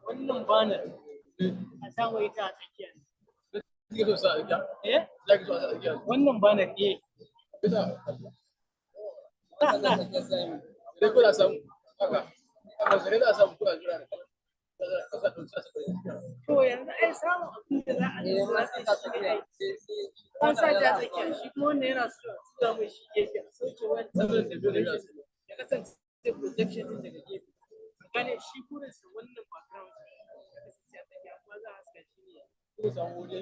wannan bana a samu ita a tsakiya kike so sa ita eh zaki so a tsakiya wannan bana eh bisa sai ko da samu haka amma sai da samu kuna jira da to yanzu ai samu abin da za a yi an sa ta tsakiya shi kuma wannan yana so za mu shi gefe a sauke wannan ya kasance projection din daga gefe gane shi kurinsa wannan background ya kasance a tsakiya kuma za a haska shi ne ko samu wuri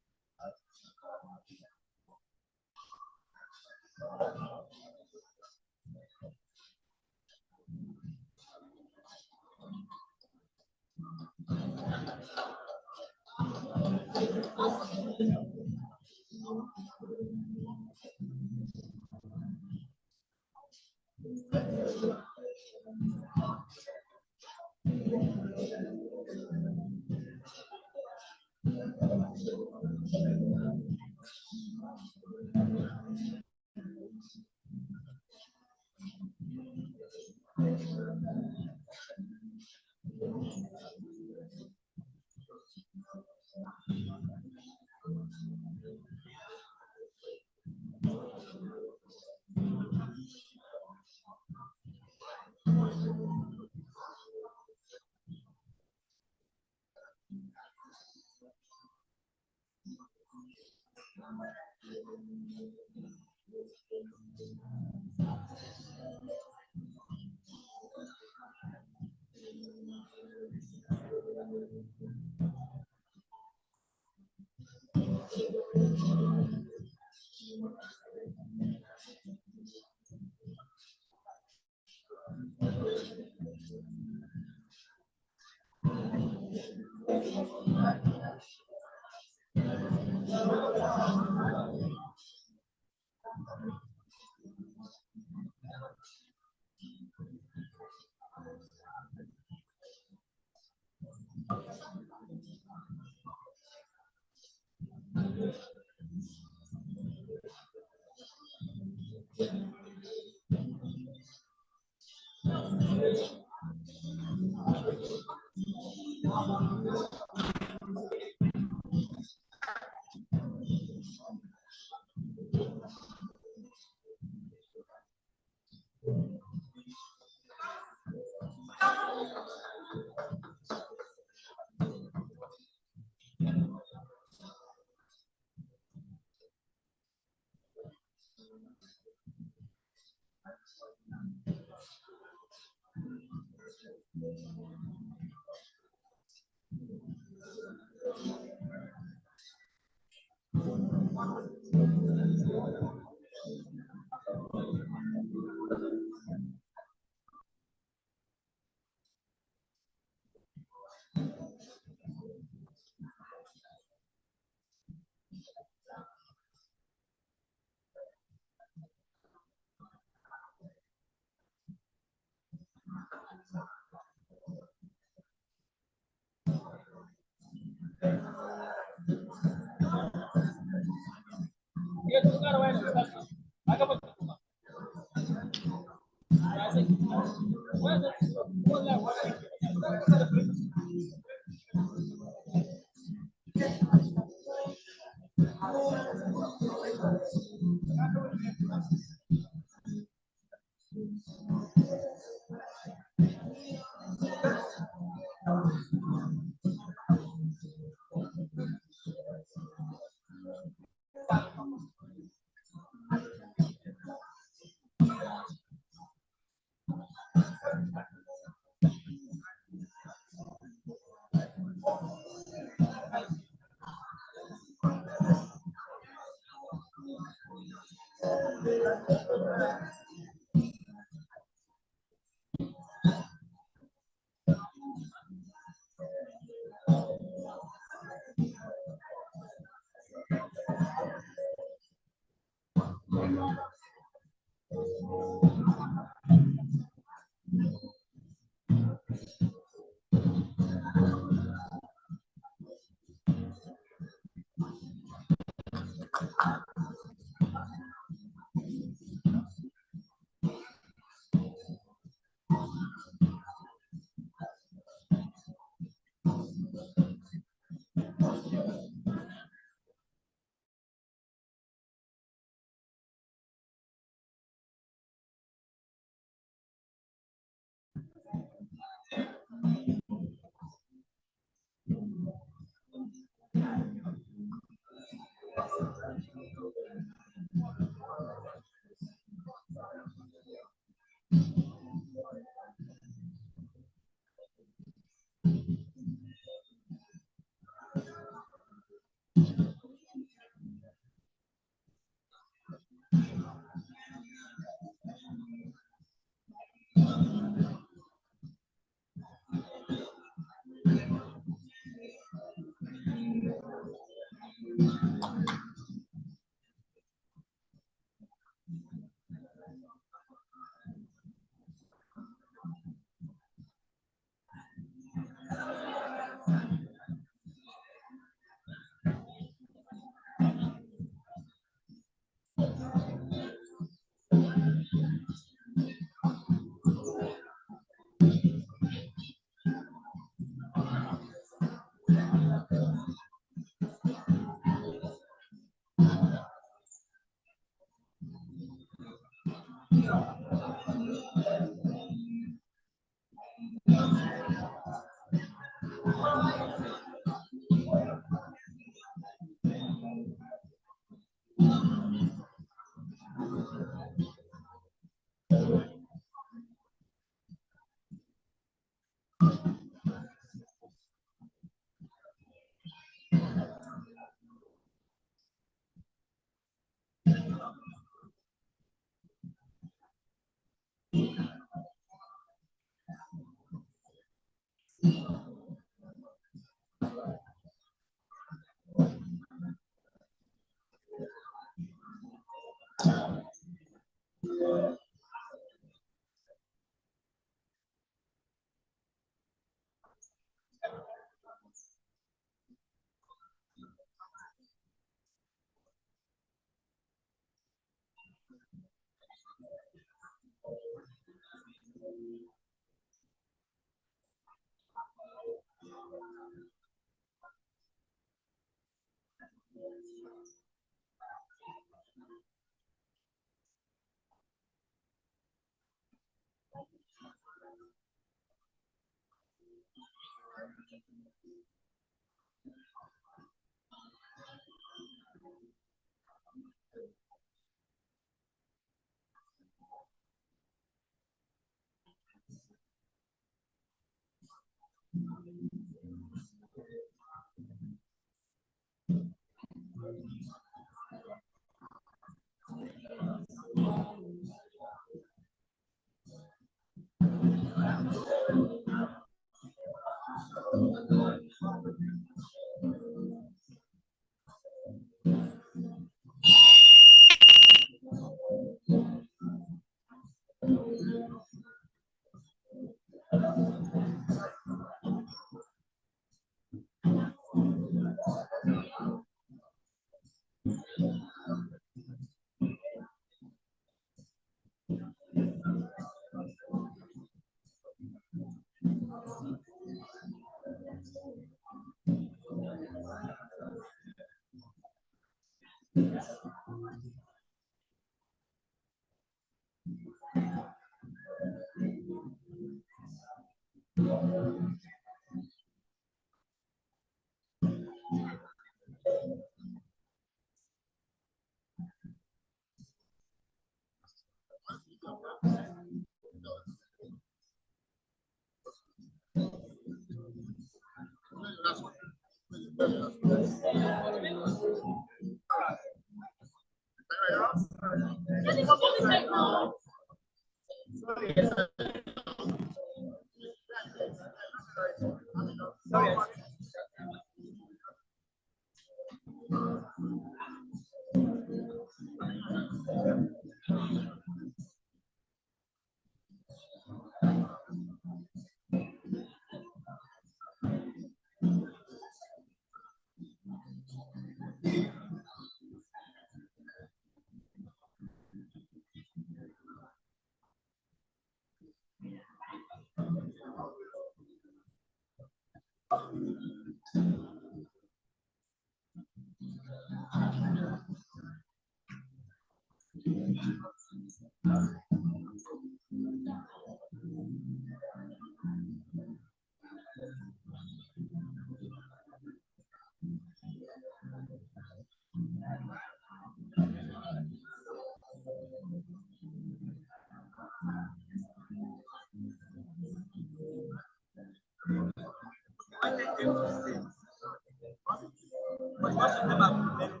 Most of them are implemented.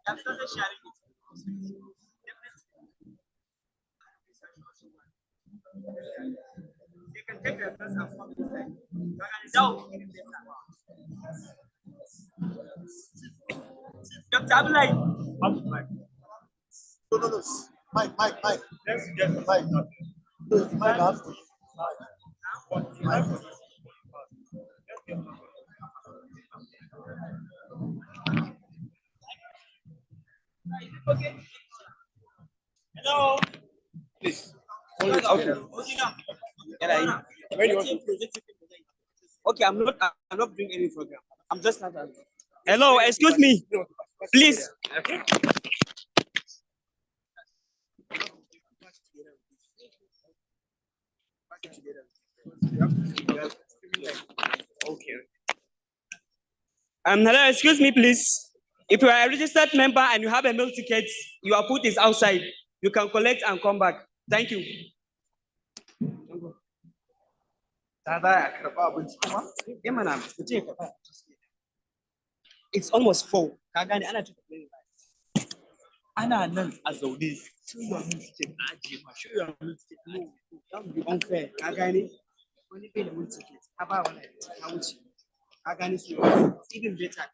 I've started sharing it. You can take your first and fourth slide. Dr. Abdullahi. No. Mike. Let's get the mic. No, it's Mike after you. Mike. Okay. Hello. Please. Okay. Where do you want to? Okay, I'm not doing any program. I'm just not. Hello, excuse me. Please. Okay. Okay. Hello, excuse me, please. If you are a registered member and you have a meal ticket, your food is outside. You can collect and come back. Thank you. It's almost 4. Ana nan a zaune. Show your meal ticket. Show your meal ticket. No, that would be unfair. Only pay the meal ticket. How about one? It's even better.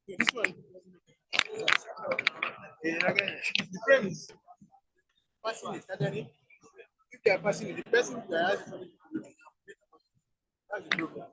This one. Depends. Passing is suddenly. If they are passing it, the person who has that's the problem.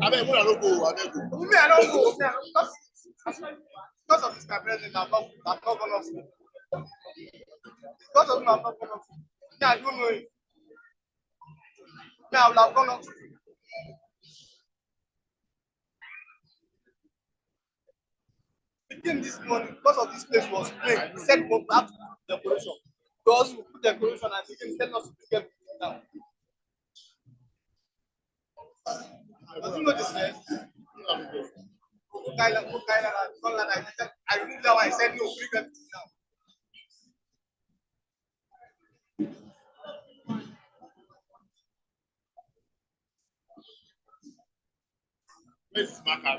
I mean, I don't go. I don't go. Me, I don't go. Because of this, my president, I'm not going to see. Because of him, I'm not going to see. Me, I don't know him. Me, I would have gone up. Begin this morning, because of this place was plain. He said, "Go back to decoration." Because we put decoration and he didn't tell us to get it down. Does he know this place? I removed that one. I said, "No, bring everything down." This is my car.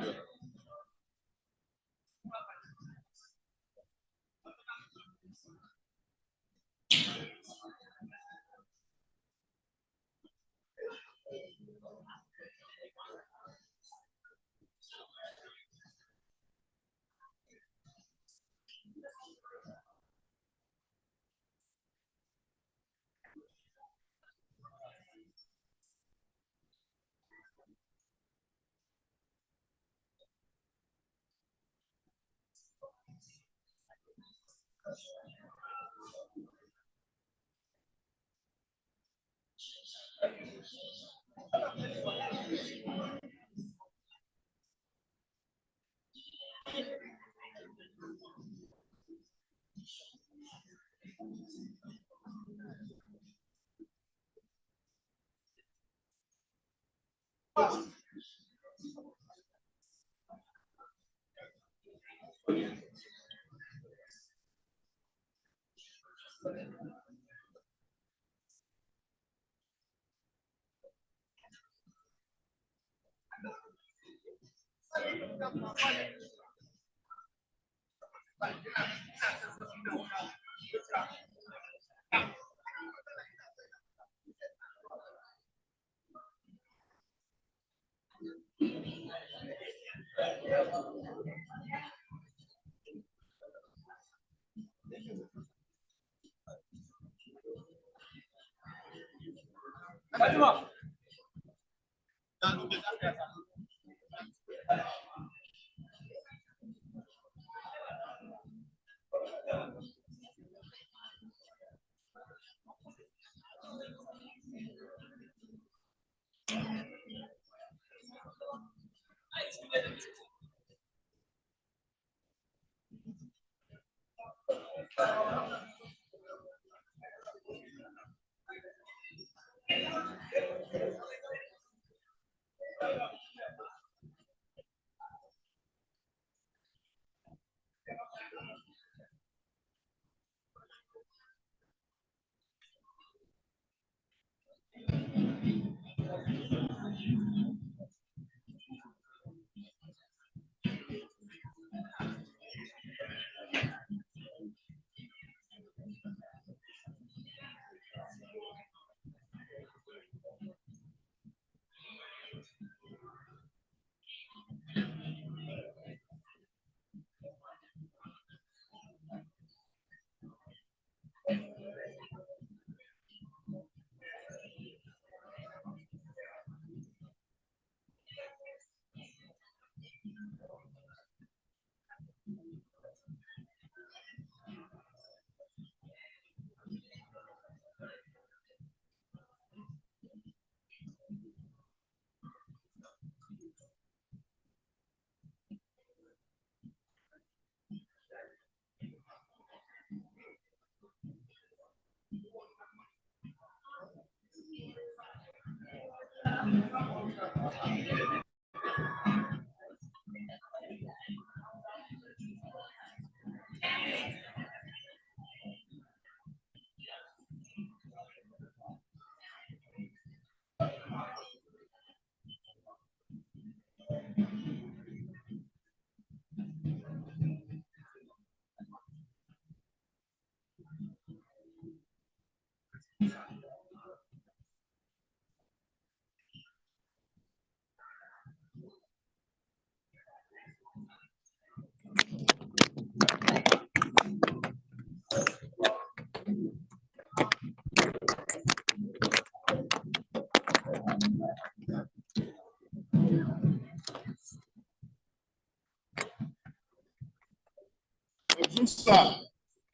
NiMSA,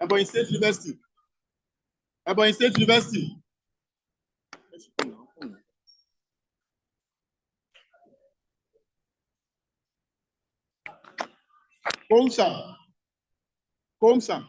Ebonyi State University. Ebonyi State University. Komsa. Komsa.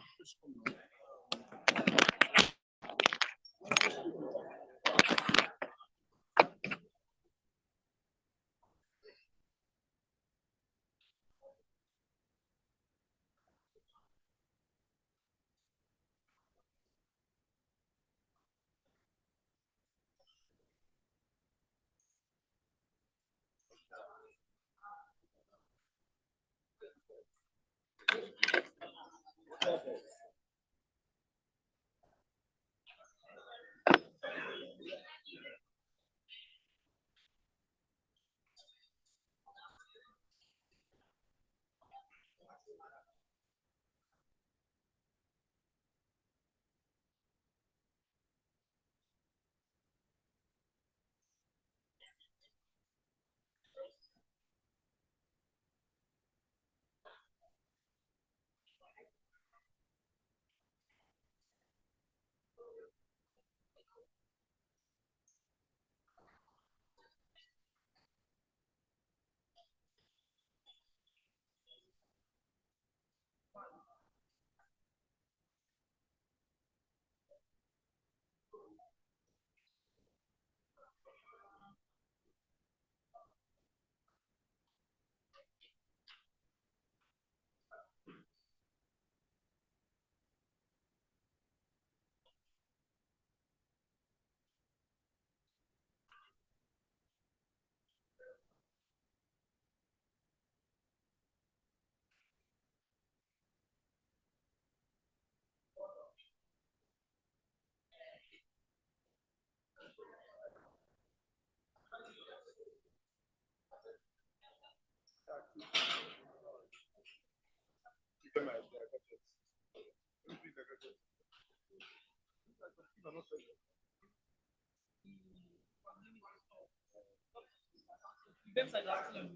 NiMSA ga su nan.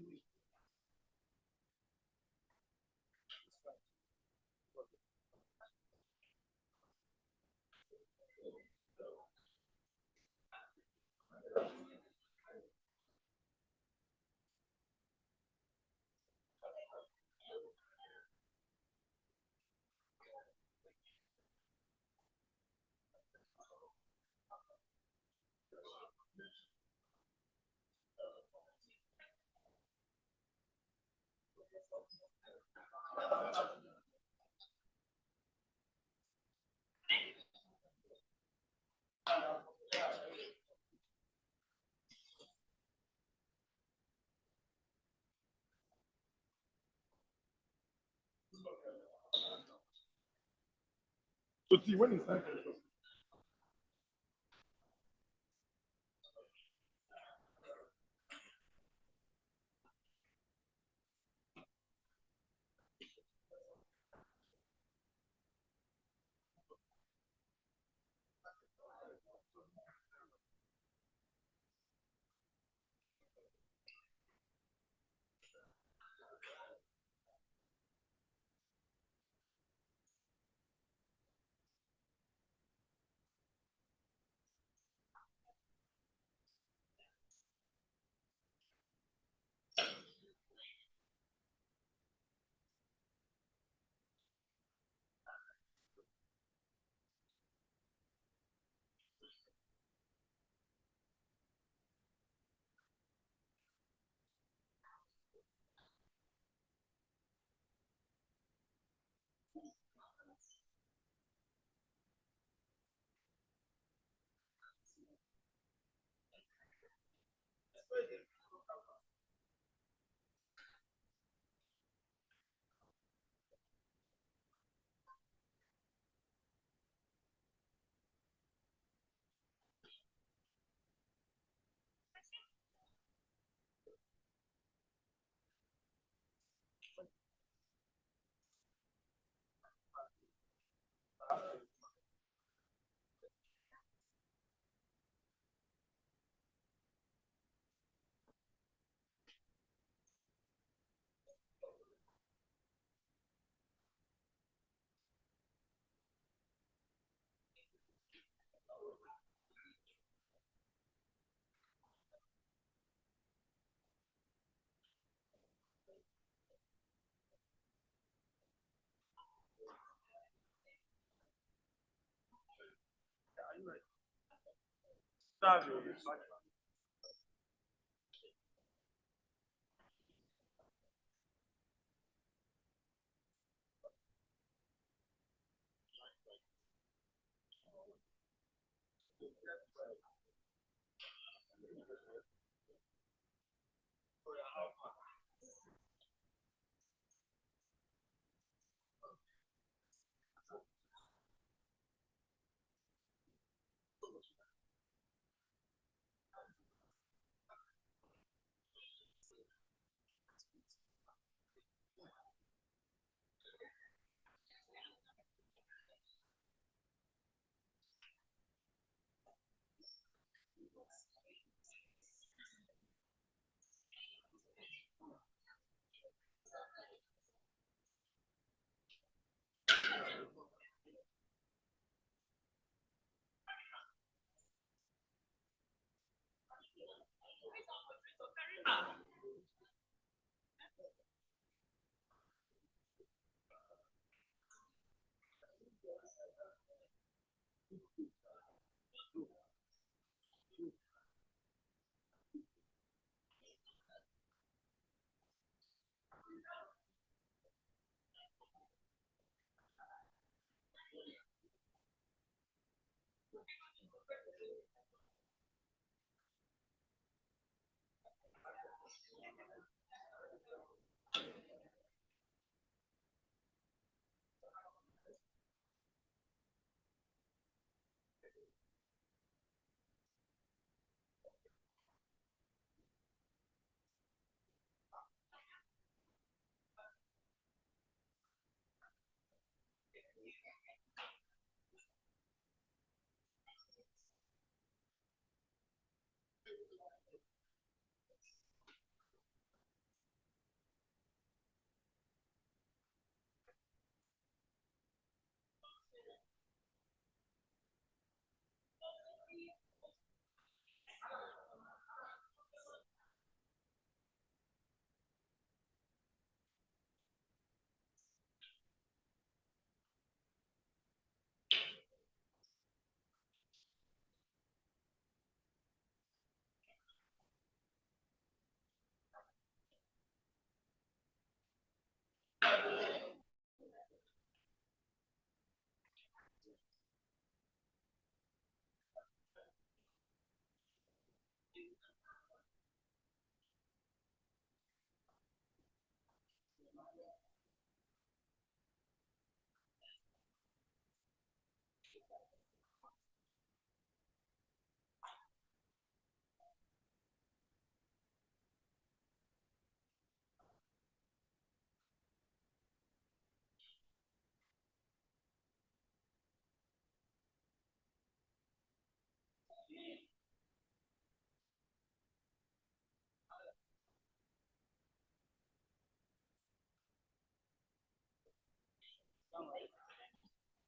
So T, when is time for the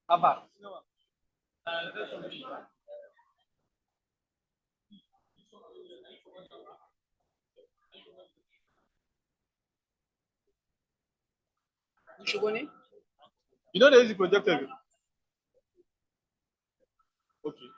Apa? You know there is a projector. Okay.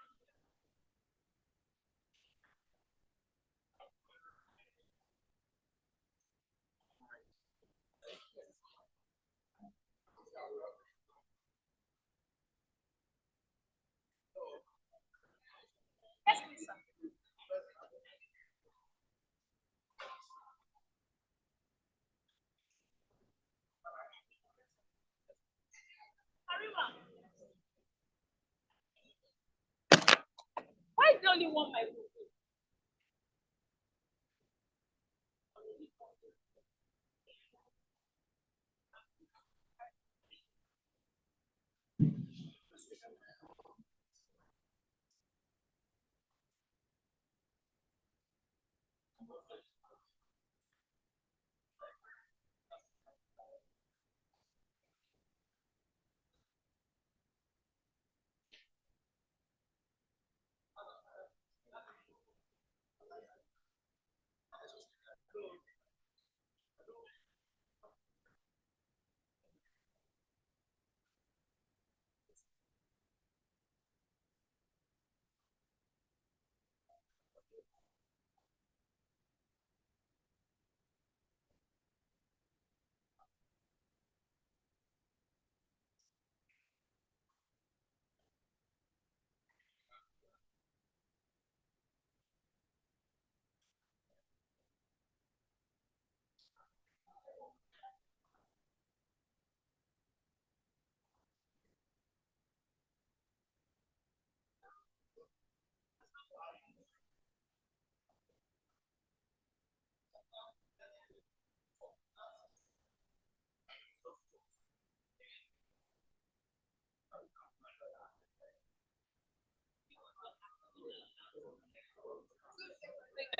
Why is the only one my room?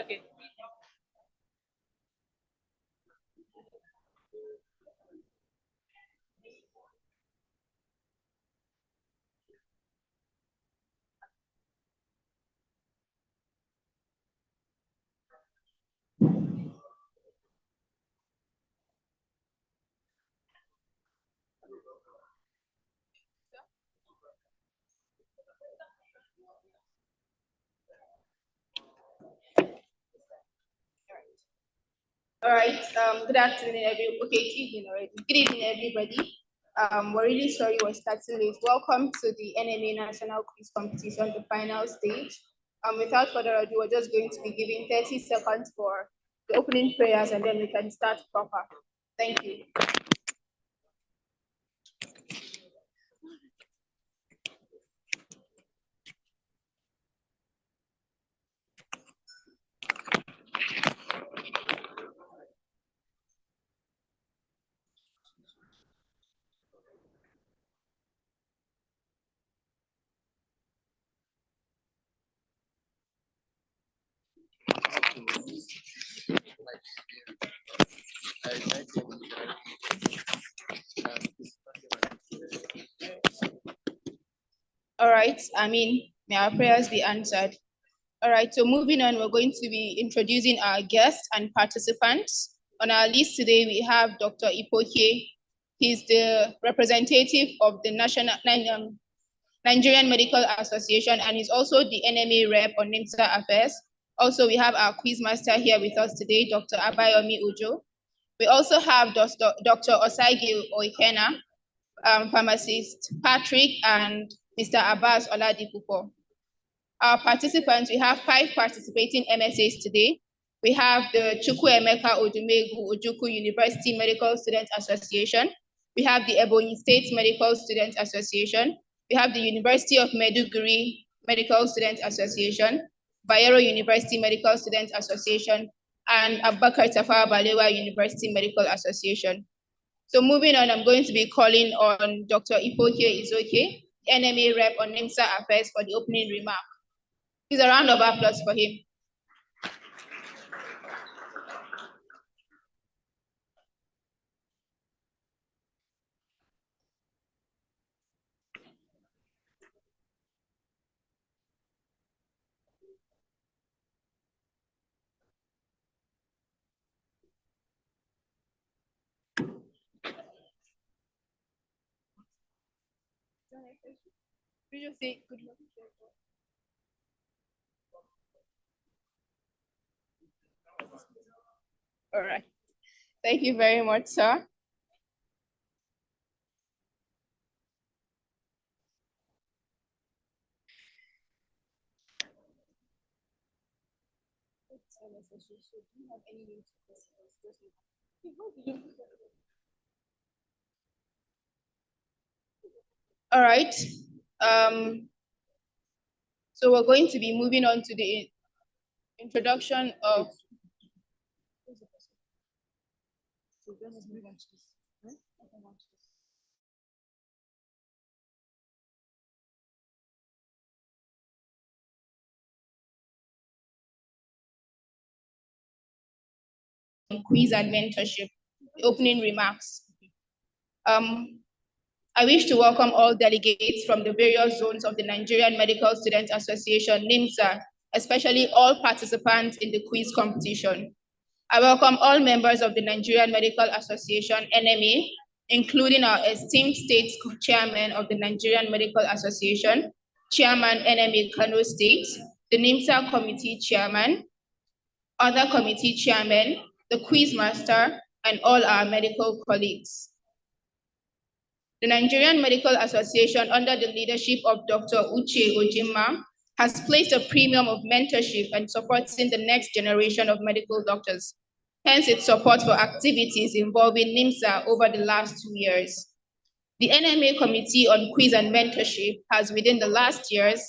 Okay. All right. Good afternoon, okay, it's evening already. Good evening, everybody. We're really sorry we're starting late. Welcome to the NMA National Quiz Competition, the final stage. Without further ado, we're just going to be giving 30 seconds for the opening prayers, and then we can start proper. Thank you. All right, may our prayers be answered. All right, so moving on, we're going to be introducing our guests and participants. On our list today, we have Dr. Ipoke. He's the representative of the Nigerian Medical Association, and he's also the NMA rep on NiMSA affairs. Also, we have our quiz master here with us today, Dr. Abayomi Ujo. We also have Dr. Osagie Oikena, pharmacist Patrick, and Mr. Abbas Oladipupo. Our participants, we have 5 participating MSAs today. We have the Chukwuemeka Odumegu Ojukwu University Medical Students Association. We have the Ebonyi State Medical Students Association. We have the University of Maiduguri Medical Students Association, Bayero University Medical Students Association, and Abubakar Tafawa Balewa University Medical Association. So moving on, I'm going to be calling on Dr. Ipoke Izoke, NMA rep on NiMSA affairs, for the opening remark. Please, a round of applause for him. You say good luck. All right. Thank you very much, sir. All right. So we're going to be moving on to the introduction of quiz and mentorship, opening remarks. I wish to welcome all delegates from the various zones of the Nigerian Medical Students Association, NiMSA, especially all participants in the quiz competition. I welcome all members of the Nigerian Medical Association, NMA, including our esteemed state chairman of the Nigerian Medical Association, Chairman NMA Kano State, the NiMSA committee chairman, other committee chairmen, the quiz master, and all our medical colleagues. The Nigerian Medical Association, under the leadership of Dr. Uche Ojima, has placed a premium of mentorship and supporting the next generation of medical doctors. Hence its support for activities involving NiMSA over the last 2 years. The NMA Committee on Quiz and Mentorship has, within the last years,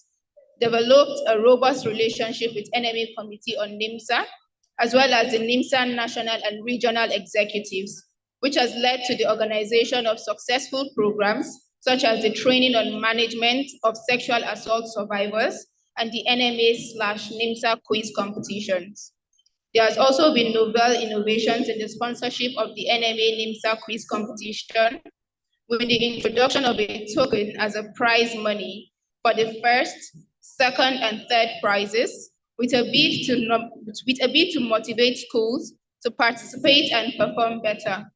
developed a robust relationship with NMA Committee on NiMSA, as well as the NiMSA national and regional executives, which has led to the organization of successful programs, such as the training on management of sexual assault survivors and the NMA/NiMSA quiz competitions. There has also been novel innovations in the sponsorship of the NMA/NiMSA quiz competition, with the introduction of a token as a prize money for the first, second, and third prizes, with a bid to motivate schools to participate and perform better.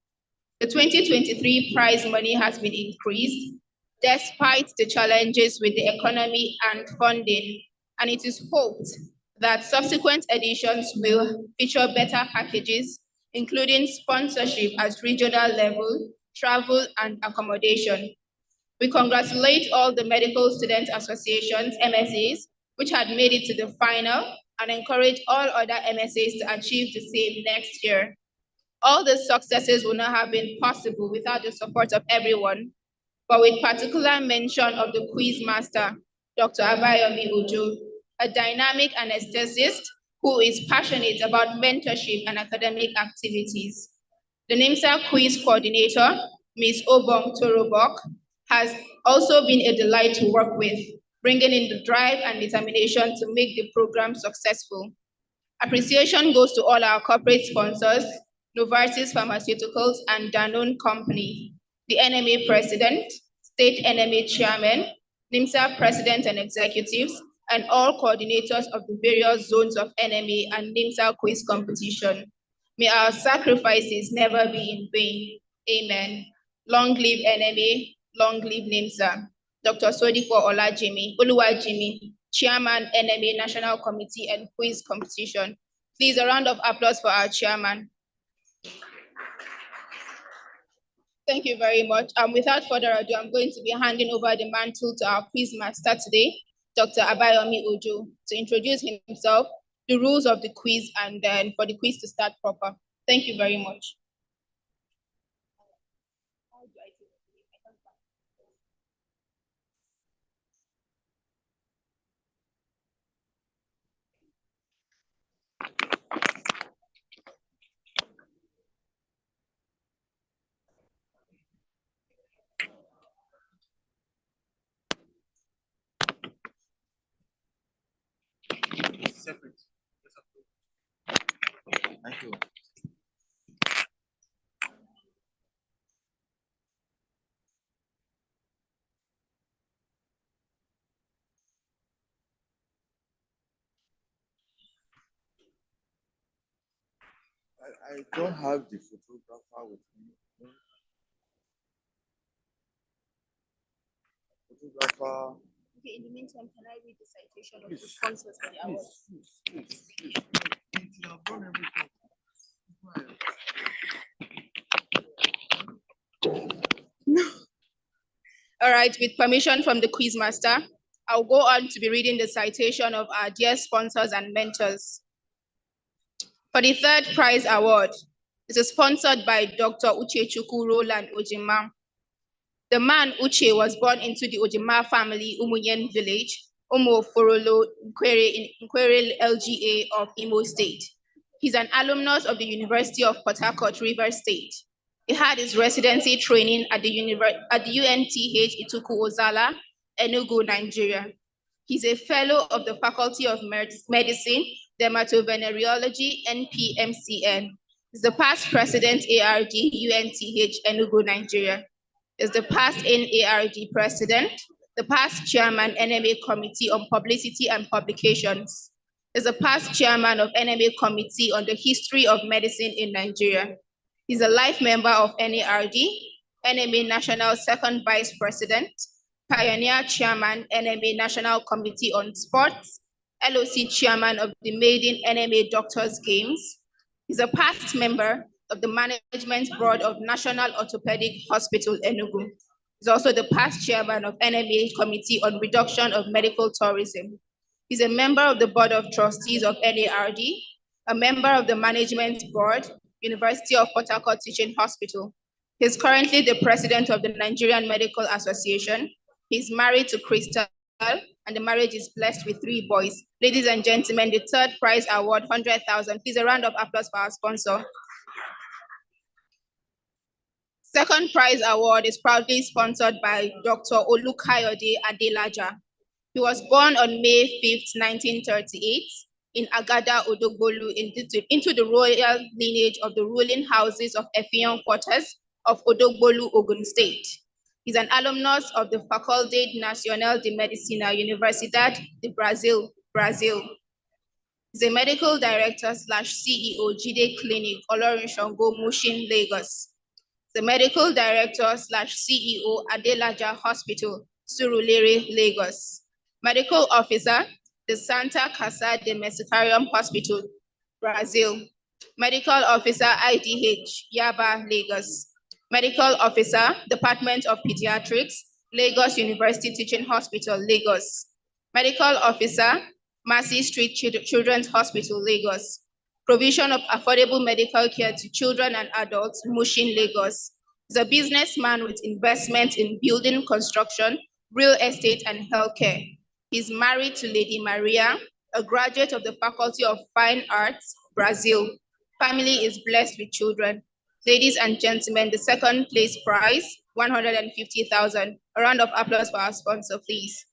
The 2023 prize money has been increased despite the challenges with the economy and funding, and it is hoped that subsequent editions will feature better packages, including sponsorship at regional level, travel, and accommodation. We congratulate all the medical student associations, MSAs, which had made it to the final, and encourage all other MSAs to achieve the same next year. All the successes would not have been possible without the support of everyone, but with particular mention of the quiz master, Dr. Abayomi Ujo, a dynamic anesthetist who is passionate about mentorship and academic activities. The NiMSA quiz coordinator, Ms. Obong Torobok, has also been a delight to work with, bringing in the drive and determination to make the program successful. Appreciation goes to all our corporate sponsors, Novartis Pharmaceuticals and Danone Company, the NMA President, State NMA Chairman, NiMSA President and Executives, and all coordinators of the various zones of NMA and NiMSA quiz competition. May our sacrifices never be in vain. Amen. Long live NMA, long live NiMSA. Dr. Sodipo Oluwajimi, Chairman, NMA National Committee and Quiz Competition. Please, a round of applause for our chairman. Thank you very much. Without further ado, I'm going to be handing over the mantle to our quiz master today, Dr. Abayomi Ojo, to introduce himself, the rules of the quiz, and then for the quiz to start proper. Thank you very much. Separate. Thank you. I don't have the photographer with me. Photographer. Okay, in the meantime, can I read the citation of the sponsors for the award? Please. You have done everything. All right, with permission from the quiz master, I'll go on to be reading the citation of our dear sponsors and mentors. For the third prize award, it is sponsored by Dr. Uchechukwu Roland Ojima. The man Uche was born into the Ojima family, Umuyen village, Umuforolo, Nkwere LGA of Imo State. He's an alumnus of the University of Port Harcourt, Rivers State. He had his residency training at the UNTH Ituku Ozala, Enugu, Nigeria. He's a fellow of the Faculty of Medicine, Dermatovenereology, NPMCN. He's the past president, ARD, UNTH, Enugu, Nigeria. Is the past NARD president, the past chairman, NMA Committee on Publicity and Publications. Is the past chairman of NMA Committee on the History of Medicine in Nigeria. He's a life member of NARD, NMA National Second Vice President, Pioneer Chairman, NMA National Committee on Sports, LOC Chairman of the Maiden NMA Doctors Games. He's a past member of the Management Board of National Orthopedic Hospital, Enugu. He's also the past chairman of NMA Committee on Reduction of Medical Tourism. He's a member of the Board of Trustees of NARD, a member of the Management Board, University of Port Harcourt Teaching Hospital. He's currently the president of the Nigerian Medical Association. He's married to Crystal, and the marriage is blessed with 3 boys. Ladies and gentlemen, the third prize award, 100,000. Please, a round of applause for our sponsor. Second prize award is proudly sponsored by Dr. Olukayode Adelaja. He was born on May 5th, 1938 in Agada, Odogbolu, into the royal lineage of the ruling houses of Effiong Quarters of Odogbolu, Ogun State. He's an alumnus of the Faculdade Nacional de Medicina, Universidad de Brazil, Brazil. He's a medical director / CEO, Jide Clinic, Olorunshango, Mushin, Lagos. The medical director / CEO, Adelaja Hospital, Surulere, Lagos. Medical officer, the Santa Casa de Mesitarium Hospital, Brazil. Medical officer, IDH, Yaba, Lagos. Medical officer, Department of Pediatrics, Lagos University Teaching Hospital, Lagos. Medical officer, Mercy Street Children's Hospital, Lagos. Provision of affordable medical care to children and adults, Mushin, Lagos. He's a businessman with investment in building construction, real estate, and healthcare. He's married to Lady Maria, a graduate of the Faculty of Fine Arts, Brazil. Family is blessed with children. Ladies and gentlemen, the second place prize, 150,000. A round of applause for our sponsor, please.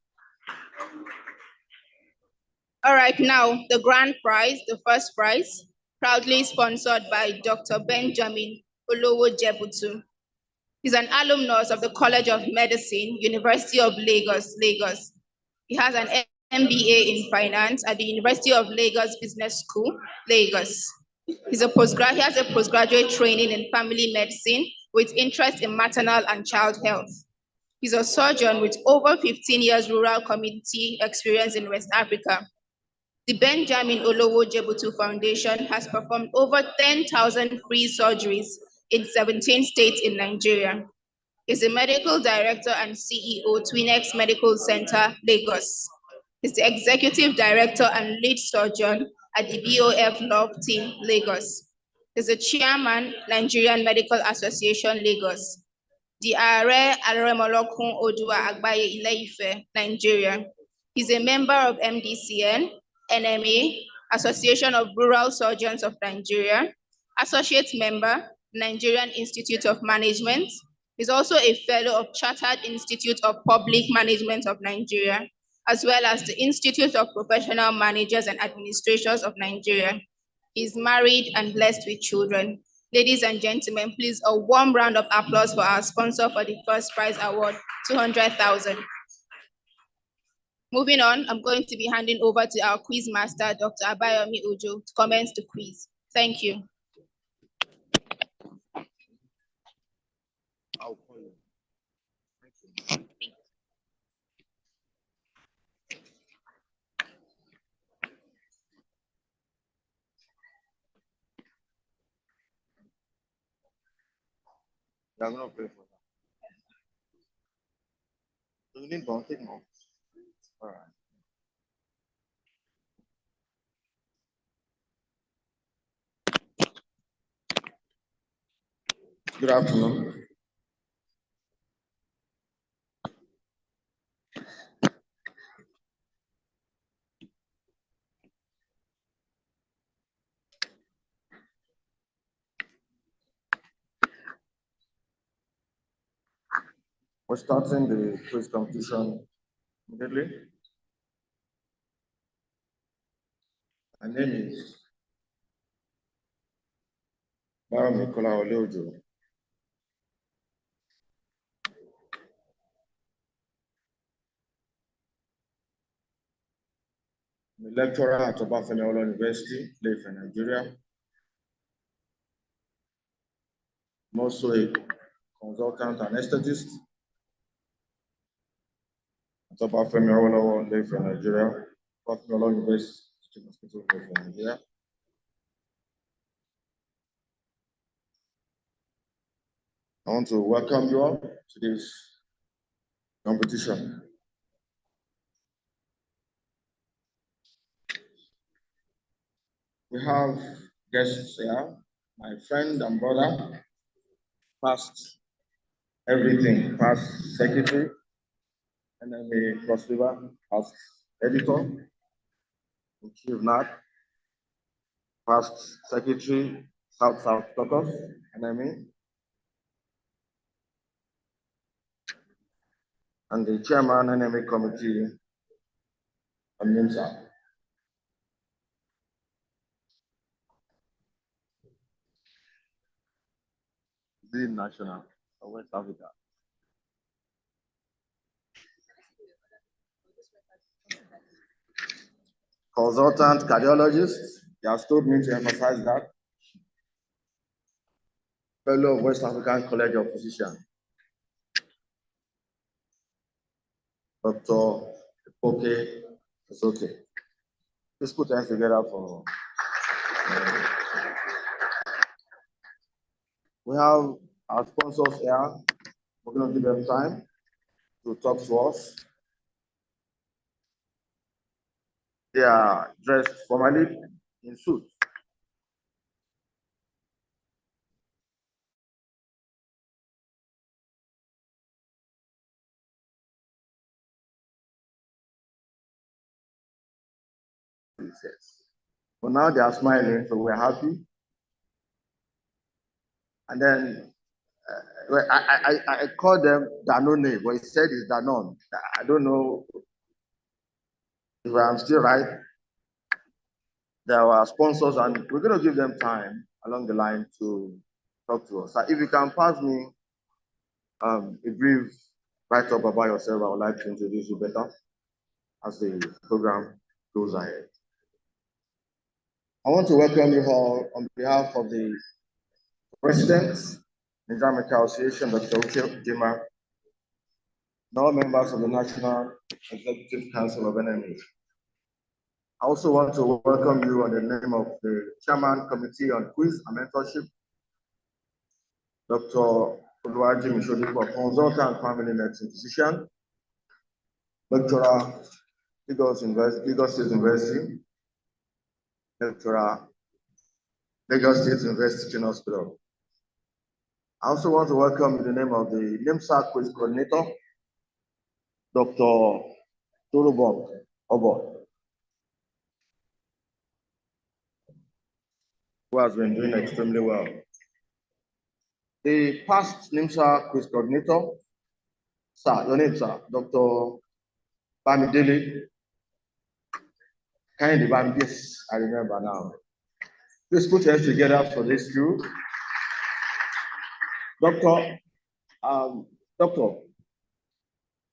All right, now the grand prize, the first prize, proudly sponsored by Dr. Benjamin Olowo Jebutu. He's an alumnus of the College of Medicine, University of Lagos, Lagos. He has an MBA in finance at the University of Lagos Business School, Lagos. He has a postgraduate training in family medicine with interest in maternal and child health. He's a surgeon with over 15 years rural community experience in West Africa. The Benjamin Olowo Jebutu Foundation has performed over 10,000 free surgeries in 17 states in Nigeria. He's the medical director and CEO, Twinex Medical Center, Lagos. He's the executive director and lead surgeon at the BOF Love Team, Lagos. He's the chairman, Nigerian Medical Association, Lagos. The Are Aremolokun Odua Agbaye Ile-Ife, Nigeria. He's a member of MDCN, NMA, Association of Rural Surgeons of Nigeria, associate member, Nigerian Institute of Management. He's also a fellow of Chartered Institute of Public Management of Nigeria, as well as the Institute of Professional Managers and Administrators of Nigeria. He's married and blessed with children. Ladies and gentlemen, please a warm round of applause for our sponsor for the first prize award, 200,000. Moving on, I'm going to be handing over to our quiz master, Dr. Abayomi Ojo, to commence the quiz. Thank you. I'm gonna pay for that. You need one thing more. All right. Good afternoon. We're starting the quiz competition immediately. My name is Baromi Kolaoleojo. I'm a lecturer at Obafemi University, Ife, Nigeria. I'm also a consultant anesthetist at Obafemi Ife, Nigeria, Obafemi University Hospital, Ife, Nigeria. I want to welcome you all to this competition. We have guests here, my friend and brother, past everything, past secretary, NMA Cross River, past editor, Chief Nat, past secretary, South Caucus, NMA, and the chairman NMA committee on NiMSA. The national of West Africa. Consultant cardiologist, he has told me to emphasize that. Fellow of West African College of Physicians, Dr. Epoke Soke. Please put hands together for. We have our sponsors here. We're going to give them time to talk to us. They are dressed formally in suits. But now they are smiling, so we're happy. And then I called them Danone, but he said it's Danone. I don't know if I'm still right. They are our sponsors, and we're going to give them time along the line to talk to us. So if you can pass me a brief write-up about yourself, I would like to introduce you better as the program goes ahead. I want to welcome you all on behalf of the President, Nigerian Medical Association, Dr. Uche Jima, and all members of the National Executive Council of NMA. I also want to welcome you on the name of the Chairman Committee on Quiz and Mentorship, Dr. Oluwaji Mishodipo, consultant family medicine physician, lecturer, Lagos State University, lecturer, Lagos State University Teaching Hospital. I also want to welcome in the name of the NiMSA Quiz Coordinator, Dr. Torobok Obo, who has been doing extremely well. The past NiMSA Quiz Coordinator, sir, your name, sir, Dr. Bamidele. Yes, I remember now. Please put your hands together for this group. Doctor,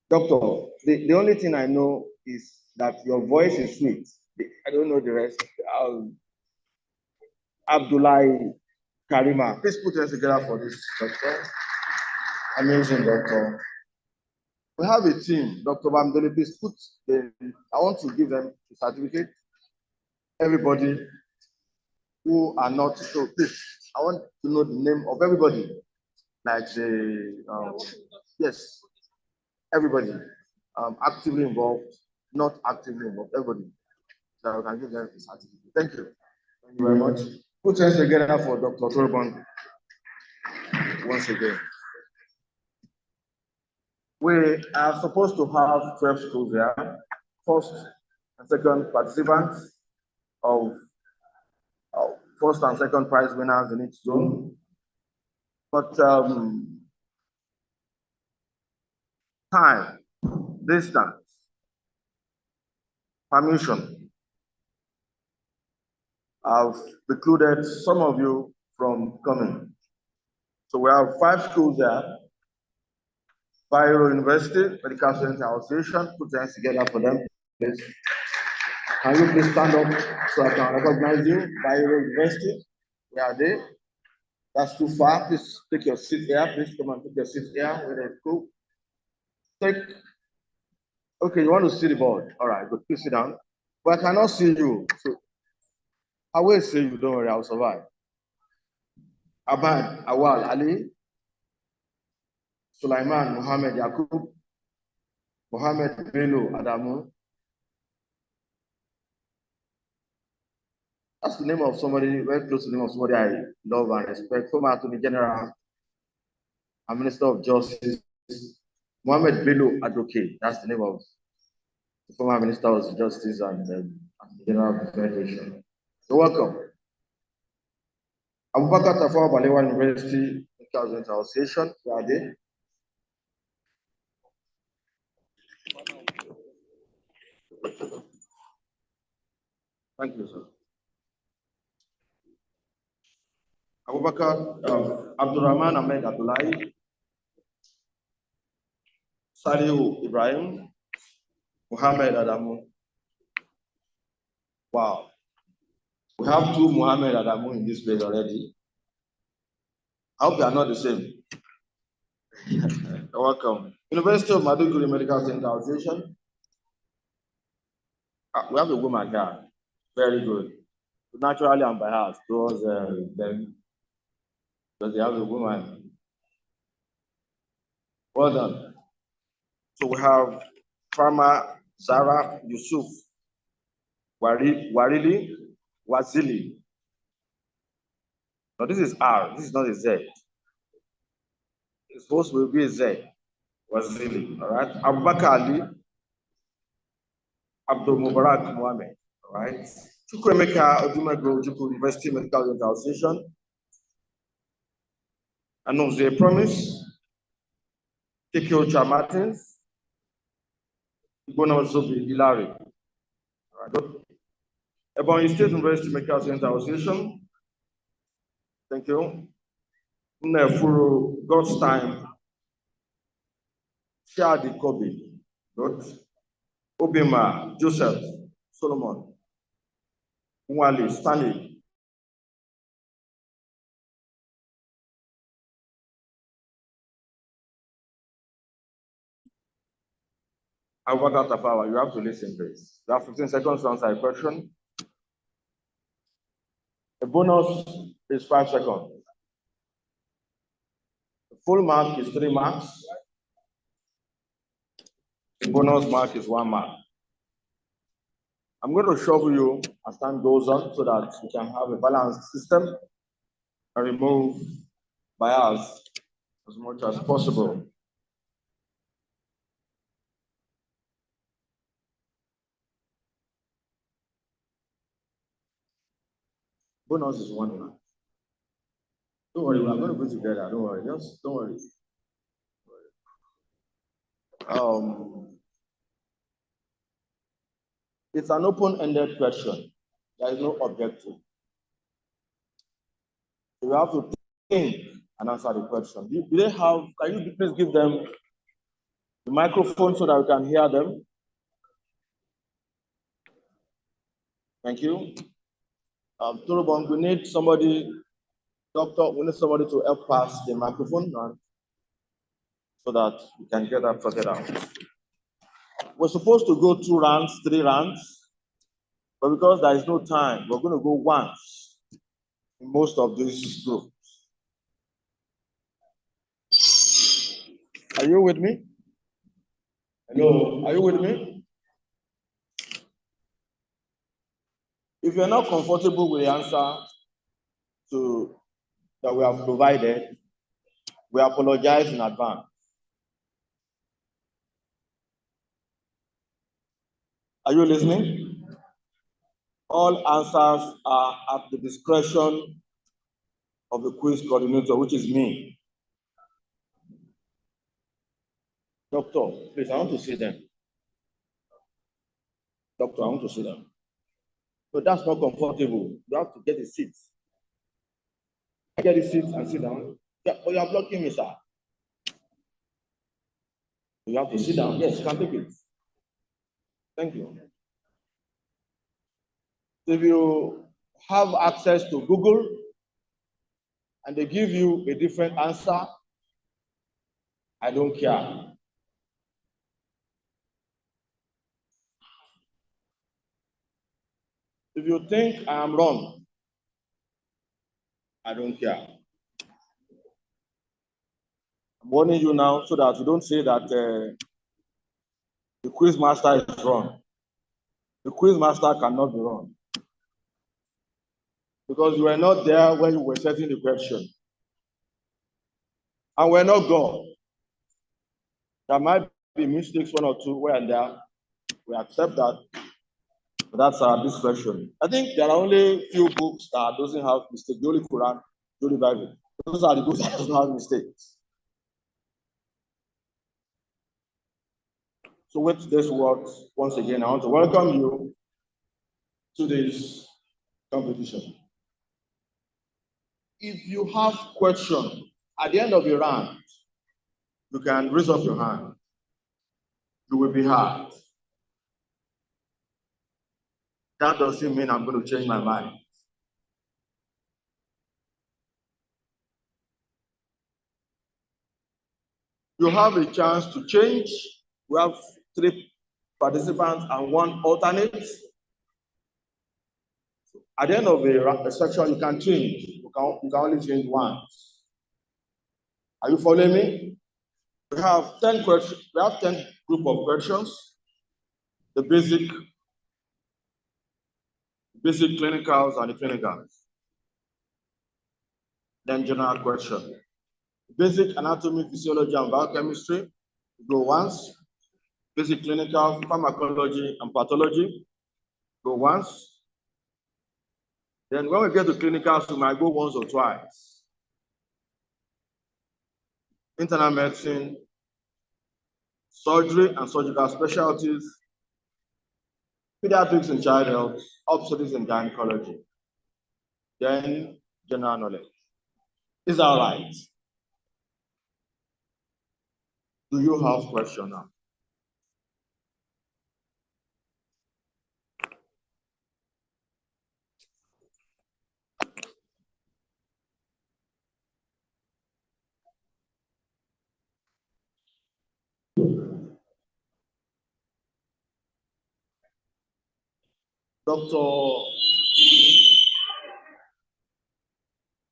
the only thing I know is that your voice is sweet. I don't know the rest. Abdullahi Karima, please put your hands together for this doctor. Amazing doctor. We have a team. Dr. Bamdele, please put I want to give them a certificate. Everybody who are not, so please, I want to know the name of everybody. Like yes, everybody actively involved, not actively involved, everybody. So I can give them a certificate. Thank you. Thank you very much. Put your hands together for Dr. Torobon once again. We are supposed to have 12 schools here. First and second participants of first and second prize winners in each zone. But time, distance, permission, I've precluded some of you from coming. So we have 5 schools there. Bayero University, Medical Students Association, put your hands together for them, please. Can you please stand up so I can recognize you? Bayero University, where are they? That's too far. Please take your seat here. Please come and take your seat here where they go. Okay, you want to see the board? All right, good. Please sit down. But I cannot see you. So I will see you. Don't worry, I'll survive. Abad Awal Ali, Sulaiman Muhammad Yakub, Mohammed Bello Adamu. That's the name of somebody very close to the name of somebody I love and respect. Former Attorney General and Minister of Justice, Mohammed Bello Advocate. That's the name of the former Minister of Justice and General Federation. So welcome. Abubakar Tafawa Balewa University Medical Association. Where are they? Thank you, sir. Abubakar Abdurrahman Ahmed Abdullahi, Saliu Ibrahim, Muhammad Adamu. Wow. We have 2 Muhammad Adamu in this place already. I hope they are not the same. You're welcome. University of Maiduguri Medical Center Association. We have a woman here. Very good. Naturally, I'm biased towards them because they have a woman. Well done. So we have Farmer Zara Yusuf Warili Wazili. Now this is R. This is not a Z. It's supposed to be a Z. Wazili. All right. Abubakar Ali Abdul Mubarak Mohammed. All right. Chukwemeka Odumegwu Ojukwu University Medical Association. Anonze Promise. Kikiocha Martins. Igbono Zobi Hilary. All right. Ebonyi State University Medical Center Association. Thank you. Nefuru, God's time. Shadi Kobe. Good. Obima, Joseph, Solomon. Mwali, Stanley. And what out of hour? You have to listen, please. You have 15 seconds to answer a question. The bonus is 5 seconds. The full mark is 3 marks. The bonus mark is 1 mark. I'm going to show you as time goes on so that we can have a balanced system and remove bias as much as possible. Bonus is 1 mark. Don't worry, we're going to go together. Don't worry, just don't worry. It's an open-ended question. There is no objective. You have to think and answer the question. Do they have, can you please give them the microphone so that we can hear them? Thank you. Turubong, we need somebody, doctor, we need somebody to help pass the microphone so that we can get that sorted out. We're supposed to go 2 rounds, 3 rounds, but because there is no time, we're going to go once in most of these groups. Are you with me? Hello, are you with me? If you're not comfortable with the answer that we have provided, we apologize in advance. Are you listening? All answers are at the discretion of the quiz coordinator, which is me. Doctor, please, I want to see them. Doctor, I want to see them. So that's not comfortable. You have to get a seat. Get a seat and sit down. Yeah, but you are blocking me, sir. You have to sit down. Yes, you can take it. Thank you. If you have access to Google and they give you a different answer, I don't care. If you think I am wrong, I don't care. I'm warning you now so that you don't say that the quiz master is wrong. The quiz master cannot be wrong. Because you were not there when you were setting the question. And we're not God. There might be mistakes, 1 or 2, where and there. We accept that. But that's our discretion. I think there are only few books that doesn't have mistakes. The Holy Quran, the Holy Bible. Those are the books that don't have mistakes. So with this words, once again, I want to welcome you to this competition. If you have questions at the end of the round, you can raise up your hand. You will be heard. That doesn't mean I'm going to change my mind. You have a chance to change. We have 3 participants and 1 alternate. At the end of a section, you can change. You can only change once. Are you following me? We have 10 questions. We have 10 group of questions. The basic clinicals and the clinicals. Then general question. Basic anatomy, physiology, and biochemistry, go once. Basic clinical, pharmacology, and pathology, go once. Then when we get to clinicals, we might go once or twice. Internal medicine, surgery and surgical specialties, pediatrics and child health, obstetrics and gynecology, then general knowledge. Is that right? Do you have question now?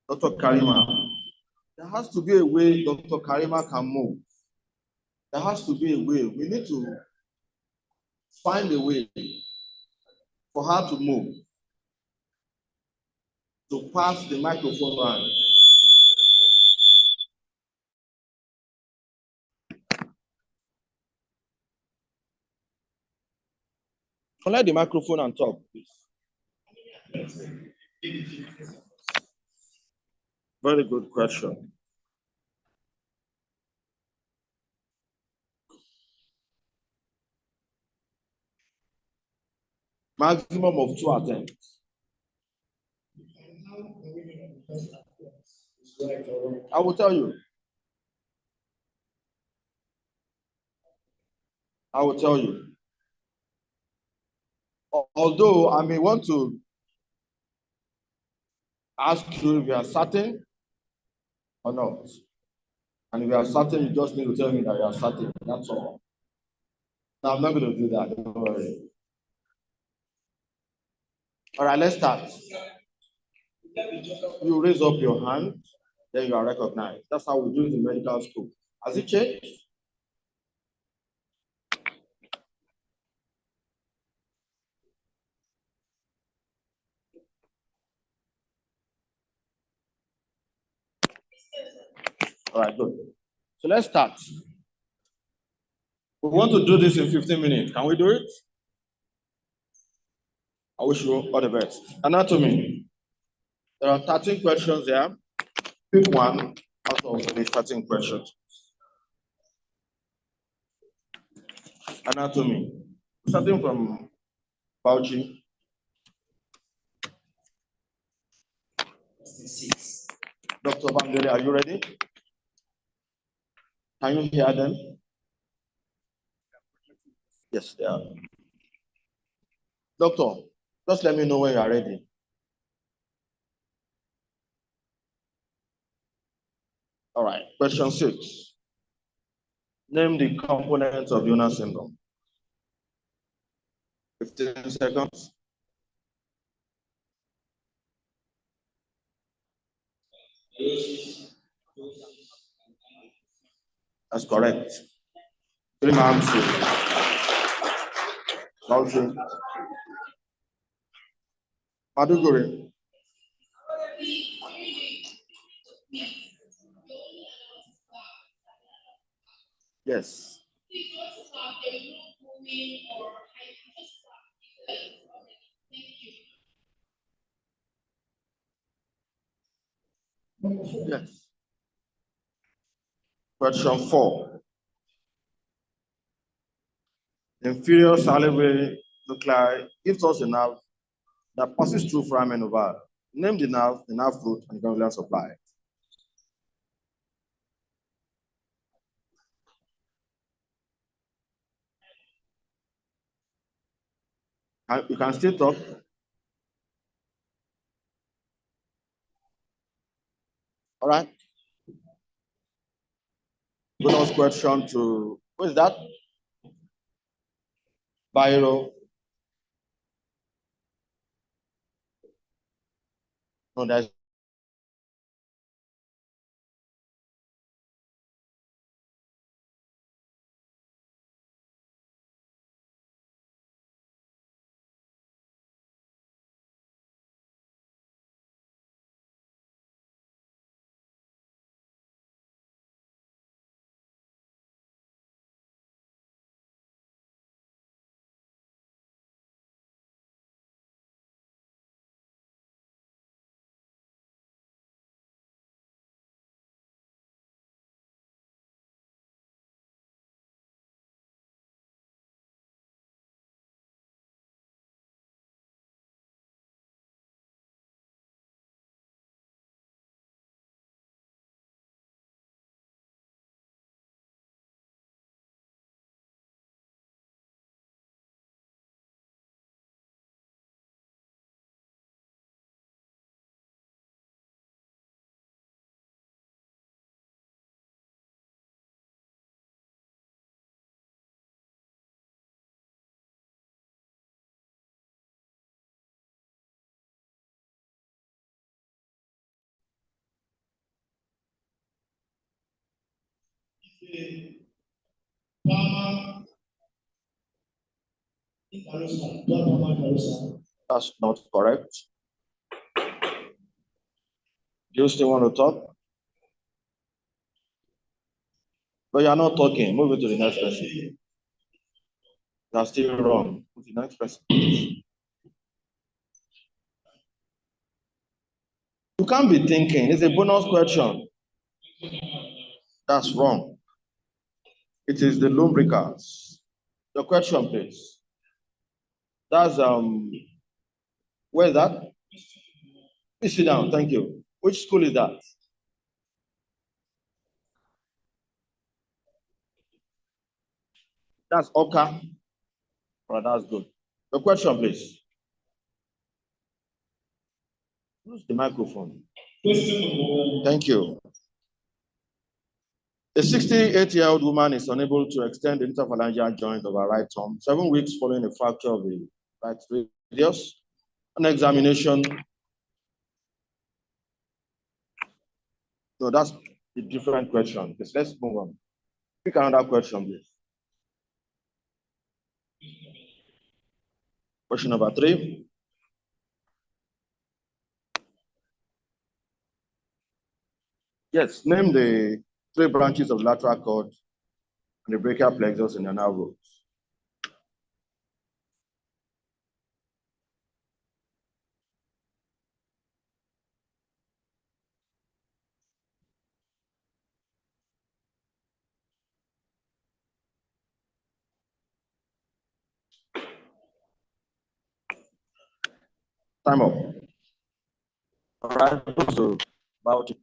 Dr. Karima, there has to be a way Dr. Karima can move. There has to be a way. We need to find a way for her to move, to pass the microphone around. Collect the microphone and talk, please. Very good question. Maximum of 2 attempts. I will tell you. I will tell you. Although I may want to ask you if you are certain or not. And if you are certain, you just need to tell me that you are certain. That's all. Now, I'm not going to do that. Don't worry. All right, let's start. You raise up your hand, then you are recognized. That's how we do it in medical school. Has it changed? All right, good. So let's start. We want to do this in 15 minutes. Can we do it? I wish you all the best. Anatomy. There are 13 questions there. Pick one out of the 13 questions. Anatomy. Starting from Bauchi. Dr. Bangere, are you ready? Can you hear them? Yes, they are. Doctor, just let me know when you are ready. All right, question 6. Name the components of Jonas syndrome. 15 seconds. That's correct. NiMSA. Maduguri. Yes. Yes. Question 4. Inferior salivary nuclei gives us a nerve that passes through foramen ovale. Name the nerve root, and the ganglion supply. You can still talk. All right. Bonus question to, who is that? Biro. No, there's That's not correct. Do you still want to talk? But you're not talking. Move it to the next person. That's still wrong. Move to the next person. You can't be thinking. It's a bonus question. That's wrong. It is the lawbreakers. The question, please. That's where is that? Please sit down. Thank you. Which school is that? That's Oka. Right, that's good. The question, please. Use the microphone. Thank you. A 68-year-old woman is unable to extend the interphalangeal joint of her right thumb 7 weeks following a fracture of the right radius. An examination. No, that's a different question. Let's move on. Pick another question, please. Question number 3. Yes, name the 3 branches of lateral cord and the brachial plexus in the nerve roots. Time up. All right, so about it.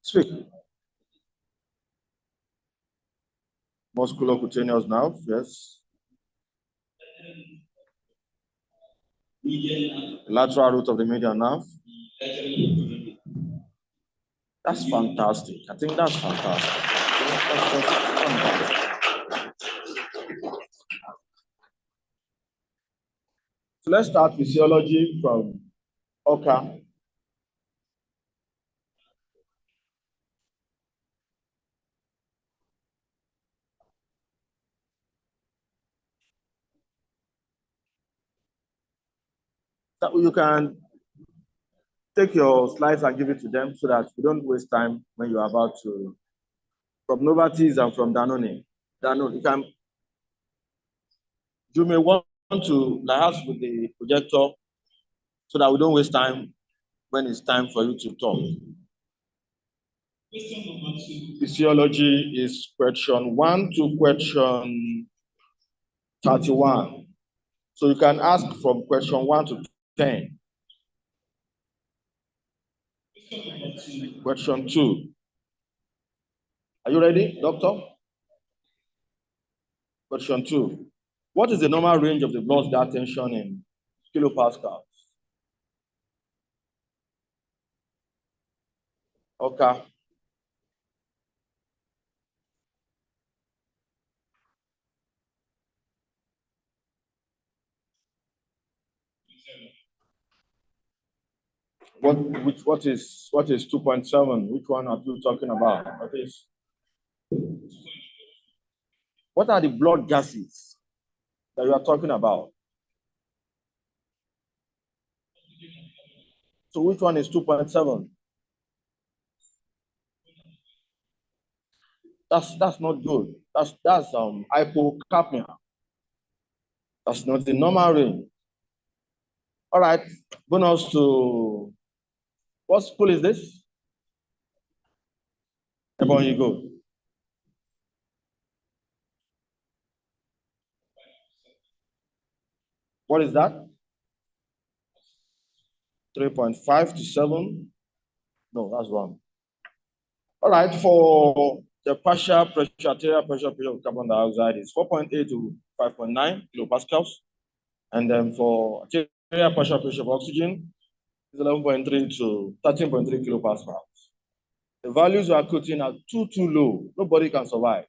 Speak. Musculocutaneous nerve, yes. Lateral root of the median nerve. That's fantastic. I think that's fantastic. So let's start physiology from Oka. So you can take your slides and give it to them so that you don't waste time when you're about to. From Novartis and from Danone. You may want to liaise with the projector so that we don't waste time when it's time for you to talk. Physiology is question 1 to question 31. So you can ask from question 1 to 10. Question 2. Are you ready, doctor? Question 2. What is the normal range of the blood gas tension in kilopascals? Okay. What is 2.7? Which one are you talking about? What are the blood gases that you are talking about? So which one is 2.7? That's not good. That's hypocapnia. That's not the normal range. All right, bonus to what school is this? Ebon, you go. What is that? 3.5 to 7? No, that's wrong. All right, for the partial pressure, arterial pressure of carbon dioxide is 4.8 to 5.9 kilopascals. And then for arterial partial pressure of oxygen is 11.3 to 13.3 kilopascals. The values we are quoting are too low. Nobody can survive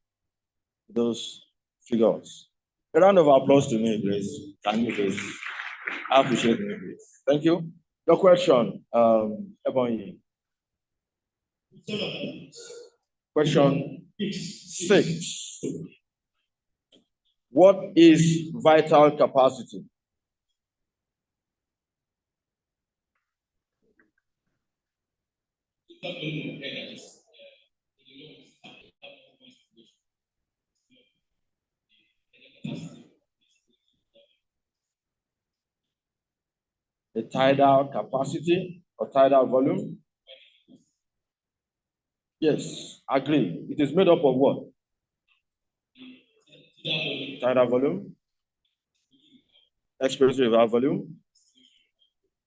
those figures. A round of applause to me, please. Can you please? I appreciate me, please. Thank you. Your question, Ebony. Question 6. What is vital capacity? The tidal capacity or tidal volume? Yes, agree. It is made up of what? Tidal volume, expiratory valve volume.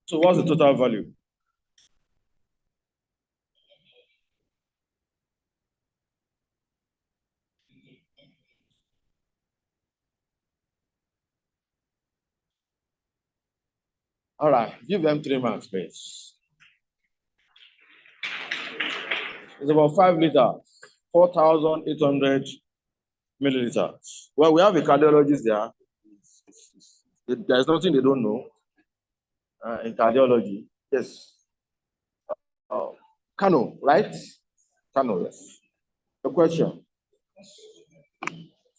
So what's the total value? All right, give them 3 marks, please. It's about 5 liters, 4,800 milliliters. Well, we have a cardiologist there. There's nothing they don't know in cardiology. Yes. KANON, right? KANON, yes. The question.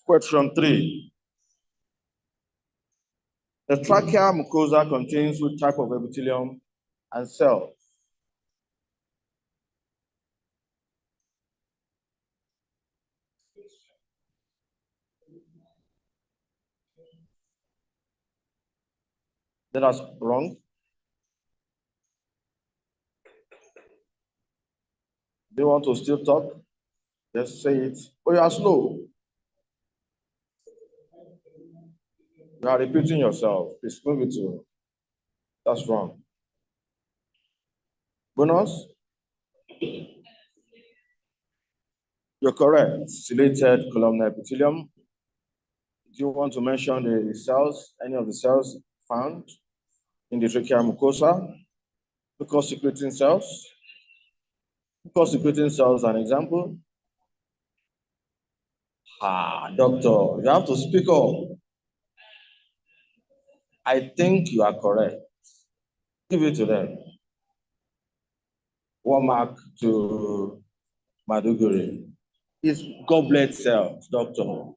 Question 3. The trachea mucosa contains which type of epithelium and cells? That's wrong. Do you want to still talk? Just say it. Oh, you are slow. You are repeating yourself. Please move it to. That's wrong. Bonus? You're correct. Ciliated columnar epithelium. Do you want to mention the cells, any of the cells found in the trachea mucosa? Mucous secreting cells. Mucous secreting cells, an example. Doctor, you have to speak up. I think you are correct. Give it to them. 1 mark to Maduguri. It's goblet cells, doctor.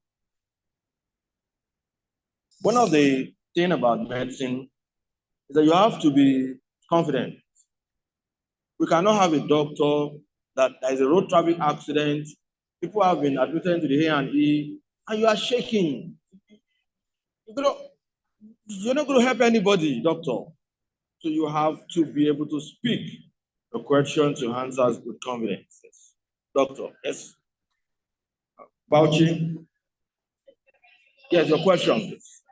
One of the things about medicine is that you have to be confident. We cannot have a doctor that there is a road traffic accident, people have been admitted to the A&E, and you are shaking. You're not going to help anybody, doctor. So you have to be able to speak the question to answers with confidence. Yes. Doctor, yes. Bauchi? Yes, your question, please.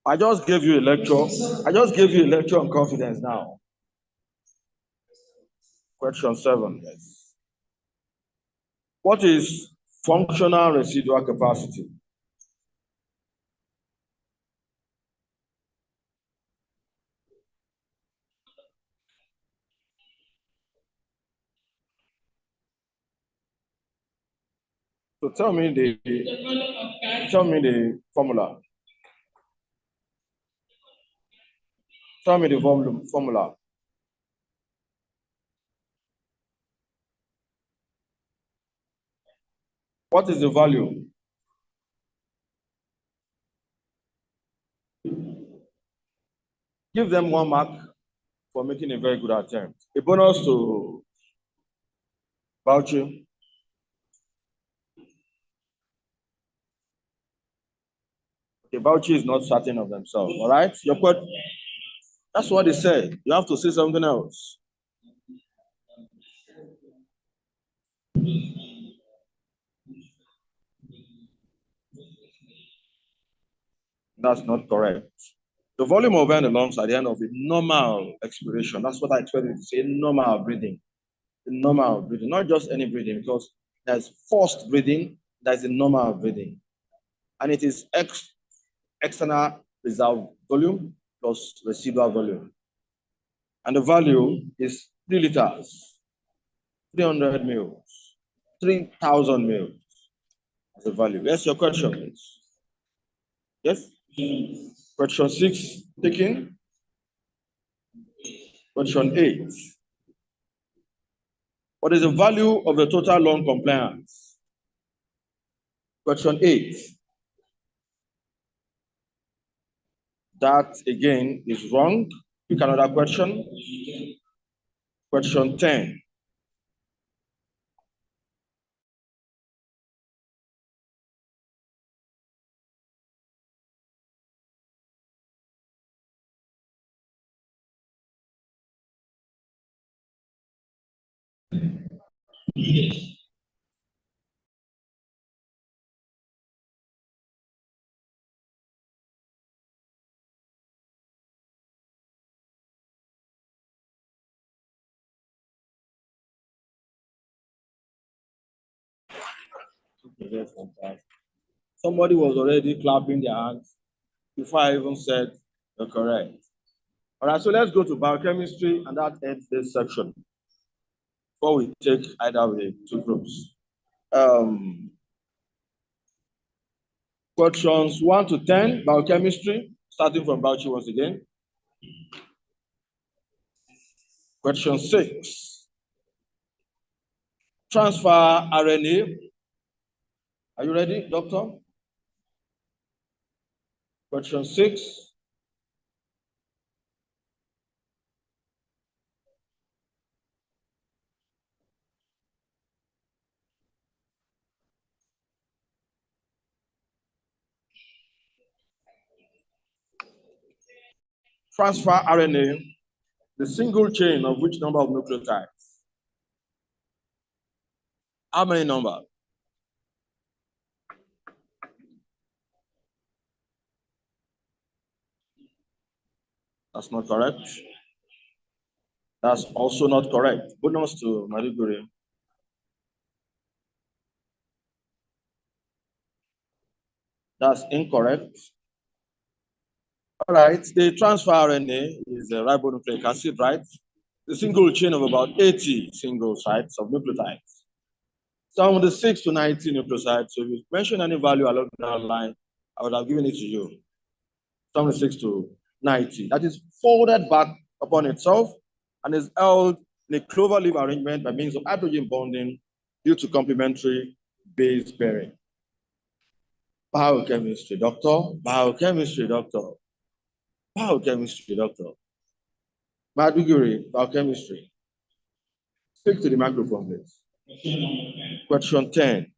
I just gave you a lecture. I just gave you a lecture on confidence now. Question 7. Yes. What is functional residual capacity? So tell me the formula. Tell me the volume formula. What is the value? Give them 1 mark for making a very good attempt. A bonus to Bauchi. The Bauchi is not certain of themselves, all right? That's what they said. You have to say something else. That's not correct. The volume of air in the lungs at the end of a normal expiration, that's what I expected to say, normal breathing. Normal breathing, not just any breathing, because there's forced breathing, there's a normal breathing. And it is external reserve volume plus residual volume. And the value is 3 liters. 300 mils, 3,000 mils as a value. Yes, your question, please. Yes? Question 6, taken. Question 8. What is the value of the total loan compliance? Question 8. That again is wrong. Pick another question. Question 10. Somebody was already clapping their hands before I even said you're correct. All right, so let's go to biochemistry, and that ends this section before we take either of the two groups. Questions 1 to 10, biochemistry, starting from Bauchi once again. Question 6, transfer RNA. Are you ready, doctor? Question 6. Transfer RNA, the single chain of which number of nucleotides? How many numbers? That's not correct. That's also not correct. Bonus to Mariguri. That's incorrect. All right, the transfer RNA is a ribonucleic acid, right? The single chain of about 80 single sites of nucleotides. Some of the 6 to 19 nucleotides. So if you mention any value along that line, I would have given it to you. Some of the 6 to 90. That is folded back upon itself and is held in a clover leaf arrangement by means of hydrogen bonding due to complementary base pairing. Biochemistry, doctor. Biochemistry, doctor. Biochemistry, doctor. Madhuguri, biochemistry. Speak to the microphone, please. Question 10.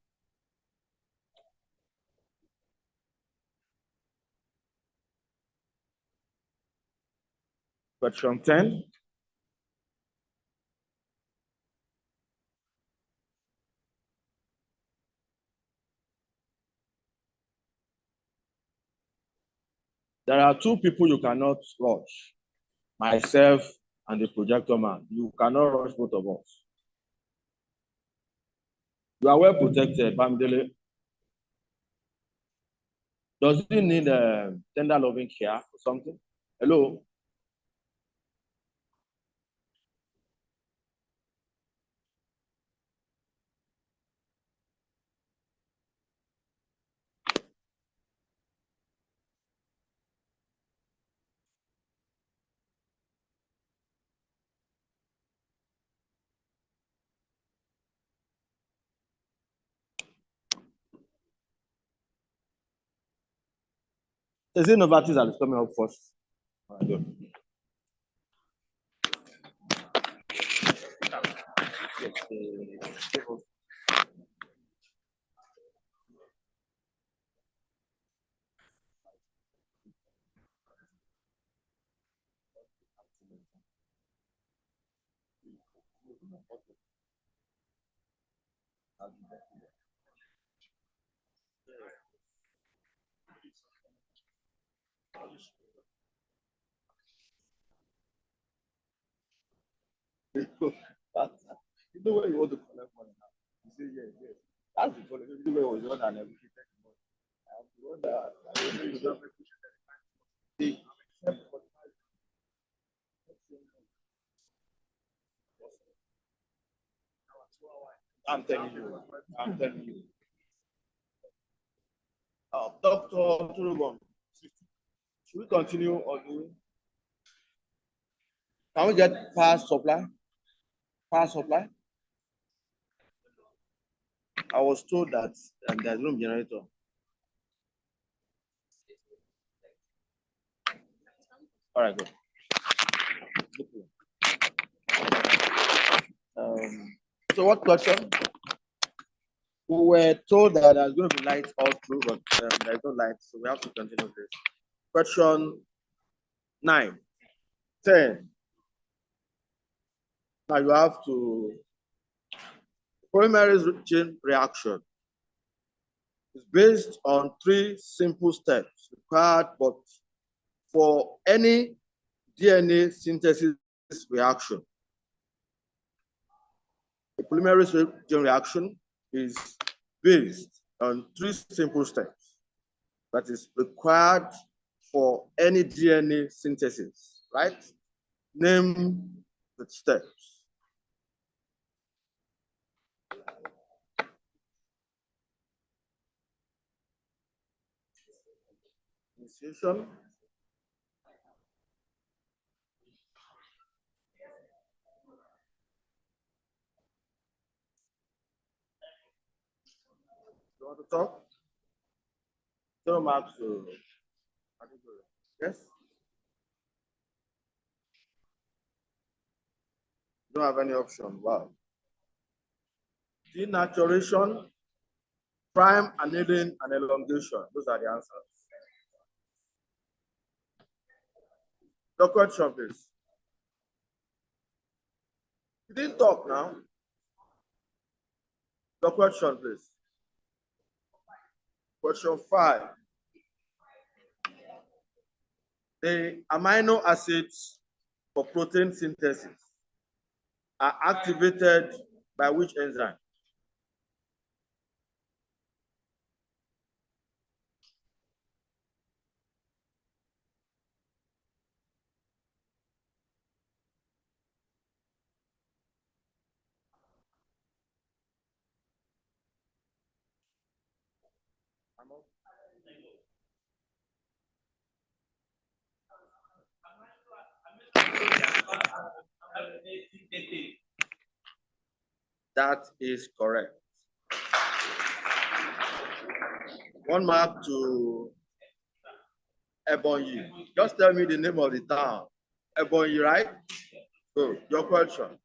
Question 10. There are two people you cannot rush. Myself and the projector man. You cannot rush both of us. You are well protected, Bamdele. Does he need tender loving care or something? Hello? Is it Novartis that is coming up first? You know where you want to collect money now. You say yes, yes. That's the problem. You know where was the one that negotiated the money. I'm the one that you don't negotiate the telling you. I'm telling you. Dr. Turubon, should we continue or do? Can we get power supply? Power supply? I was told that there's no generator. All right, good. So what question? We were told that there's going to be lights all through, but there's no light, so we have to continue this. Question 9, 10. Now you have to, polymerase chain reaction is based on 3 simple steps required, but for any DNA synthesis reaction. The polymerase chain reaction is based on 3 simple steps that is required for any DNA synthesis, right? Name the steps. Initiation, you want to talk? Tell Mark to, yes? Don't have any option, wow. Denaturation, prime annealing, and elongation, those are the answers. The question, please. You didn't talk now. The question, please. Question 5. The amino acids for protein synthesis are activated by which enzyme? That is correct. 1 mark to Ebonyi. Just tell me the name of the town. Ebonyi, right? So, your question.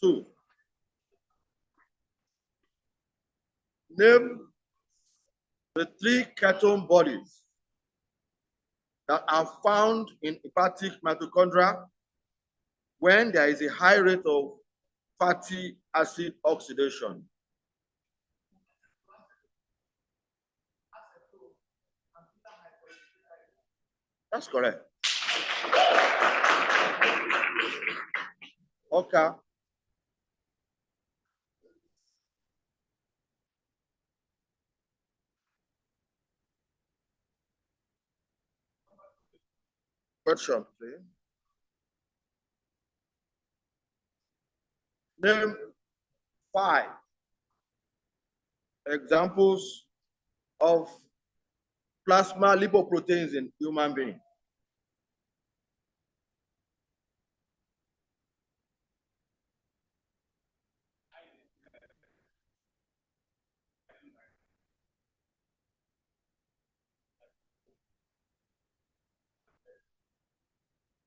Two. Name the 3 ketone bodies that are found in hepatic mitochondria when there is a high rate of fatty acid oxidation. That's correct. Okay. Question, please. Name 5 examples of plasma lipoproteins in human beings.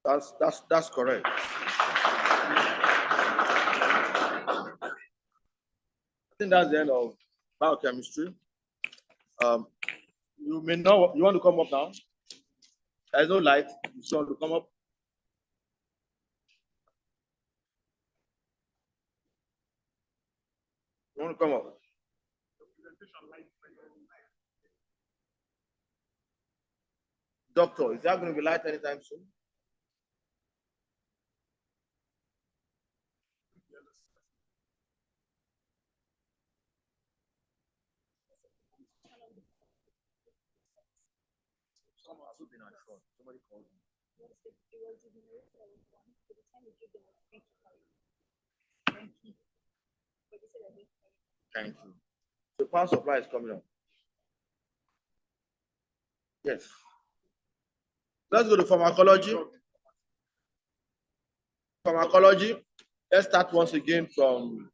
That's correct. I think that's the end of biochemistry. You may know, you want to come up now? There's no light. You want to come up? You want to come up? Doctor, is that going to be light anytime soon? Somebody called me. Thank you. The power supply is coming up. Yes. Let's go to pharmacology. Pharmacology. Let's start once again from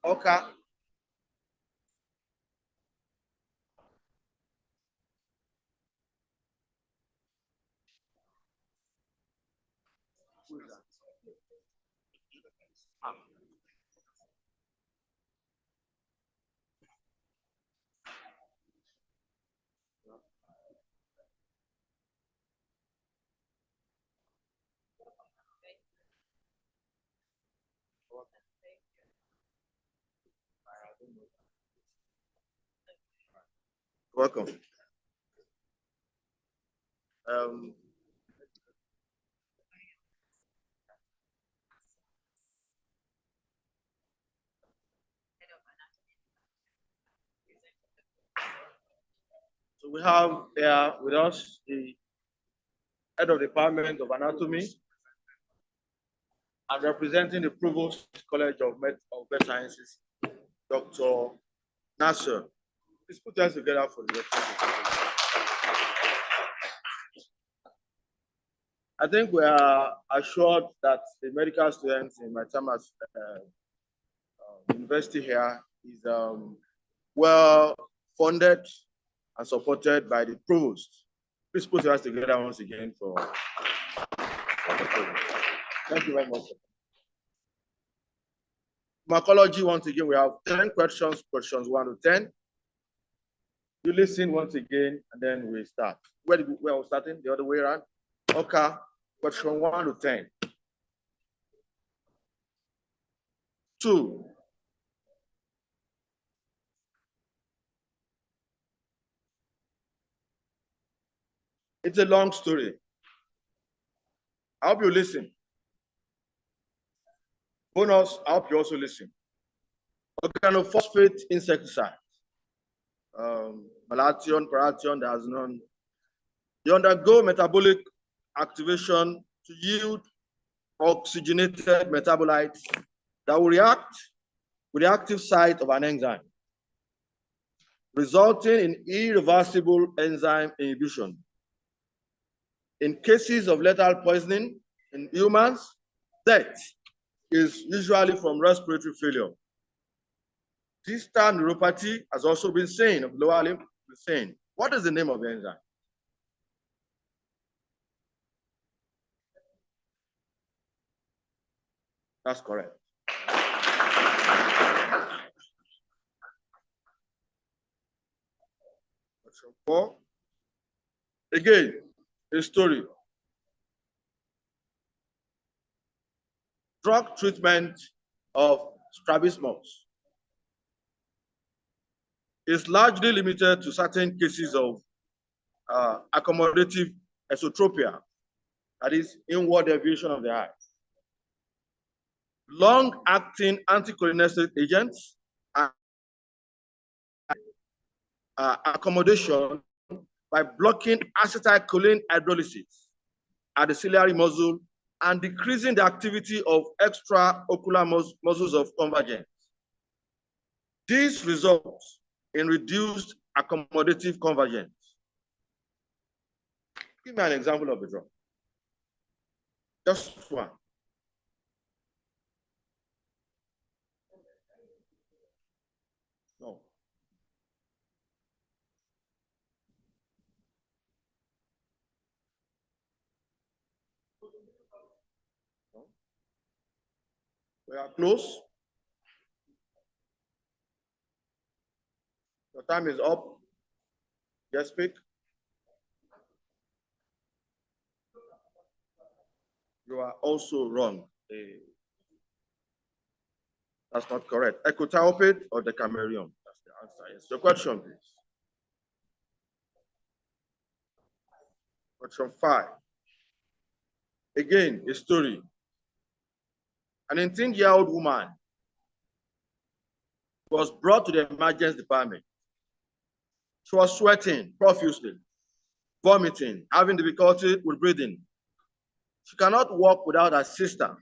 Okay. Welcome. So we have here with us the head of the Department of Anatomy and representing the Provost College of Med Sciences, Dr. Nasser. Please put us together for the representation. I think we are assured that the medical students in my time at university here is well funded and supported by the provost. Please put us together once again for the provost. Thank you very much. Pharmacology, once again, we have 10 questions, questions 1 to 10. You listen once again, and then we start. Where are we starting? The other way around? Okay, question 1 to 10. 2. It's a long story. I hope you listen. Bonus, I hope you also listen. Organophosphate insecticide. Malathion, parathion, there's none. They undergo metabolic activation to yield oxygenated metabolites that will react with the active site of an enzyme, resulting in irreversible enzyme inhibition. In cases of lethal poisoning in humans, death is usually from respiratory failure. Distal neuropathy has also been seen of lower limb. What is the name of the enzyme? That's correct. Question 4. Again, a story. Drug treatment of strabismus is largely limited to certain cases of accommodative esotropia, that is inward deviation of the eye. Long-acting anticholinergic agents are accommodation by blocking acetylcholine hydrolysis at the ciliary muscle and decreasing the activity of extraocular muscles of convergence. This results in reduced accommodative convergence. Give me an example of the drug. Just one. No. No. We are close. Your time is up. Just speak. You are also wrong. That's not correct. Ecotiopate or Decameron? That's the answer. Yes. Your question, please. Question 5. Again, a story. An 18-year-old woman was brought to the emergency department. She was sweating profusely, vomiting, having difficulty with breathing. She cannot walk without assistance,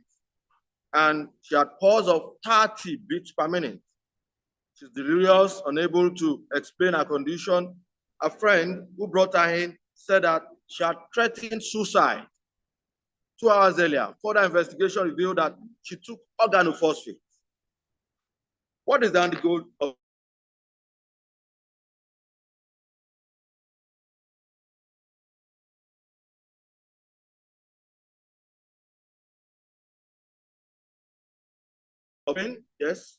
and she had pulse of 30 beats per minute. She's delirious, unable to explain her condition. A friend who brought her in said that she had threatened suicide 2 hours earlier. Further investigation revealed that she took organophosphate. What is the antidote of yes?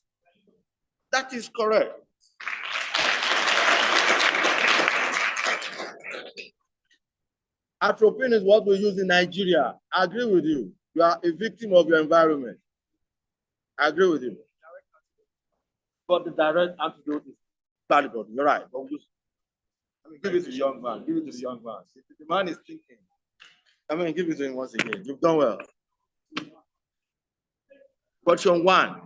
That is correct. Atropine is what we use in Nigeria. I agree with you. You are a victim of your environment. I agree with you. But the direct antidote is valuable. You're right. But give it to the young man. Give it to the young man. The man is thinking. Give it to him once again. You've done well. Question 1.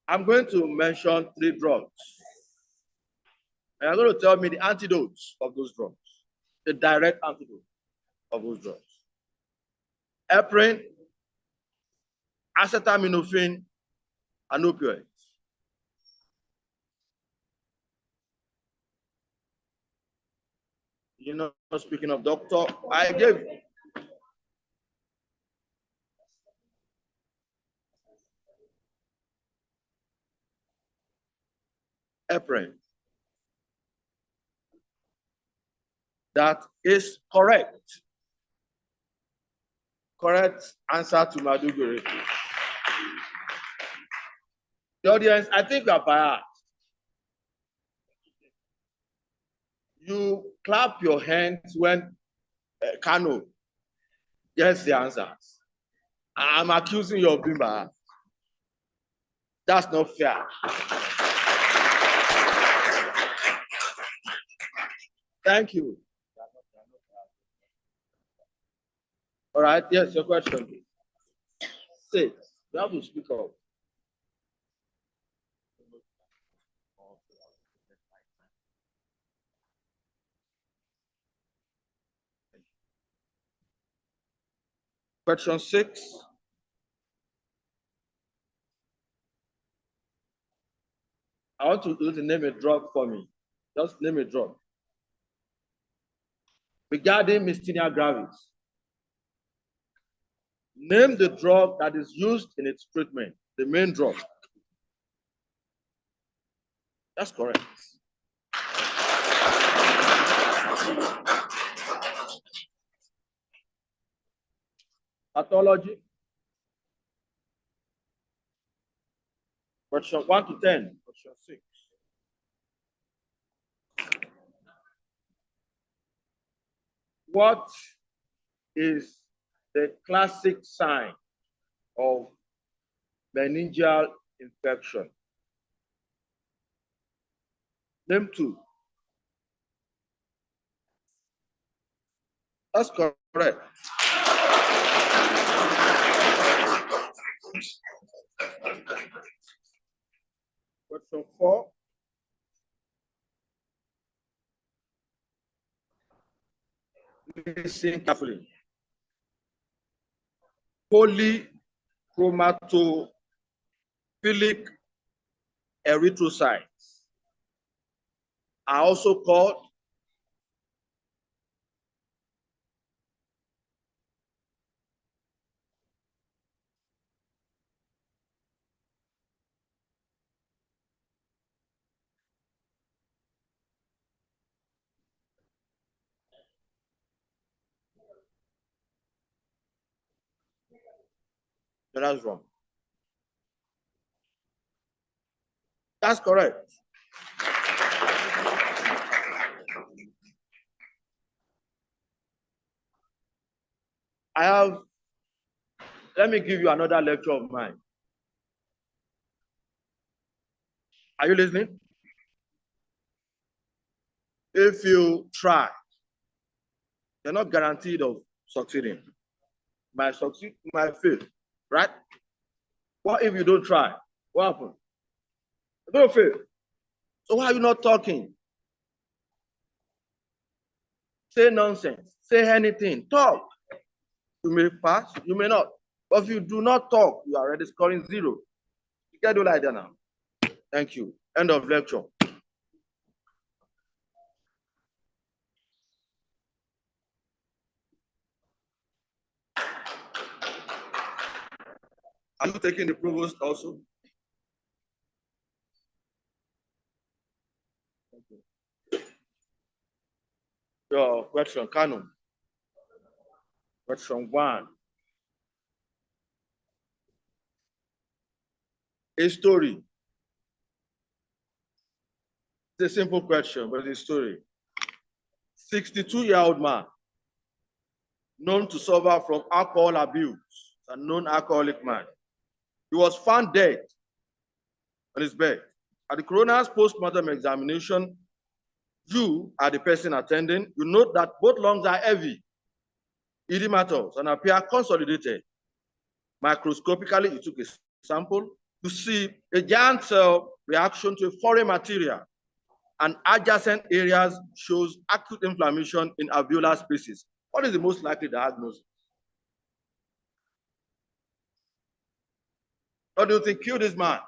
I'm going to mention 3 drugs. And you're going to tell me the antidotes of those drugs. The direct antidote of those drugs. Heparin, acetaminophen, and opioids. You know, speaking of doctor, I gave heparin. That is correct. Correct answer to Maduguri. The audience, I think you are biased. You clap your hands when KANON gets the answers. I'm accusing you of being biased. That's not fair. Thank you. All right, yes, your question. 6. You have to speak up. Question 6. I want you to name a drug for me. Just name a drug. Regarding myasthenia gravis, name the drug that is used in its treatment, the main drug. That's correct. Pathology. Question 1 to 10. Question 6. What is the classic sign of meningeal infection? Name 2. That's correct. Question 4. Listen carefully. Polychromatophilic erythrocytes are also called that's wrong. That's correct. Let me give you another lecture of mine. Are you listening? If you try, you're not guaranteed of succeeding. Might succeed, might fail, right? What if you don't try? What happens? Don't fail. So why are you not talking? Say nonsense. Say anything. Talk. You may pass, you may not. But if you do not talk, you are already scoring 0. You can't do like that now. Thank you. End of lecture. Are you taking the provost also? Your question, Canon. Question 1. A story. It's a simple question, but it's a story. 62-year-old man, known to suffer from alcohol abuse, a known alcoholic man. He was found dead on his bed. At the coroner's post-mortem examination, you are the person attending. You note that both lungs are heavy, edematous, and appear consolidated. Microscopically, you took a sample. You see a giant cell reaction to a foreign material, and adjacent areas shows acute inflammation in alveolar spaces. What is the most likely diagnosis? What do you think killed this man?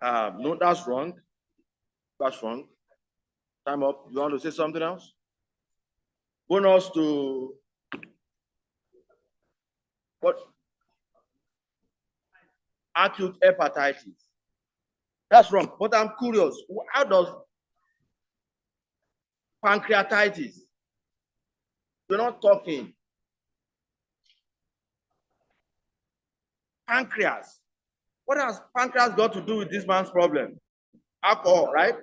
No, that's wrong. That's wrong. Time up. You want to say something else? Bonus to what? Acute hepatitis. That's wrong. But I'm curious. How does pancreatitis? You're not talking. Pancreas. What has pancreas got to do with this man's problem? Alcohol, right?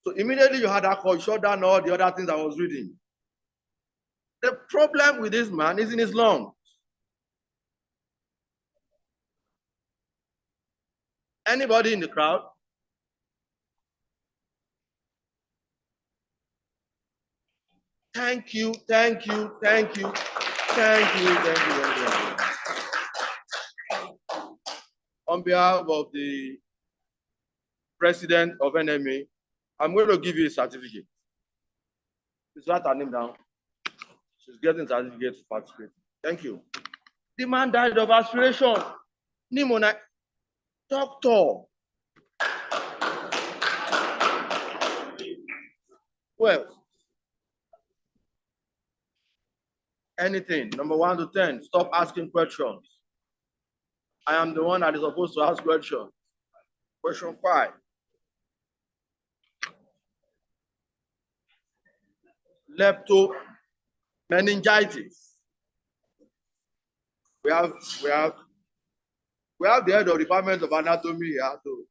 So immediately you had alcohol, you shut down all the other things I was reading. The problem with this man is in his lungs. Anybody in the crowd? Thank you, thank you, thank you, thank you, thank you, thank you. On behalf of the president of NMA, I'm going to give you a certificate. Please write her name down. She's getting certificate to participate. Thank you. The man died of aspiration. Pneumonia. Doctor. Well, anything. Number 1 to 10. Stop asking questions. I am the one that is supposed to ask questions. Question 5. Leptomeningitis. We have the head of the Department of Anatomy here. So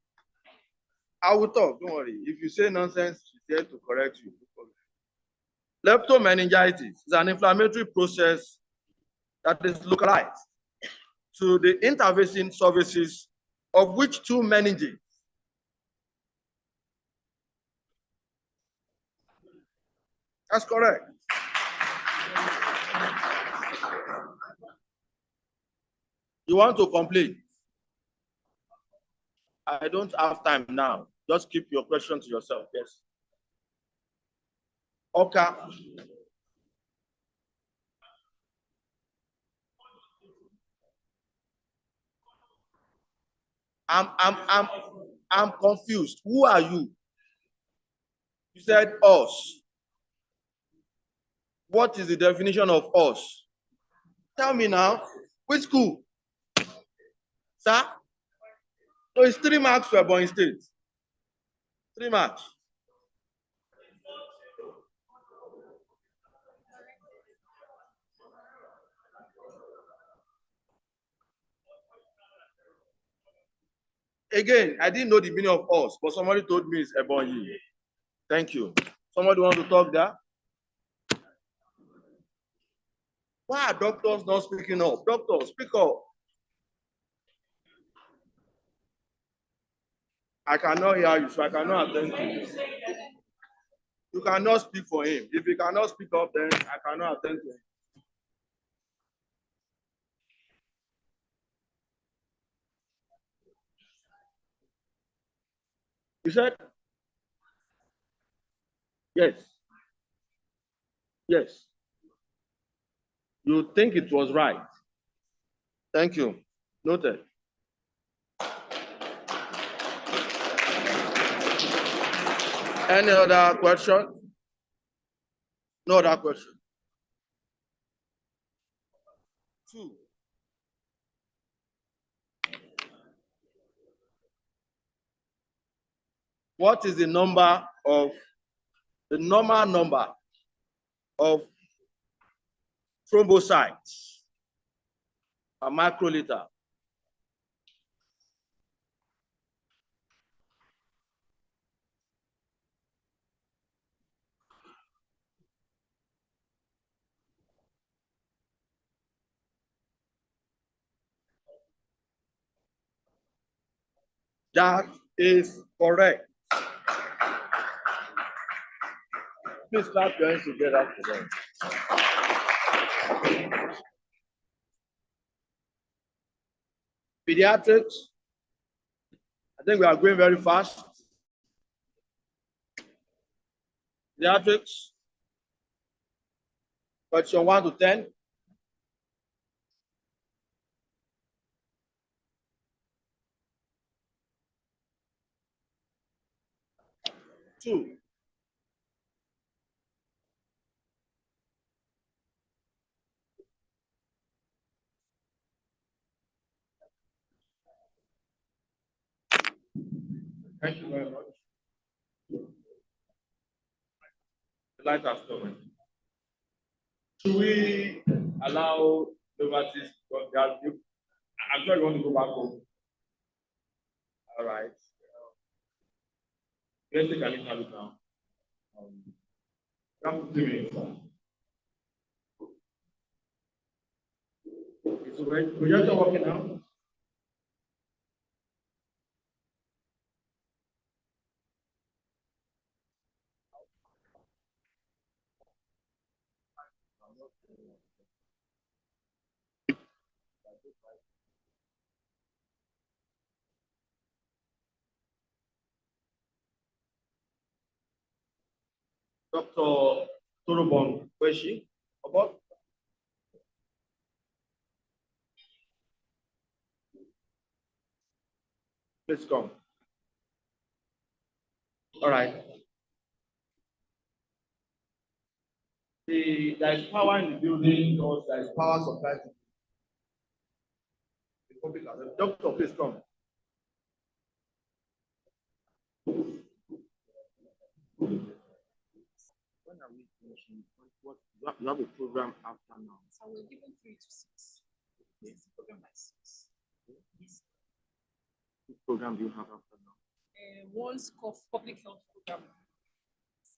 I will talk. Don't worry. If you say nonsense, she's here to correct you. Leptomeningitis is an inflammatory process that is localized to the interfacing surfaces of which 2 meninges. That's correct. You want to complain? I don't have time now. Just keep your question to yourself. Yes. Okay. I'm confused. Who are you? You said us. What is the definition of us? Tell me now. Which school? Sir? So it's 3 marks for Ebonyi State. 3 marks. Again, I didn't know the meaning of us, but somebody told me it's Ebonyi. Thank you. Somebody want to talk there? Why are doctors not speaking up? Doctors, speak up. I cannot hear you, so I cannot attend to you. You cannot speak for him. If he cannot speak up, then I cannot attend to him. He said, yes. Yes. You think it was right. Thank you. Noted. Any other question? No other question. 2. What is the normal number of thrombocytes per microliter? That is correct. Please clap your hands together for them. Pediatrics, I think we are going very fast. Pediatrics, question 1 to 10. 2. Thank you very much. The light has come. Should we allow novices? I'm sure you want to go back home. All right. Let's take a look at it now. Come to me. So projector working now? Dr. Torobon, where is she? About? Please come. All right. There is power in the building, or there is power supply. Doctor, please come. When are we finishing? What you have a program after now? So we're given 3 to 6. This is program by 6. Yes. What program do you have after now? One's called public health program.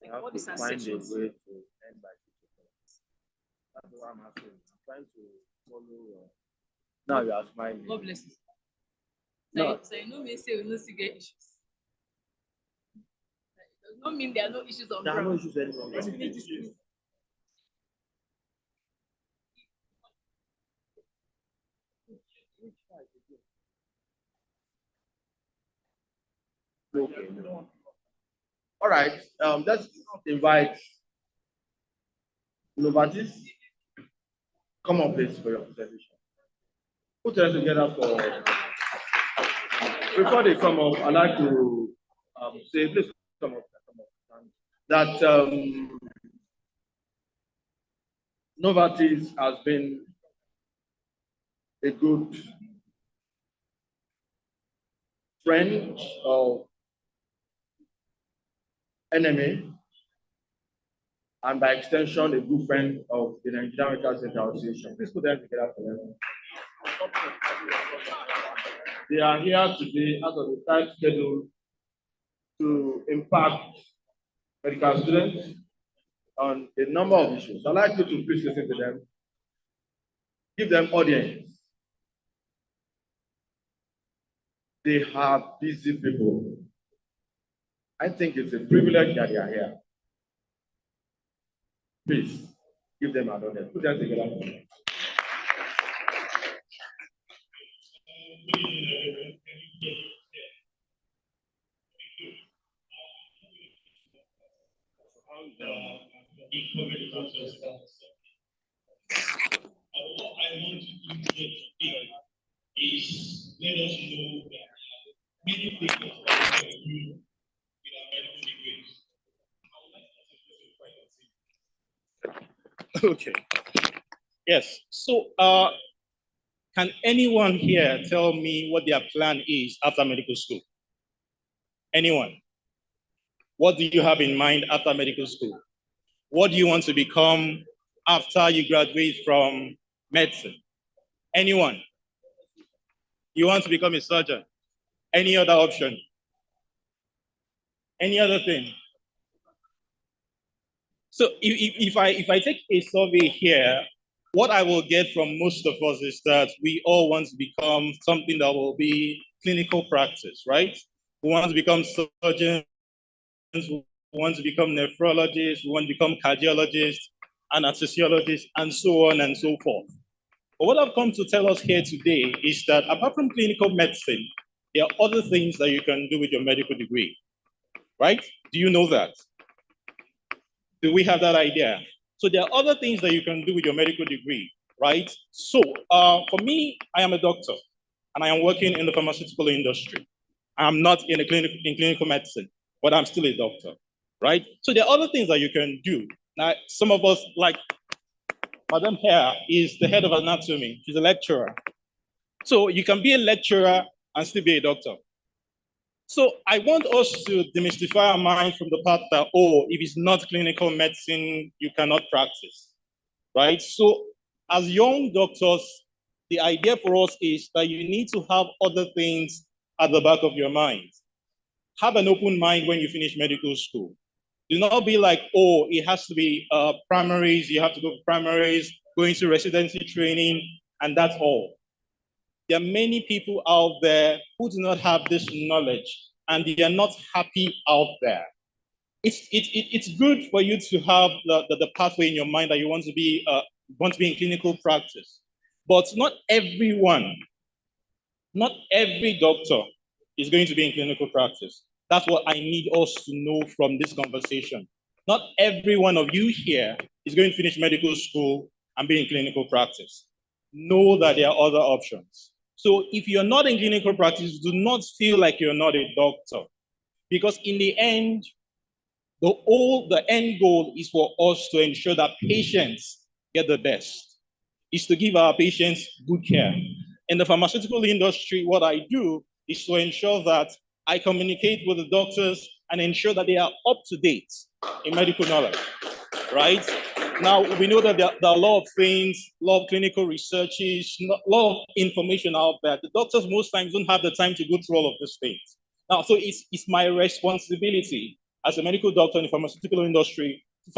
You have to find a way to end by 6 o'clock. That's what I'm asking. I'm trying to follow. Now you are smiling. God bless you. No. So you know me say we no see get issues. It does not mean there are no issues on There are no ground. issues anymore. Let's finish this thing. Okay. All right. Let's invite novices. Come on, please, for your presentation. Put them together for. Before they come up, I'd like to say, please come up. That Novartis has been a good friend of NMA, and by extension, a good friend of the Nigerian Medical Center Association. Please put them together for them. They are here today out of the tight schedule to impact medical students on a number of issues. I'd like you to please listen to them. Give them audience. They are busy people. I think it's a privilege that they are here. Please give them another. Put them together. What I want to do here today is let us know that many things that we can do with our medical degrees. Okay. Yes. So, can anyone here tell me what their plan is after medical school? Anyone? What do you have in mind after medical school? What do you want to become after you graduate from medicine? Anyone? You want to become a surgeon? Any other option? Any other thing? So if I take a survey here, what I will get from most of us is that we all want to become something that will be clinical practice, right? We want to become surgeons, we want to become nephrologists, we want to become cardiologists, anesthesiologists, and so on and so forth. But what I've come to tell us here today is that apart from clinical medicine, there are other things that you can do with your medical degree, right? Do you know that? Do we have that idea? So there are other things that you can do with your medical degree, right? So for me, I am a doctor and I am working in the pharmaceutical industry. I'm not in clinical medicine, but I'm still a doctor, right? So there are other things that you can do. Now, some of us, like Madam here, is the head of anatomy. She's a lecturer. So you can be a lecturer and still be a doctor. So I want us to demystify our mind from the part that, oh, if it's not clinical medicine, you cannot practice, right? So as young doctors, the idea for us is that you need to have other things at the back of your mind. Have an open mind when you finish medical school. Do not be like, oh, it has to be primaries, you have to go to primaries, go into residency training, and that's all. There are many people out there who do not have this knowledge and they are not happy out there. It's good for you to have the pathway in your mind that you want to be in clinical practice. But not everyone, not every doctor is going to be in clinical practice. That's what I need us to know from this conversation. Not every one of you here is going to finish medical school and be in clinical practice. Know that there are other options. So if you're not in clinical practice, do not feel like you're not a doctor. Because in the end, the end goal is for us to ensure that patients get the best, is to give our patients good care. In the pharmaceutical industry, what I do is to ensure that I communicate with the doctors and ensure that they are up to date in medical knowledge, right? Now, we know that there are a lot of things, a lot of clinical researches, a lot of information out there. The doctors most times don't have the time to go through all of these things. Now, so it's my responsibility as a medical doctor in the pharmaceutical industry to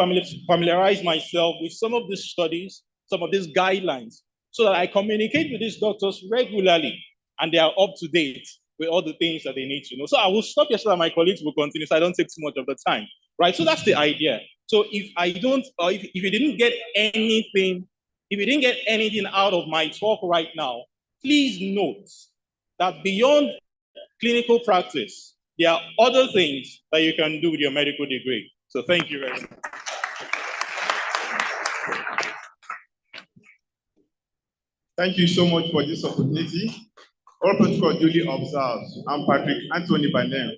familiarize myself with some of these studies, some of these guidelines, so that I communicate with these doctors regularly and they are up to date with all the things that they need to know. So I will stop here so that my colleagues will continue, so I don't take too much of the time, right? So that's the idea. So if I don't, or if you didn't get anything, if you didn't get anything out of my talk right now, please note that beyond clinical practice, there are other things that you can do with your medical degree. So thank you very much. Thank you so much for this opportunity. All protocol duly observed. I'm Patrick Anthony by name.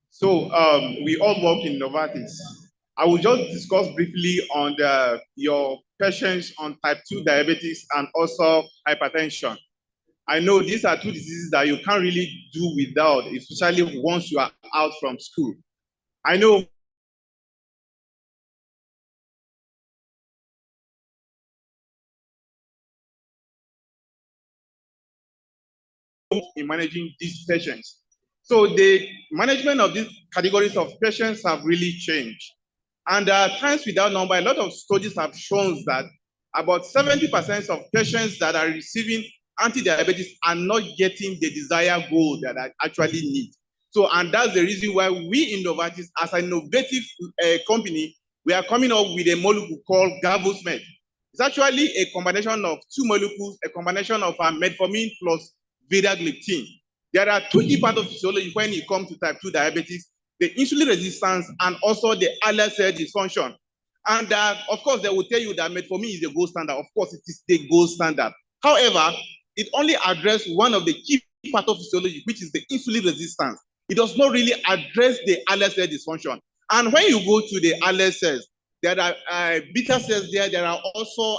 So we all work in Novartis. I will just discuss briefly on your patients on type 2 diabetes and also hypertension. I know these are two diseases that you can't really do without, especially once you are out from school. I know in managing these patients. So the management of these categories of patients have really changed. And times without number, a lot of studies have shown that about 70% of patients that are receiving anti-diabetes are not getting the desired goal that I actually need. So, and that's the reason why we in Novartis, as an innovative company, we are coming up with a molecule called galvosmed. It's actually a combination of two molecules, a combination of metformin plus beta-glucan. There are two key pathophysiology when it comes to type 2 diabetes, the insulin resistance and also the islet cell dysfunction. And of course, they will tell you that metformin is the gold standard. Of course, it is the gold standard. However, it only addresses one of the key pathophysiology, which is the insulin resistance. It does not really address the islet cell dysfunction. And when you go to the islet cells, there are beta cells there. There are also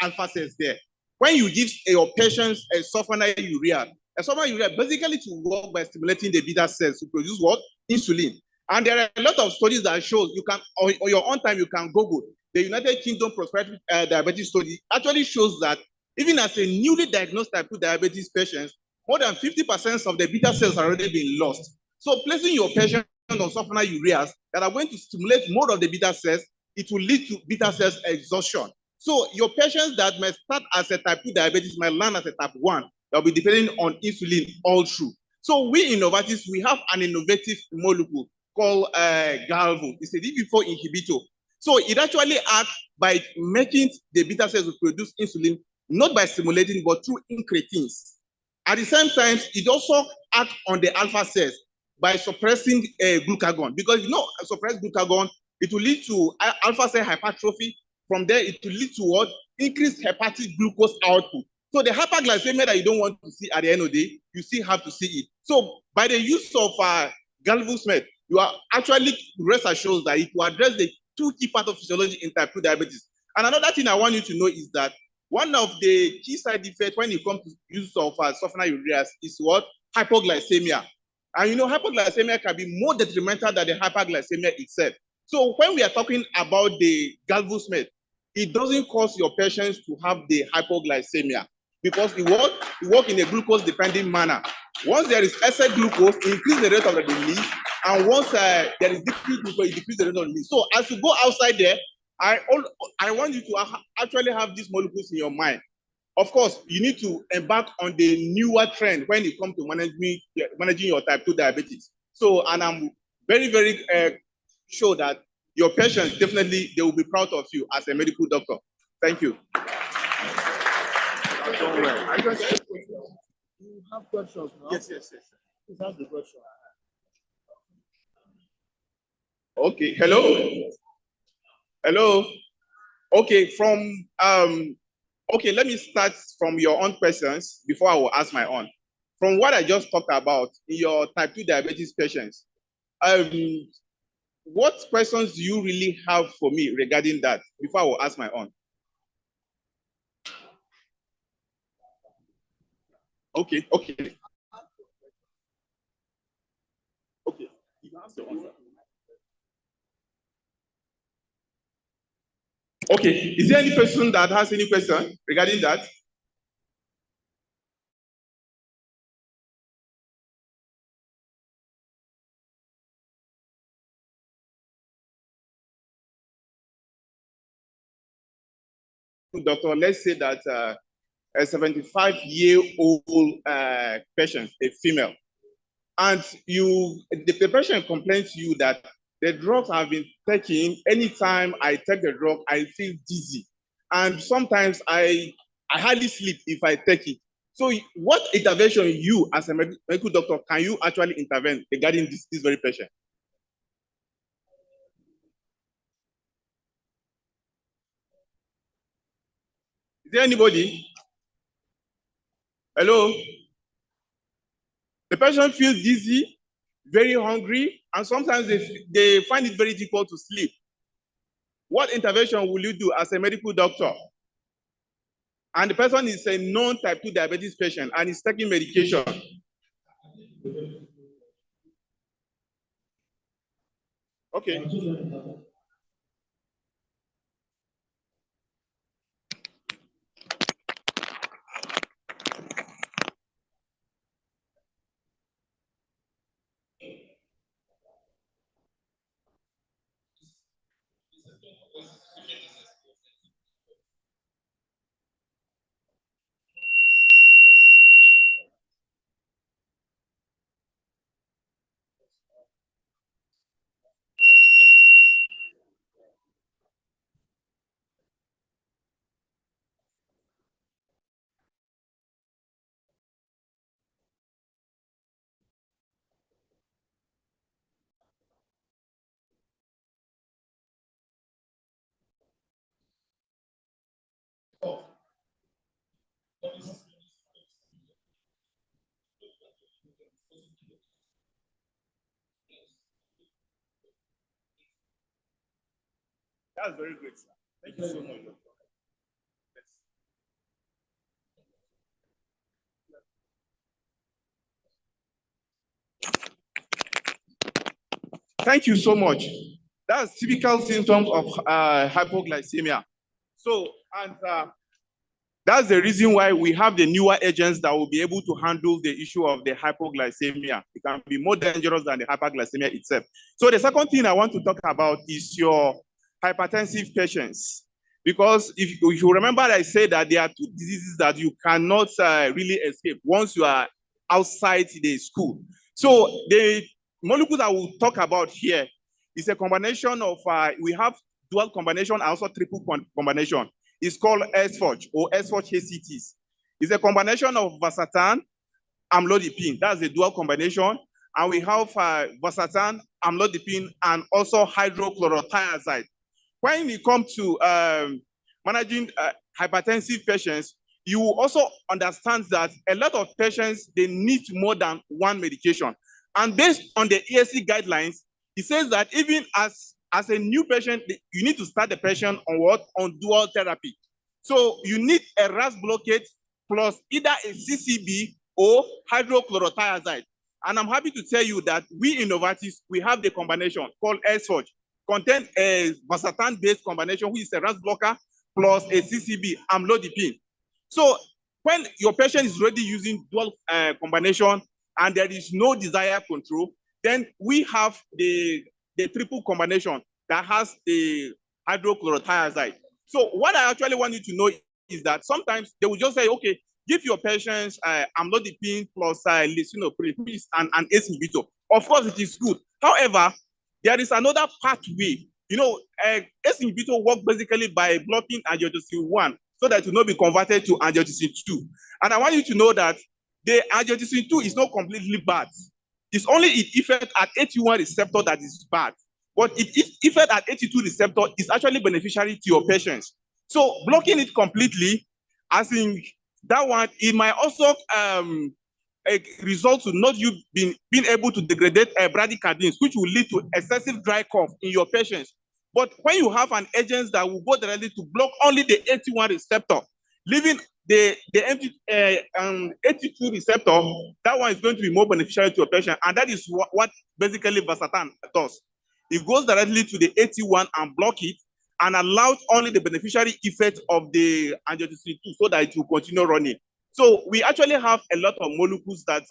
alpha cells there. When you give your patients a sulfonylurea basically to work by stimulating the beta cells to produce what? Insulin. And there are a lot of studies that show you can, on your own time, you can Google the United Kingdom prospective diabetes study actually shows that even as a newly diagnosed type 2 diabetes patients, more than 50% of the beta cells are already been lost. So placing your patient on sulfonylureas that are going to stimulate more of the beta cells, it will lead to beta cells exhaustion. So your patients that may start as a type 2 diabetes might learn as a type 1. They'll be depending on insulin all through. So we in Novartis, we have an innovative molecule called Galvo. It's a DP4 inhibitor. So it actually acts by making the beta cells produce insulin, not by stimulating, but through incretins. At the same time, it also acts on the alpha cells by suppressing glucagon. Because suppress glucagon, it will lead to alpha cell hypertrophy. From there, it will lead to what? Increased hepatic glucose output. So the hyperglycemia that you don't want to see at the end of the day, you still have to see it. So by the use of galvosmed, you are actually rest assured that it will address the two key pathophysiology in type 2 diabetes. And another thing I want you to know is that one of the key side effects when it comes to use of sulfonylureas is what? Hypoglycemia. And hypoglycemia can be more detrimental than the hyperglycemia itself. So when we are talking about the galvosmed, it doesn't cause your patients to have the hypoglycemia because it works in a glucose-dependent manner. Once there is excess glucose, it increases the rate of the release, and once there is decreased glucose, it decreases the rate of the release. So as you go outside there, I want you to actually have these molecules in your mind. Of course, you need to embark on the newer trend when it comes to managing your type 2 diabetes. So, and I'm very, very sure that your patients, definitely, they will be proud of you as a medical doctor. Thank you. You have questions now? Yes. Please ask the question. Okay, hello? Okay, okay, let me start from your own questions before I will ask my own. From what I just talked about in your type 2 diabetes patients, what questions do you really have for me regarding that before I will ask my own? Okay. You can ask your own. Okay, is there any person that has any question regarding that? Doctor, let's say that a 75-year-old patient, a female, and the patient complains to you that the drugs I've been taking, anytime I take the drug, I feel dizzy. And sometimes I hardly sleep if I take it. So what intervention you as a medical doctor can you actually intervene regarding this very patient? Is there anybody? Hello? The patient feels dizzy, very hungry, and sometimes they find it very difficult to sleep. What intervention will you do as a medical doctor? And the person is a known type 2 diabetes patient and is taking medication. Okay. That's very great, sir. Thank you so much, Doctor. Thank you so much. That's typical symptoms of hypoglycemia. So, and that's the reason why we have the newer agents that will be able to handle the issue of the hypoglycemia. It can be more dangerous than the hyperglycemia itself. So the second thing I want to talk about is your hypertensive patients. Because if you remember, I said that there are two diseases that you cannot really escape once you are outside the school. So the molecule that we'll talk about here is a combination of, we have dual combination and also triple combination. It's called SFORGE or SFORGE HCTs. It's a combination of Vasartan, amlodipine. That's a dual combination. And we have Vasartan, amlodipine, and also hydrochlorothiazide. When it comes to managing hypertensive patients, you will also understand that a lot of patients, they need more than one medication. And based on the ESC guidelines, it says that even as a new patient, you need to start the patient on what? On dual therapy. So you need a RAS blockade plus either a CCB or hydrochlorothiazide. And I'm happy to tell you that we in Novartis, we have the combination called SFORGE, contain a Vasartan-based combination, which is a RAS blocker plus a CCB, amlodipine. So when your patient is already using dual combination and there is no desired control, then we have the triple combination that has the hydrochlorothiazide. So what I actually want you to know is that sometimes they will just say, okay, give your patients amlodipine plus lisinopril, which is an ACE inhibitor. Of course, it is good. However, there is another pathway. You know, ACE inhibitor work basically by blocking angiotensin 1 so that it will not be converted to angiotensin 2. And I want you to know that the angiotensin 2 is not completely bad. It's only its effect at 81 receptor that is bad. But its effect at 82 receptor is actually beneficial to your patients. So blocking it completely, as in that one, it might also result to not you being able to degrade bradykardins, which will lead to excessive dry cough in your patients. But when you have an agent that will go directly to block only the 81 receptor, leaving the 82 receptor, that one is going to be more beneficial to your patient. And that is what basically Vasartan does. It goes directly to the 81 and block it and allows only the beneficiary effect of the angiotensin 2 so that it will continue running. So we actually have a lot of molecules that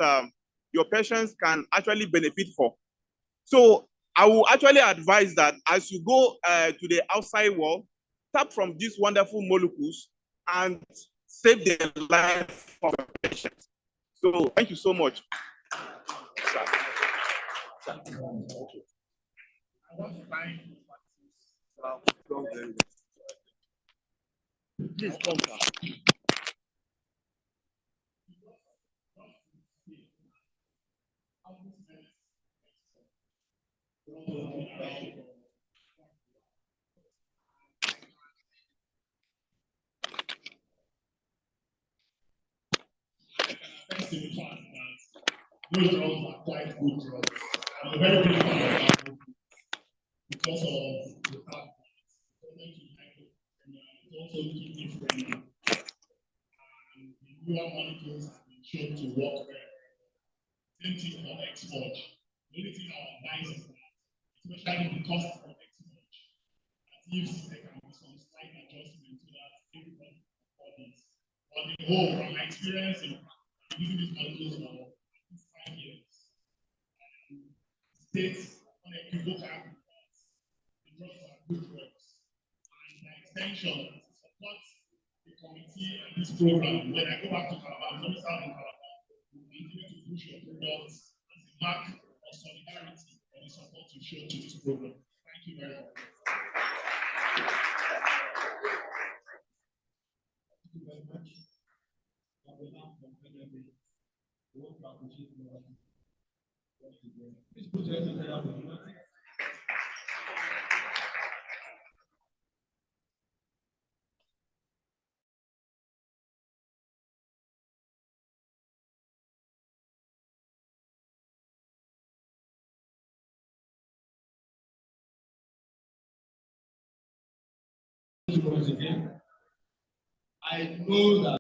your patients can actually benefit for. So I will actually advise that as you go to the outside world, tap from these wonderful molecules and save the life of your patients. So thank you so much. Please come back. To the fact that those drugs are quite good drugs. I'm very grateful about it because of the fact that it's also kidney friendly. And the newer molecules have been shown to work very well. Same thing for export. The only thing I advise is that, especially the cost of export, at least there can be some slight adjustment so that everybody can afford it. On the whole, from my experience in using these molecules for 5 years, states unequivocally that the drugs are good drugs. And by extension, to support the committee and this program, when I go back to Calabar, NiMSA in Calabar, we will continue to push your products as a mark of solidarity and the support you show to this program. Thank you very much. Thank you very much. On behalf of NMA, we want to appreciate you. Please put your hands together. once again. I know that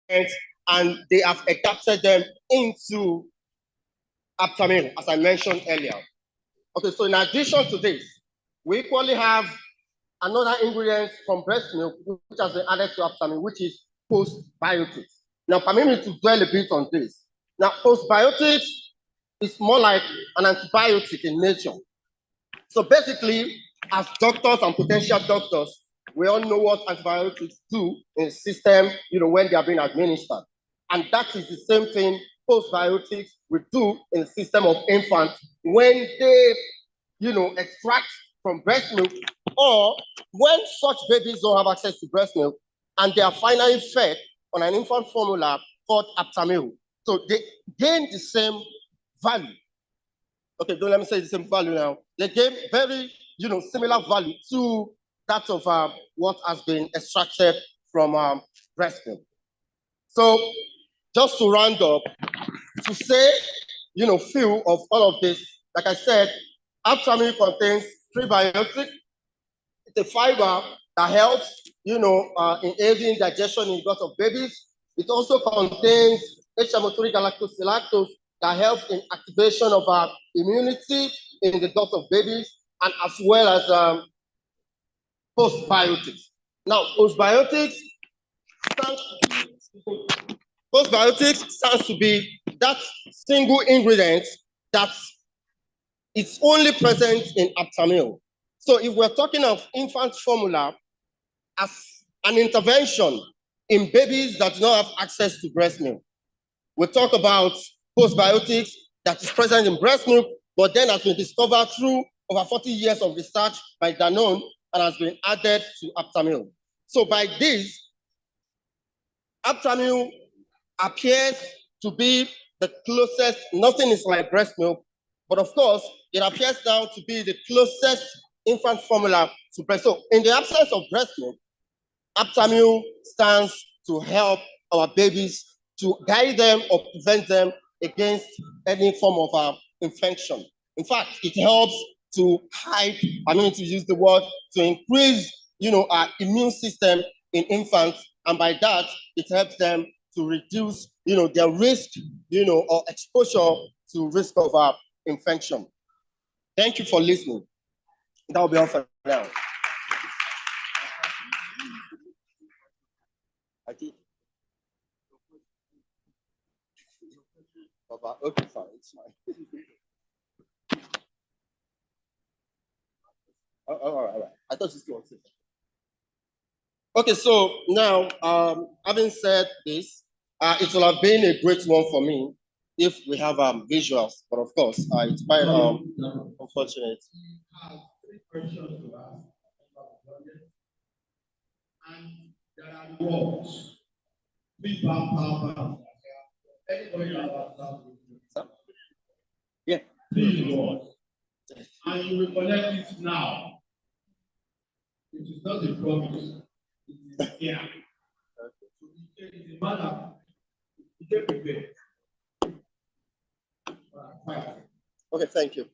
and they have adapted them into Aptamil, as I mentioned earlier. Okay, so in addition to this, we equally have another ingredient from breast milk, which has been added to Aptamil, which is postbiotics. Now, permit me to dwell a bit on this. Now, postbiotics is more like an antibiotic in nature. So basically, as doctors and potential doctors, we all know what antibiotics do in the system, when they are being administered. And that is the same thing postbiotics will do in the system of infants when they, extract from breast milk, or when such babies don't have access to breast milk and they are finally fed on an infant formula called Aptamil. So they gain the same value. Okay, don't let me say the same value now. They gain very, similar value to that of what has been extracted from breast milk. So just to round up, to say, few of all of this, like I said, Aptamil contains prebiotics. It's a fiber that helps, in aiding digestion in the gut of babies. It also contains HMO3 galactose that helps in activation of our immunity in the gut of babies, and as well as postbiotics. Now, postbiotics stands to be that single ingredient that is only present in Aptamil. So if we're talking of infant formula as an intervention in babies that do not have access to breast milk, we'll talk about postbiotics that is present in breast milk, but then has been discovered through over 40 years of research by KANON and has been added to Aptamil. So by this, Aptamil appears to be the closest, nothing is like breast milk, but of course, it appears now to be the closest infant formula to breast. So in the absence of breast milk, Aptamil stands to help our babies, to guide them or prevent them against any form of infection. In fact, it helps to hide, to use the word, to increase, our immune system in infants, and by that, it helps them to reduce, their risk, or exposure to risk of infection. Thank you for listening. That will be all for now. Okay, fine, it's fine. All right. I thought you still wanted. Okay, so now, having said this, it will have been a great one for me if we have visuals, but of course, it's quite unfortunate. I have 3 questions to ask. And there are words. Big bam. Anybody have Yeah. 3 words. And you will collect it now. It is not a promise. It is here. So it is a matter. Get prepared. Okay, thank you.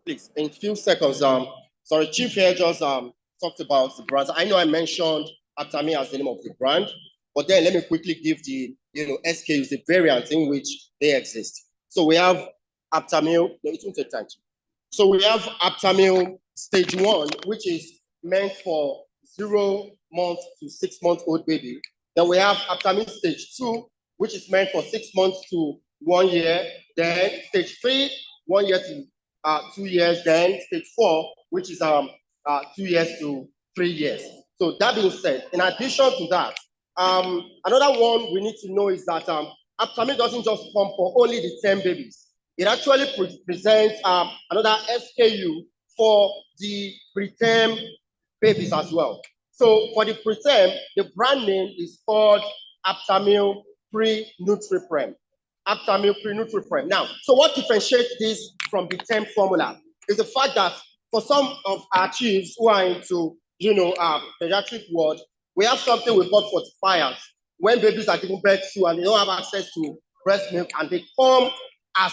Please, in a few seconds, sorry, Chief here just talked about the brand. I know I mentioned Aptamil as the name of the brand, but then let me quickly give the SKUs, the variants in which they exist. So we have Aptamil, no, it won't take time. So we have Aptamil stage 1, which is meant for 0 months to 6 months old baby. Then we have Aptamil stage 2, which is meant for 6 months to 1 year. Then stage 3, 1 year to 2 years. Then stage 4, which is 2 years to 3 years. So that being said, in addition to that, another one we need to know is that Aptamil doesn't just come for only the 10 babies. It actually presents another SKU for the preterm babies as well. So for the preterm, the brand name is called Aptamil Pre-Nutriprem. Aptamil Pre-Nutriprem. Now, so what differentiates this from the term formula is the fact that for some of our chiefs who are into, pediatric world, we have something we call fortifiers. When babies are given birth to and they don't have access to breast milk and they come as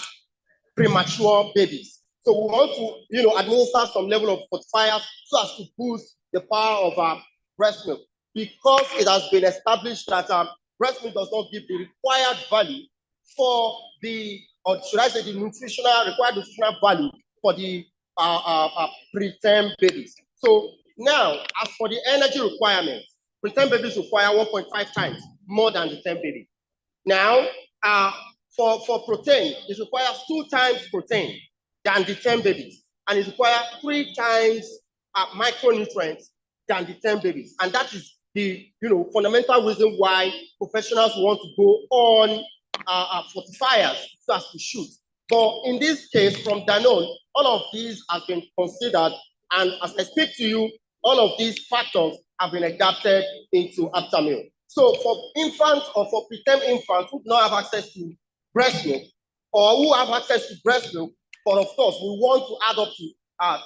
premature babies. So we want to, administer some level of fortifiers so as to boost the power of breast milk, because it has been established that breast milk does not give the required value for the, or should I say the required nutritional value for the preterm babies. So now, as for the energy requirements, preterm babies require 1.5 times more than the term baby. Now, for protein, it requires 2 times protein than the term babies, and it requires 3 times micronutrients than the term babies. And that is the fundamental reason why professionals want to go on fortifiers so as to shoot. But in this case, from Danone, all of these have been considered, and as I speak to you, all of these factors have been adapted into Aptamil. So for infants or for preterm infants who do not have access to breast milk, or who have access to breast milk, but of course we want to add up to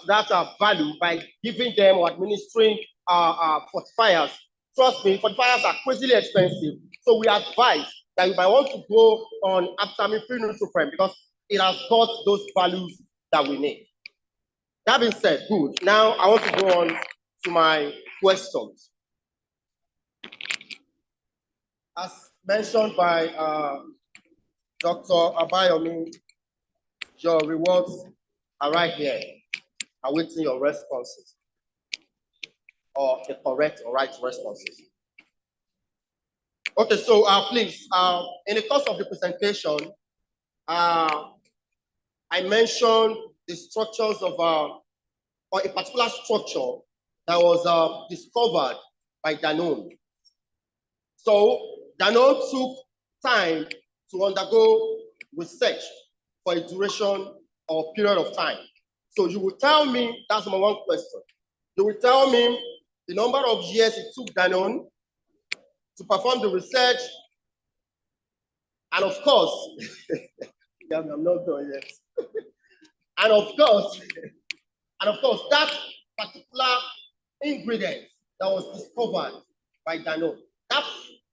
that value by giving them or administering fortifiers. Trust me, fortifiers are crazily expensive. So we advise that you might want to go on Aptamil Pre-Nutriframe because it has got those values that we need. That being said, good. Now I want to go on to my questions. As mentioned by Dr. Abayomi, your rewards are right here, awaiting your responses, or the correct or right responses. Okay, so please, in the course of the presentation, I mentioned the structures of, or a particular structure that was discovered by Danone. So Danone took time to undergo research for a duration or period of time. So you will tell me, that's my one question. You will tell me the number of years it took Danone to perform the research, and of course, I'm not done yet. and of course, that particular ingredient that was discovered by Danone, that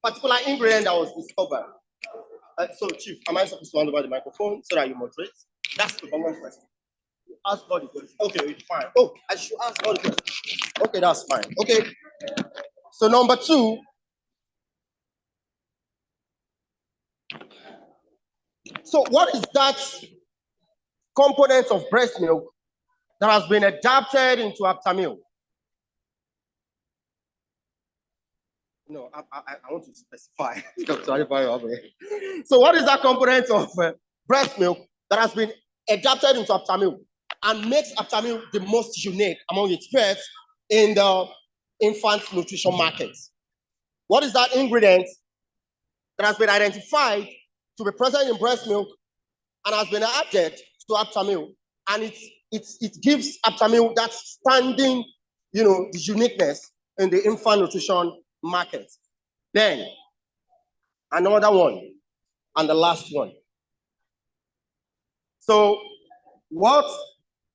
particular ingredient that was discovered. So, Chief, am I supposed to hand over the microphone so that you moderate? That's the one question. Ask all the questions. Okay, fine. Oh, I should ask all the questions. Okay, that's fine. Okay. So, number 2. So, what is that component of breast milk that has been adapted into Aptamil? No, I want to specify. So what is that component of breast milk that has been adapted into Aptamil and makes Aptamil the most unique among its peers in the infant nutrition market? What is that ingredient that has been identified to be present in breast milk and has been added to Aptamil, and it gives Aptamil that standing, the uniqueness in the infant nutrition market? Then another one, and the last one. So what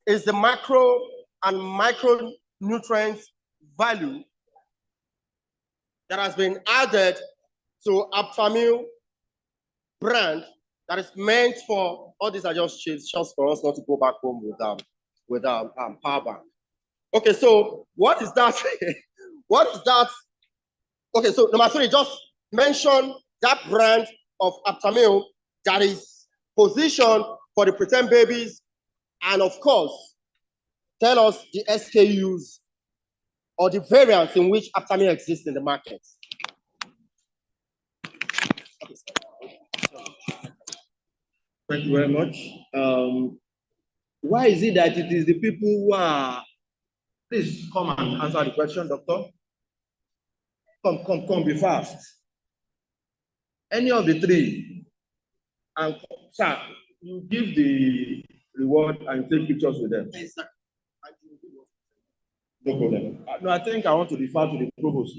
is the macro and micronutrient value that has been added to Aptamil brand that is meant for, all these are just shades for us not to go back home with power bank? Okay, so what is that? What is that? Okay, so number 3, just mention that brand of Aptamil that is positioned for the preterm babies, and of course, tell us the SKUs or the variants in which Aptamil exists in the market. Thank you very much. Why is it that it is the people who are... Please come and answer the question, doctor. Come, be fast. Any of the 3. And sir, you give the reward and take pictures with them. Yes, sir. No problem. No, I think I want to defer to the provost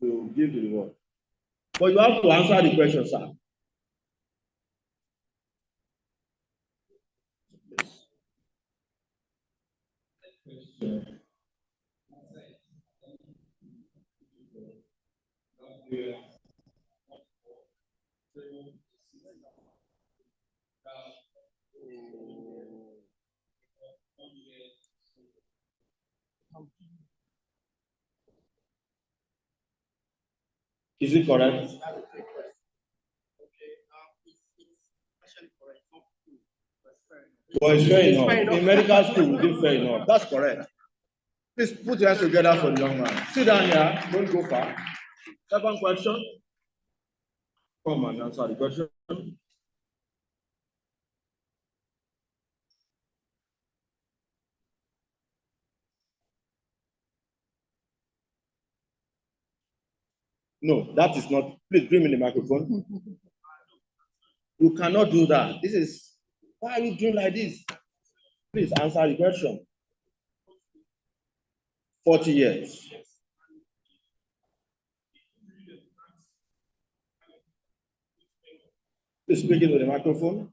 to give the reward. But you have to answer the question, sir. Yes. Is it correct? Well, it's fair enough. In medical school, we do fair enough. That's correct. Please put your hands together for the young man. Sit down here. Don't go far. Second question. Come and answer the question. No, that is not. Please bring me the microphone. You cannot do that. This is, why are you doing like this? Please answer the question. 40 years. Please speak into the microphone.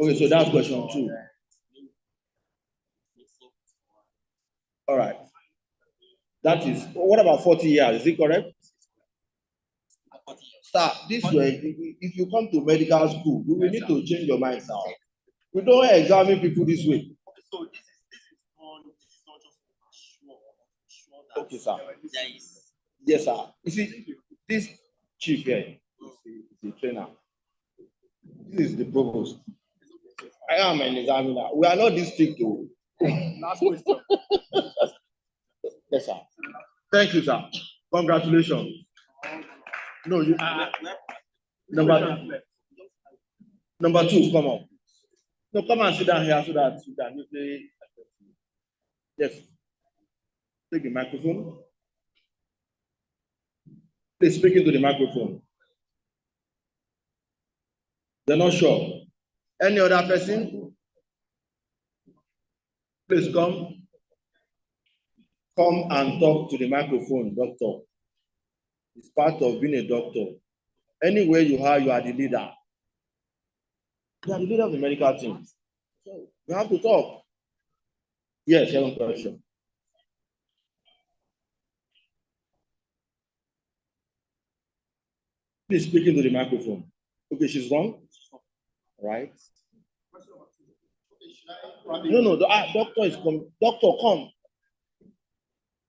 Okay, so that's question 2. All right. That is, what about 40 years? Is it correct? Sir, this way, if you come to medical school, we will need to change your mind, sir. We don't examine people this way. So this is not just sure that Okay, sir. there is. Yes, sir. You see, this chief here is the trainer. This is the provost. I am an examiner. We are not this strict to. Last question. Yes, sir. Thank you, sir. Congratulations. No, you. Number 2, come on. No, come and sit down here so that you can play. Yes. Take the microphone. Please speak into the microphone. They're not sure. Any other person? Please come. Come and talk to the microphone, doctor. It's part of being a doctor. Anywhere you are the leader. You are the leader of the medical team. So you have to talk. Yes, you have a question. Please speak into the microphone. Okay, she's wrong. Right? No, the doctor is coming. Doctor, come.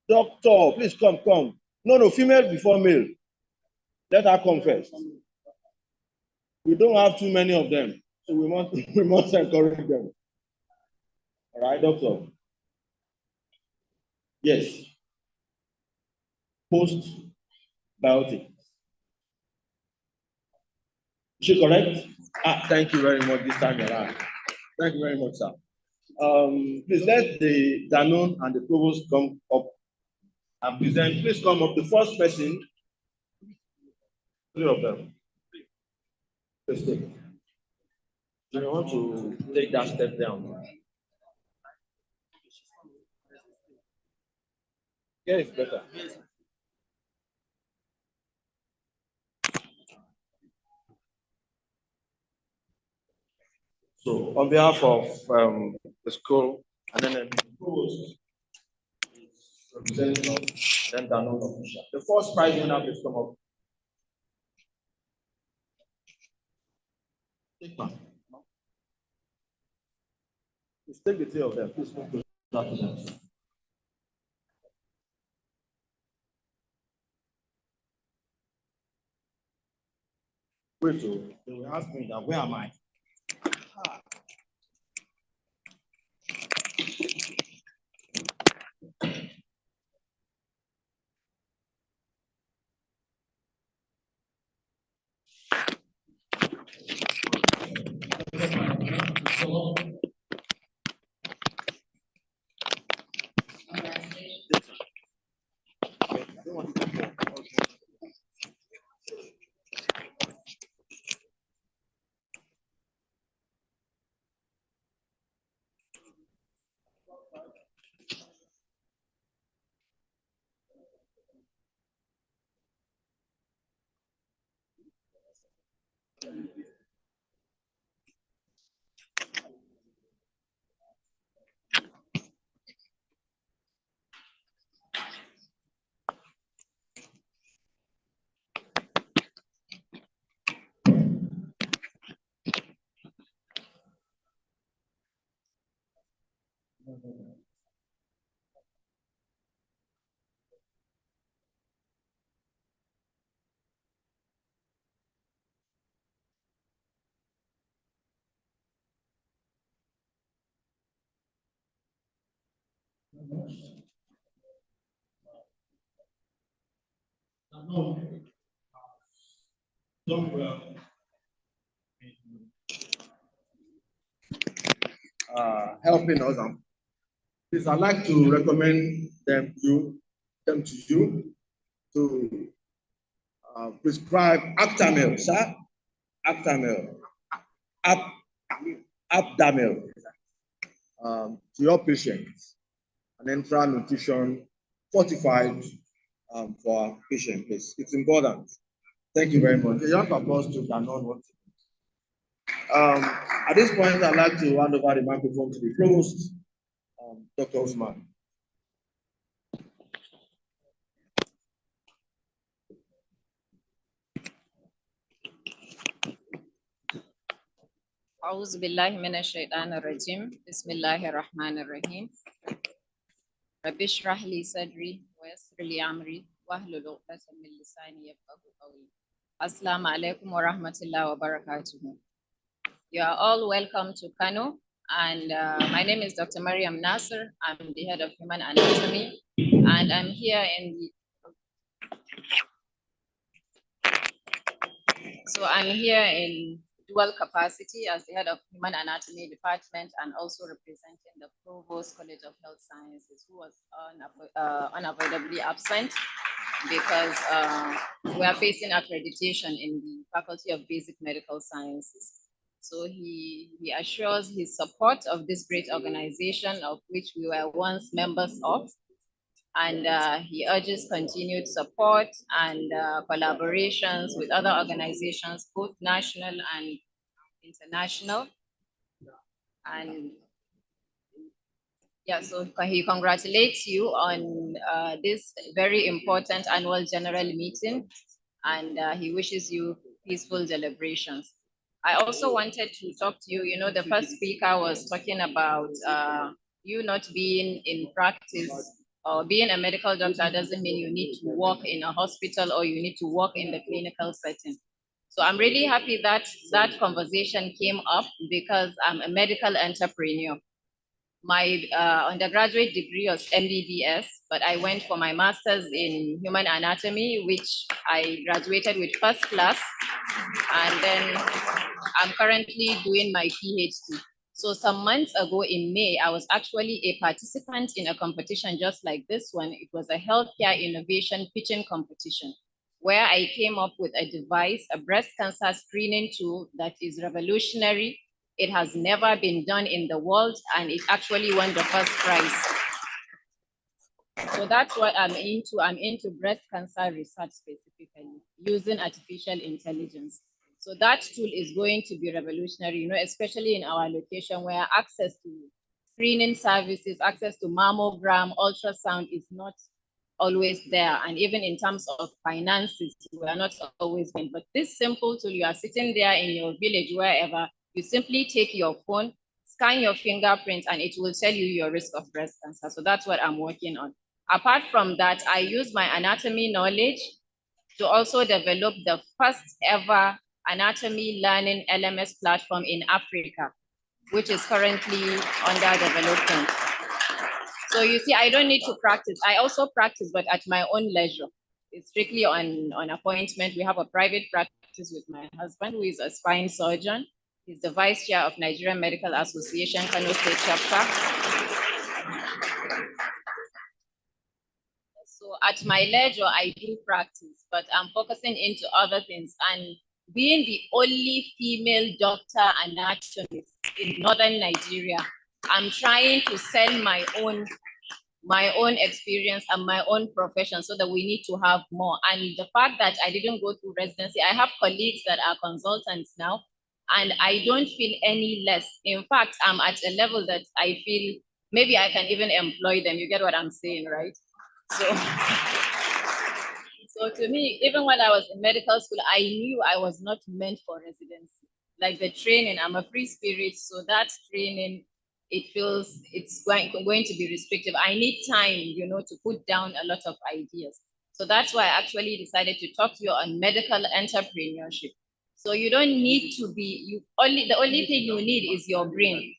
Doctor, please come. No, female before male. Let her come first. We don't have too many of them, so we must encourage them. All right, doctor. Yes. Postbiotic. Is she correct? Thank you very much this time around. Thank you very much, sir. Please let the KANON and the provost come up and present. Please come up. The first person, 3 of them. Please take. Do you want to take that step down? Yeah, it's better. So, on behalf of the school and then the provost, representative of then KANON official. The first prize winner, please come up. Please take the 3 of them. Please come closer to them. Wait, so they will ask me that where am I? Done well. Helping us. Please, I'd like to recommend them to you to prescribe Aptamil, sir. Aptamil, Aptamil to your patients, an enteral nutrition fortified for our patient, please. It's important. Thank you very much. A round of applause to KANON. At this point, I'd like to hand over the microphone to the provost, Dr. Usman. أعوذ بالله من الشيطان الرجيم بسم الله الرحمن الرحيم رب اشرح لي صدري ويسر لي أمري واحلل عقدة من لساني يفقهوا قولي السلام عليكم ورحمة الله وبركاته. You are all welcome to Kano, and my name is Dr. Mariam Nasser. I'm the head of human anatomy, and I'm here in dual capacity as the head of human anatomy department and also representing the Provost College of Health Sciences, who was unavoidably absent because we are facing accreditation in the Faculty of Basic Medical Sciences. So he assures his support of this great organization of which we were once members of. And he urges continued support and collaborations with other organizations, both national and international. And yeah, so he congratulates you on this very important annual general meeting, and he wishes you peaceful deliberations. I also wanted to talk to you. You know, the first speaker was talking about you not being in practice, or being a medical doctor doesn't mean you need to work in a hospital or you need to work in the clinical setting. So I'm really happy that that conversation came up because I'm a medical entrepreneur. My undergraduate degree was MBBS, but I went for my master's in human anatomy, which I graduated with first class. And then I'm currently doing my PhD. So some months ago in May, I was actually a participant in a competition just like this one. It was a healthcare innovation pitching competition where I came up with a device, a breast cancer screening tool that is revolutionary. It has never been done in the world, and it actually won the first prize. So that's what I'm into. I'm into breast cancer research specifically, using artificial intelligence. So that tool is going to be revolutionary, you know, especially in our location where access to screening services, access to mammogram, ultrasound is not always there. And even in terms of finances, we are not always in. But this simple tool, you are sitting there in your village, wherever, you simply take your phone, scan your fingerprint, and it will tell you your risk of breast cancer. So that's what I'm working on. Apart from that, I use my anatomy knowledge to also develop the first ever anatomy learning LMS platform in Africa, which is currently under development. So you see, I don't need to practice. I also practice, but at my own leisure. It's strictly on appointment. We have a private practice with my husband, who is a spine surgeon. He's the vice chair of Nigerian Medical Association, Kano State Chapter. So at my leisure, I do practice, but I'm focusing into other things. And being the only female doctor anatomist in Northern Nigeria, I'm trying to sell my own experience and my own profession so that we need to have more. And the fact that I didn't go through residency, I have colleagues that are consultants now, and I don't feel any less. In fact, I'm at a level that I feel maybe I can even employ them. You get what I'm saying, right? So to me, even when I was in medical school, I knew I was not meant for residency. Like the training, I'm a free spirit, so that training, it feels it's going to be restrictive. I need time, you know, to put down a lot of ideas. So that's why I actually decided to talk to you on medical entrepreneurship. So you don't need to be, the only thing you need is your brain.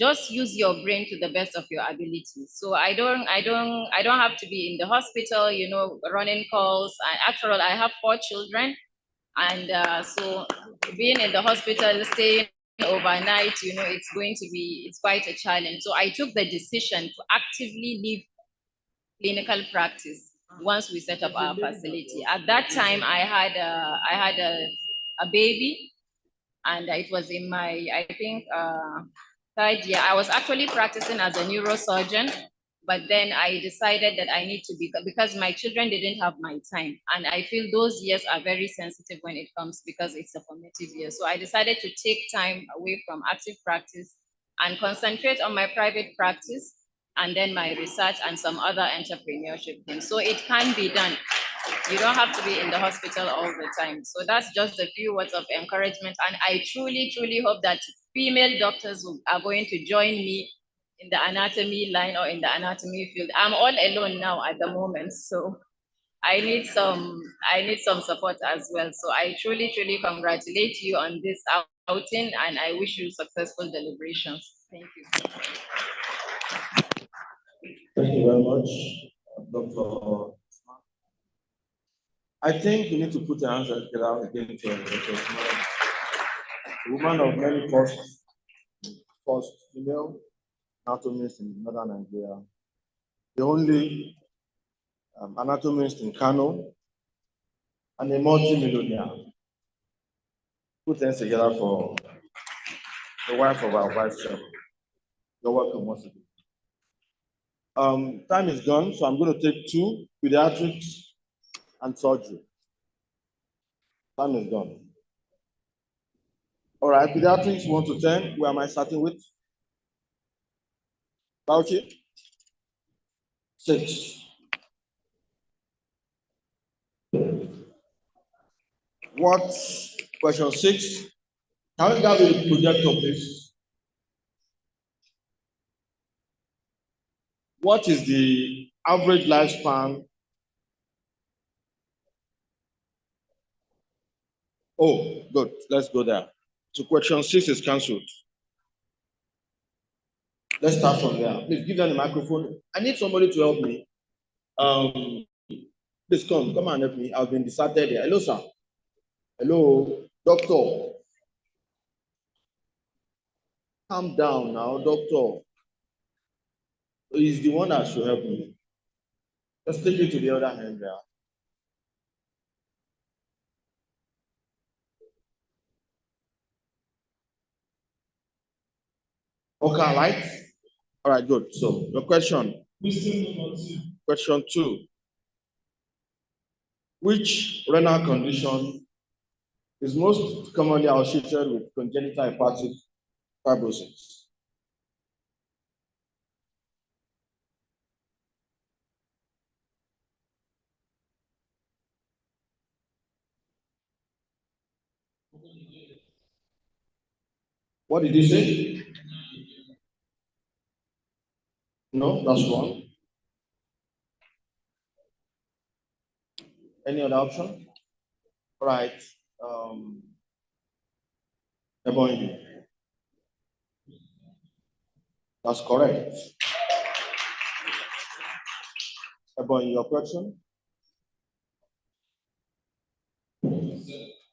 just use your brain to the best of your ability. So I don't have to be in the hospital, running calls. And after all, I have 4 children, and so being in the hospital, staying overnight, it's quite a challenge. So I took the decision to actively leave clinical practice once we set up our facility. At that time, I had a baby, and it was in my, I think, 3rd year. I was actually practicing as a neurosurgeon, but then I decided that I need to be, because my children didn't have my time, and I feel those years are very sensitive when it comes, because it's a formative year. So I decided to take time away from active practice and concentrate on my private practice, and then my research and some other entrepreneurship things. So it can be done. You don't have to be in the hospital all the time. So that's just a few words of encouragement. And I truly, truly hope that female doctors are going to join me in the anatomy line or in the anatomy field. I'm all alone now at the moment, so I need some support as well. So I truly, truly congratulate you on this outing, and I wish you successful deliberations. Thank you. Thank you very much, Dr. I think you need to put your hands together again to Dr. a woman of many firsts, female anatomist in northern Nigeria, the only anatomist in KANON, and a multi-millionaire. Put hands together for the wife of our vice chair. You're welcome once again. Time is gone, so I'm going to take 2, pediatrics and surgery. Time is gone. All right, pediatrics 1 to 10. Where am I starting with? Bauchi? 6. What's question 6? Can we have a projector, please? What is the average lifespan? Oh, good. Let's go there. So question 6 is cancelled. Let's start from there. Please give them the microphone. I need somebody to help me. Please come and help me. I've been distracted here. Hello, sir. Hello, doctor. Calm down now, doctor. He's the one that should help me. Let's take it to the other hand there. Okay, right? All right, good. So the question. Question 2. Which renal condition is most commonly associated with congenital hepatic fibrosis? What did you say? No, that's wrong. Any other option? All right. Ebony. That's correct. Ebony, your question?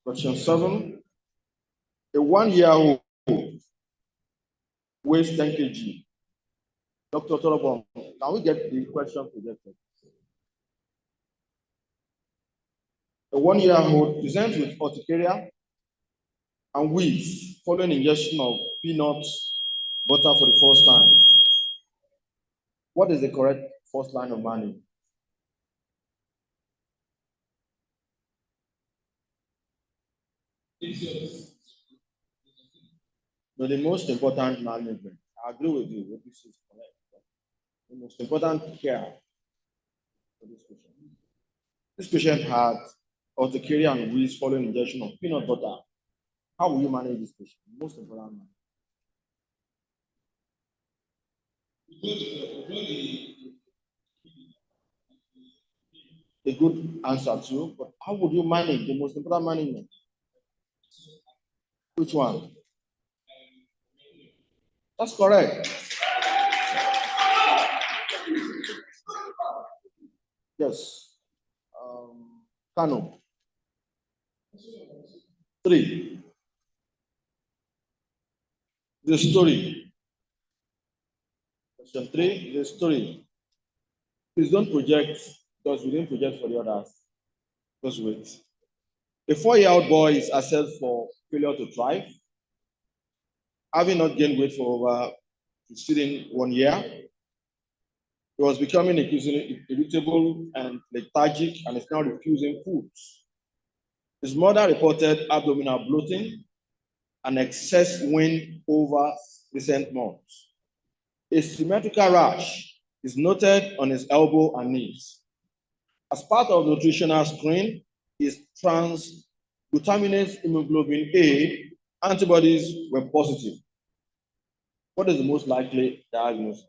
Question 7. A 1-year-old weighs 10 kg. Dr. Torobon, can we get the question projected? A 1-year-old presents with urticaria and wheeze following ingestion of peanut butter for the first time. What is the correct first line of management? No, the most important management. I agree with you. What you say is correct. The most important care for this patient. This patient had urticaria and wheeze following ingestion of peanut butter. How will you manage this patient? Most important man. A good answer too, but how would you manage the most important management? Which one? That's correct. Yes. KANON. 3. The story. Question 3, the story. Please don't project, because we didn't project for the others. Just wait. A 4-year-old boy is assessed for failure to thrive, having not gained weight for over preceding 1 year. He was becoming increasingly irritable and lethargic and is now refusing foods. His mother reported abdominal bloating and excess wind over recent months. A symmetrical rash is noted on his elbow and knees. As part of the nutritional screen, his transglutaminase hemoglobin A antibodies were positive. What is the most likely diagnosis?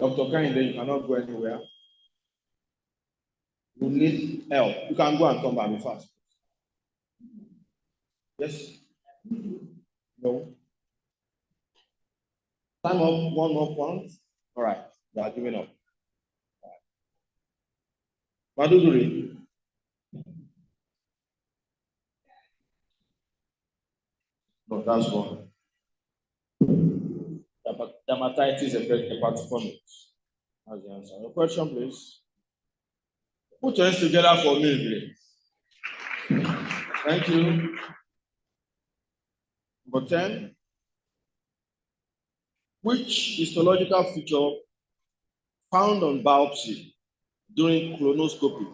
Dr. Kinde, you cannot go anywhere. You need help. You can go and come back fast. Yes? No? Time up, one more point. All right, they are giving up. Maduduri. No, that's wrong. Dermatitis hepatitis. That's the answer. Your question, please. Put your hands together for me, please. Thank you. Number 10. Which histological feature found on biopsy during colonoscopy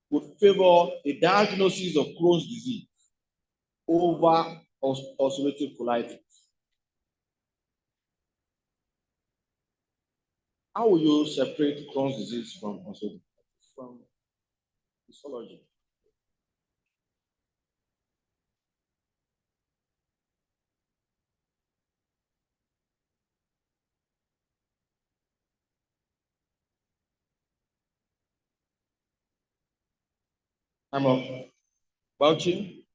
would favor a diagnosis of Crohn's disease over ulcerative colitis? How will you separate Crohn's disease from ulcerative colitis? From histology. I'm up. Bauchi?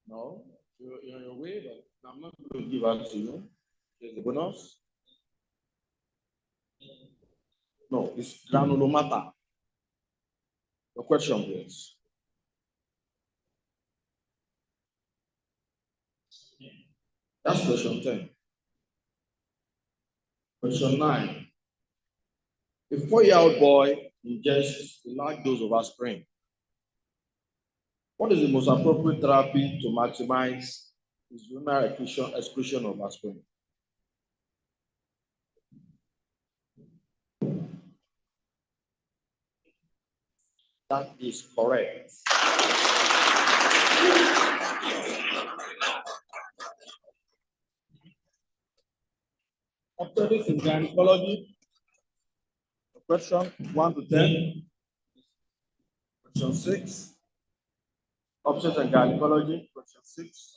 No, you're on your way, but I'm not going to give out to you. There's the bonus. No, it's granulomata. Your question, please. That's question 10. Question 9. A 4-year-old boy ingests a large dose of aspirin. What is the most appropriate therapy to maximize his urinary excretion of aspirin? That is correct. Obstetrics in gynecology. Question 1 to 10. Question 6. Obstetrics and gynecology. Question 6.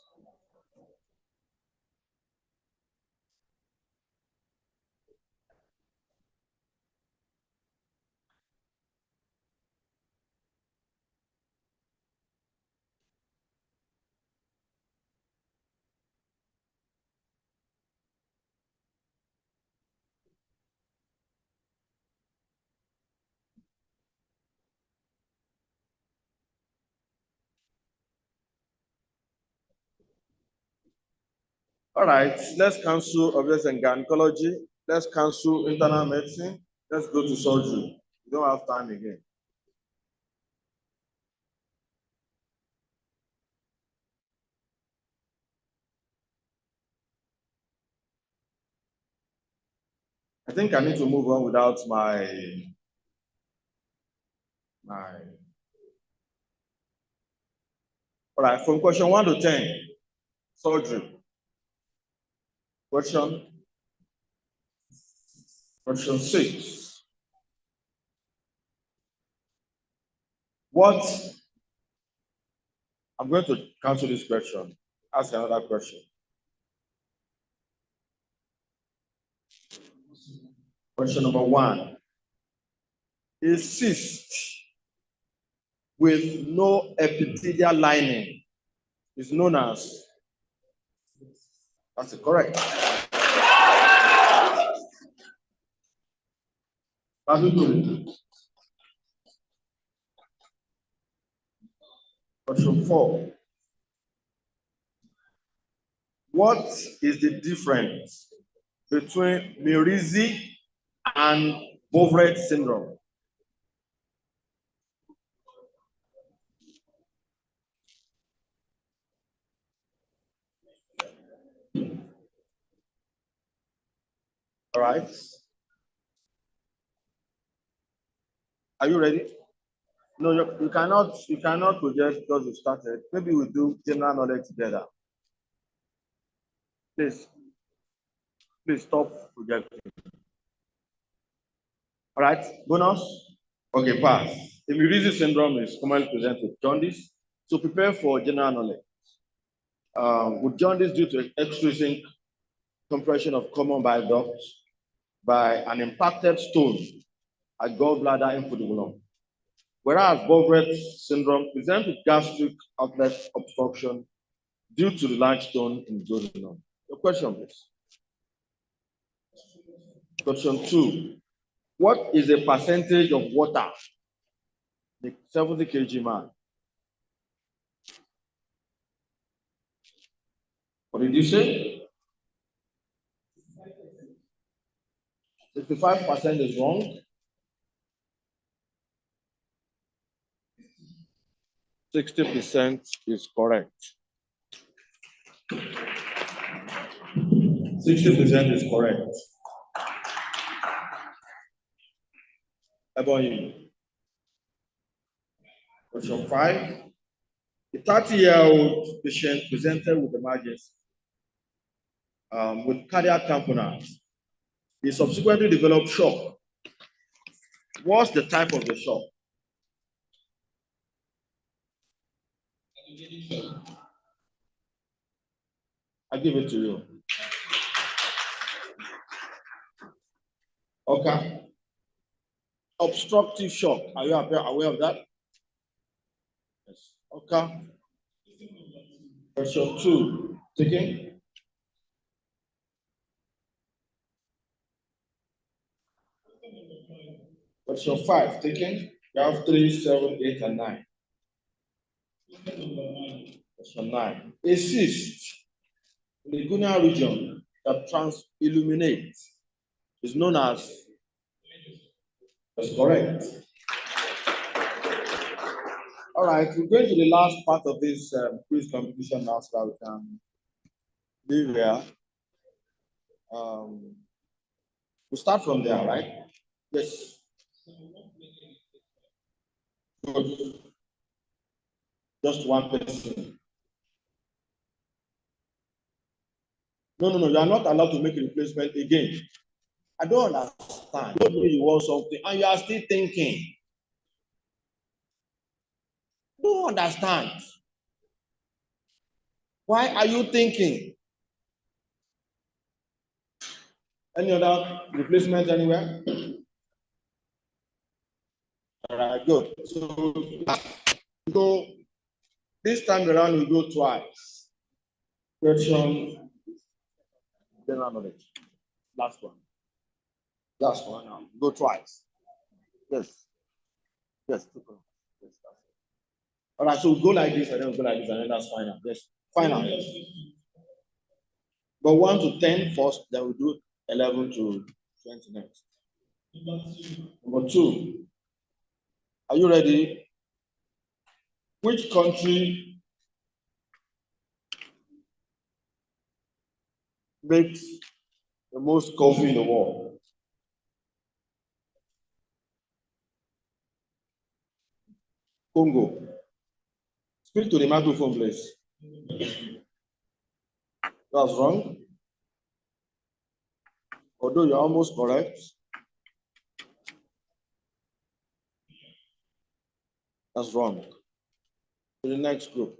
All right, let's cancel obstetrics and gynecology. Let's cancel internal medicine. Let's go to surgery. We don't have time again. I think I need to move on without my all right, from question 1 to 10, surgery. Question 6. What? I'm going to cancel this question. Ask another question. Question number 1. A cyst with no epithelial lining is known as, that's correct. Question 4. What is the difference between Mirizi and Bovreth syndrome? All right. Are you ready? No, you cannot project because you started. Maybe we do general knowledge together. Please stop projecting. All right, bonus. Okay, pass. Mirizi syndrome is commonly presented with jaundice. So prepare for general knowledge. With jaundice due to extrinsic compression of common bile ducts by an impacted stone at gallbladder infundibulum. Whereas Bovreth syndrome presents with gastric outlet obstruction due to the large stone in the duodenum. Your question, please. Question 2. What is the percentage of water the 70 kg man? What did you say? 65% is wrong. 60% is correct. 60% is correct. How about you? Question 5. A 30-year-old patient presented with emergency with cardiac tamponade. He subsequently developed shock. What's the type of the shock? I give it to you. Okay. Obstructive shock. Are you aware of that? Yes. Okay. Question 2. Taking. Question 5. Taking. You have 3, 7, 8, and 9. Question 9. A cyst in the guinea region that trans-illuminates is known as. That's correct. All right, we're going to the last part of this quiz competition now, so that we can leave here. We'll start from there, right? Yes. Good. Just one person. No, you are not allowed to make a replacement again. I don't understand. You know you want something and you are still thinking. Don't understand. Why are you thinking? Any other replacement anywhere? All right, good. So go this time around, we go twice. Question, general knowledge. Last one. Last one now. Go twice. Yes. Yes. Yes. All right, so we'll go like this and then we'll go like this and then that's final. Yes. Final. Yes. But 1 to 10 first, then we'll do 11 to 20 next. Number 2. Are you ready? Which country makes the most coffee in the world? Congo. Speak to the microphone, please. That's wrong. Although you're almost correct. That's wrong. To the next group.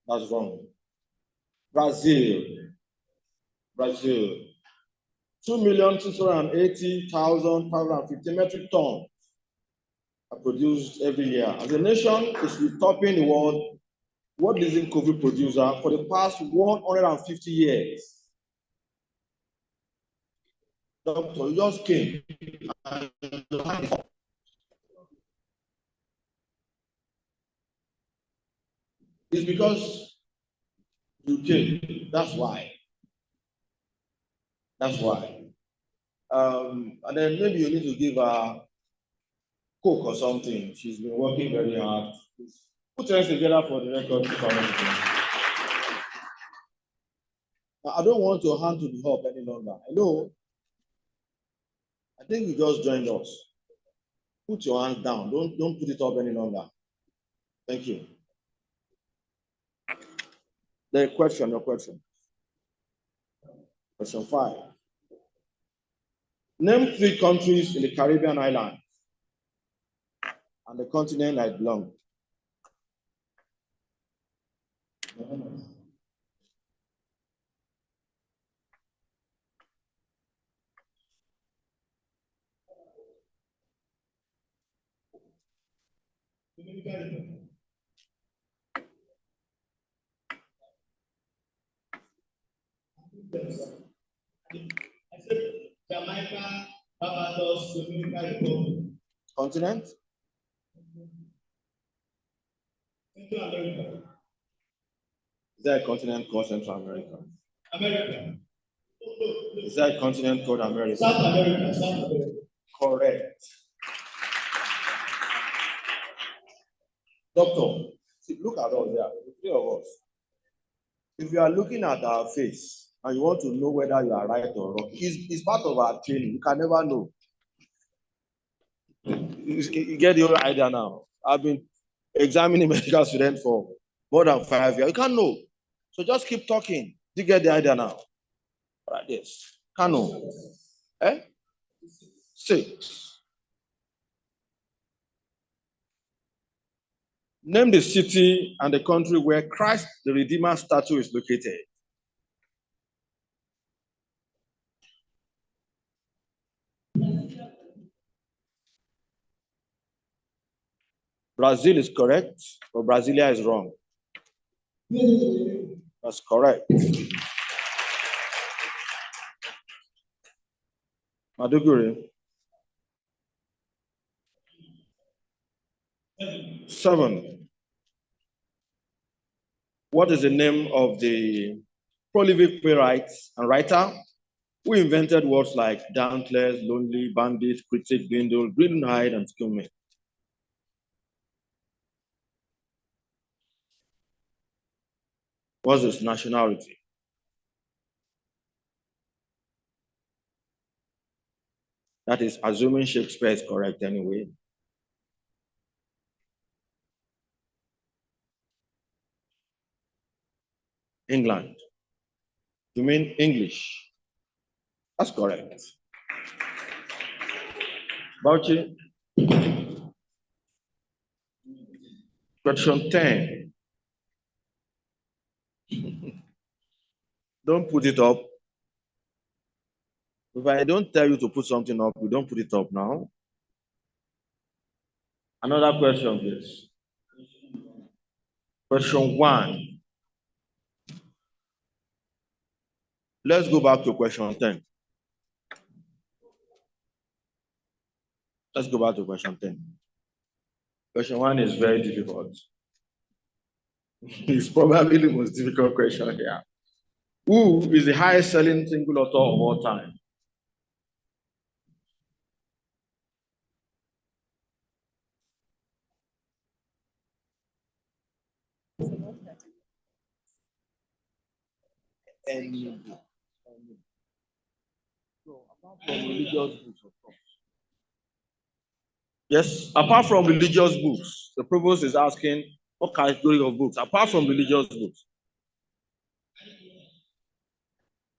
That's wrong. Brazil. Brazil. 2,680,550 metric tons are produced every year. As a nation, it's topping the world leading coffee producer for the past 150 years. Doctor, you just came. It's because you came. That's why. That's why. And then maybe you need to give her Coke or something. She's been working very hard. Put her together for the record. I don't want your hand to be up any longer. Hello? I think you just joined us. Put your hand down. Don't put it up any longer. Thank you. The question, your question. Question 5. Name 3 countries in the Caribbean islands and the continent I belong. I said Jamaica, Barbados, Dominican Republic. Continent? Central America. Is there a continent called Central America? America. Is there a continent called America? South America. South America. Correct. Doctor, see, look at us there, the 3 of us. If you are looking at our face and you want to know whether you are right or wrong, it's part of our training. You can never know. You get the whole idea now. I've been examining medical students for more than 5 years. You can't know. So just keep talking. You get the idea now. All right, yes. KANON. 6. Name the city and the country where Christ the Redeemer statue is located. Brazil is correct, but Brasilia is wrong. That's correct. Maduguri. 7. What is the name of the prolific playwright and writer who invented words like dauntless, lonely, bandit, critic, dwindle, green-eyed, and skillman? What's his nationality? That is assuming Shakespeare is correct anyway. England. You mean English? That's correct. Bauchi. Question 10. Don't put it up. If I don't tell you to put something up, we don't put it up now. Another question, please. Question 1. Let's go back to question 10. Let's go back to question 10. Question 1 is very difficult. It's probably the most difficult question here. Who is the highest selling single author of all time? Any book. So, apart from religious books, of course. Yes, apart from religious books, the provost is asking what category of books, apart from religious books.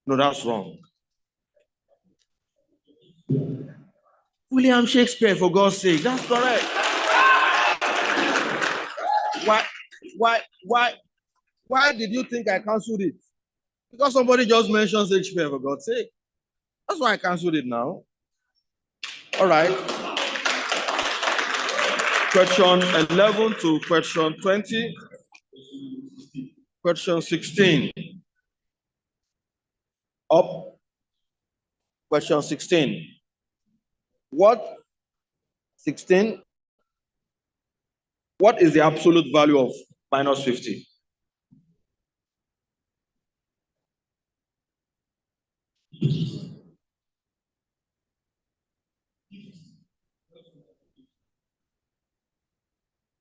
No, that's wrong. William Shakespeare, for God's sake, that's correct. Why did you think I cancelled it? Because somebody just mentions HP, for God's sake. That's why I canceled it now. All right. Question 11 to question 20. Question 16. Up. Question 16. What 16? What is the absolute value of minus 50?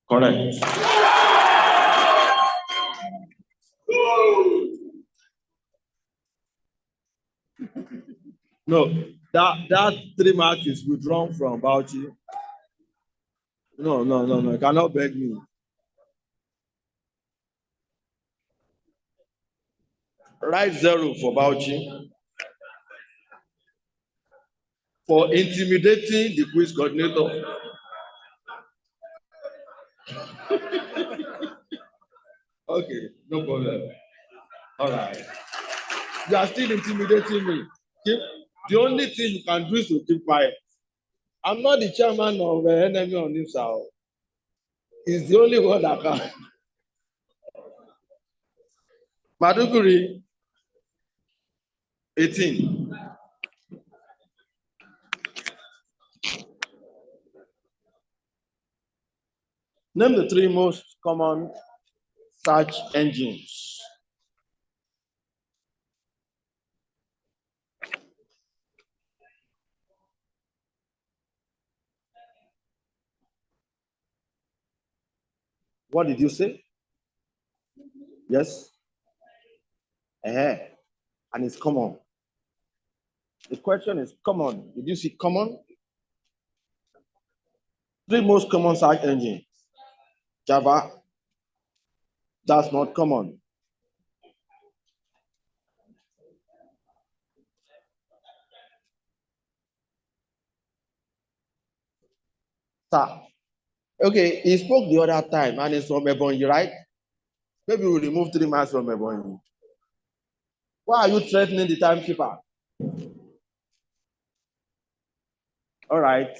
Correct. No, that 3 marks is withdrawn from Bauchi. No, you cannot beg me. Write 0 for Bauchi. For intimidating the quiz coordinator. Okay, no problem. All right. You are still intimidating me. The only thing you can do is to keep quiet. I'm not the chairman of NMA on NiMSA. He's the only one that can. Maduguri, 18. Name the 3 most common search engines. What did you say? Yes? And it's common. The question is common. Did you see common? 3 most common search engines. Java. That's not common. Sir. Okay, he spoke the other time and it's from Ebonyi, right? Maybe we'll remove 3 marks from Ebonyi. Why are you threatening the timekeeper? All right.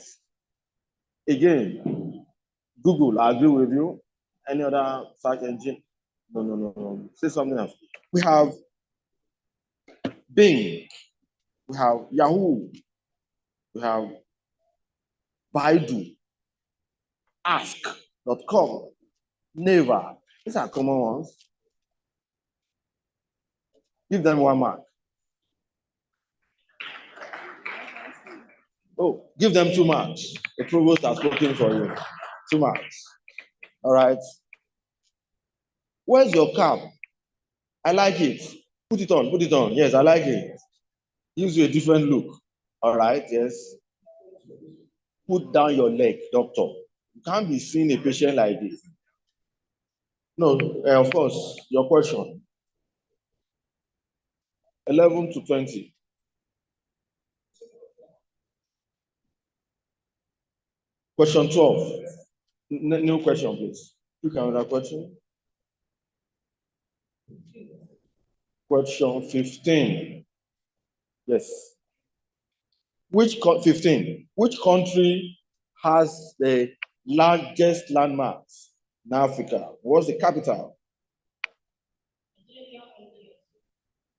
Again, Google, I agree with you. Any other search engine? No. Say something else. We have Bing. We have Yahoo. We have Baidu. Ask.com. Naver. These are common ones. Give them 1 mark. Oh, give them 2 marks. The provost has spoken for you. 2 marks. All right. Where's your cap? I like it. Put it on, put it on. Yes, I like it. Gives you a different look. All right, yes. Put down your leg, doctor. You can't be seeing a patient like this. No, of course, your question. 11 to 20. Question 12. New question, please. Pick another question. Question 15. Yes. 15? Which country has the largest landmarks in Africa? What's the capital?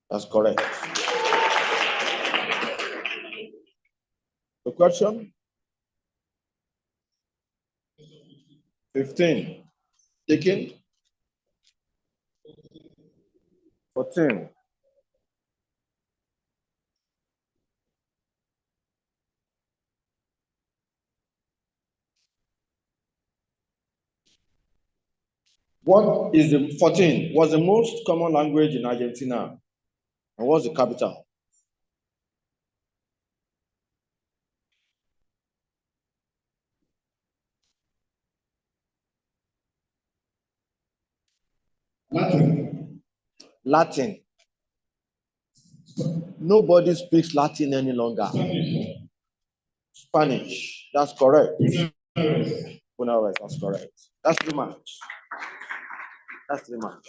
That's correct. The question? 15. Taken? 14. What is the 14? What's the most common language in Argentina? And what's the capital? Latin. Latin. Nobody speaks Latin any longer. Spanish. That's correct. Buenos, that's correct. That's 3 marks. That's 3 marks.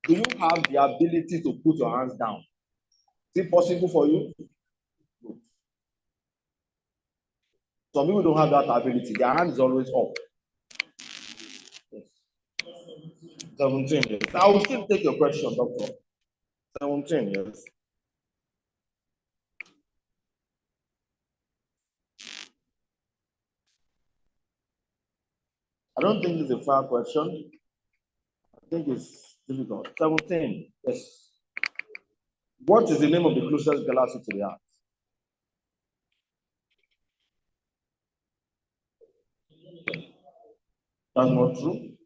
Do you have the ability to put your hands down? Is it possible for you? Good. Some people don't have that ability. Their hand is always up. Yes. 17, yes. I will still take your question, doctor. 17, yes. I don't think it's a fair question. I think it's difficult. 17, yes. What is the name of the closest galaxy to the Earth? That's not true.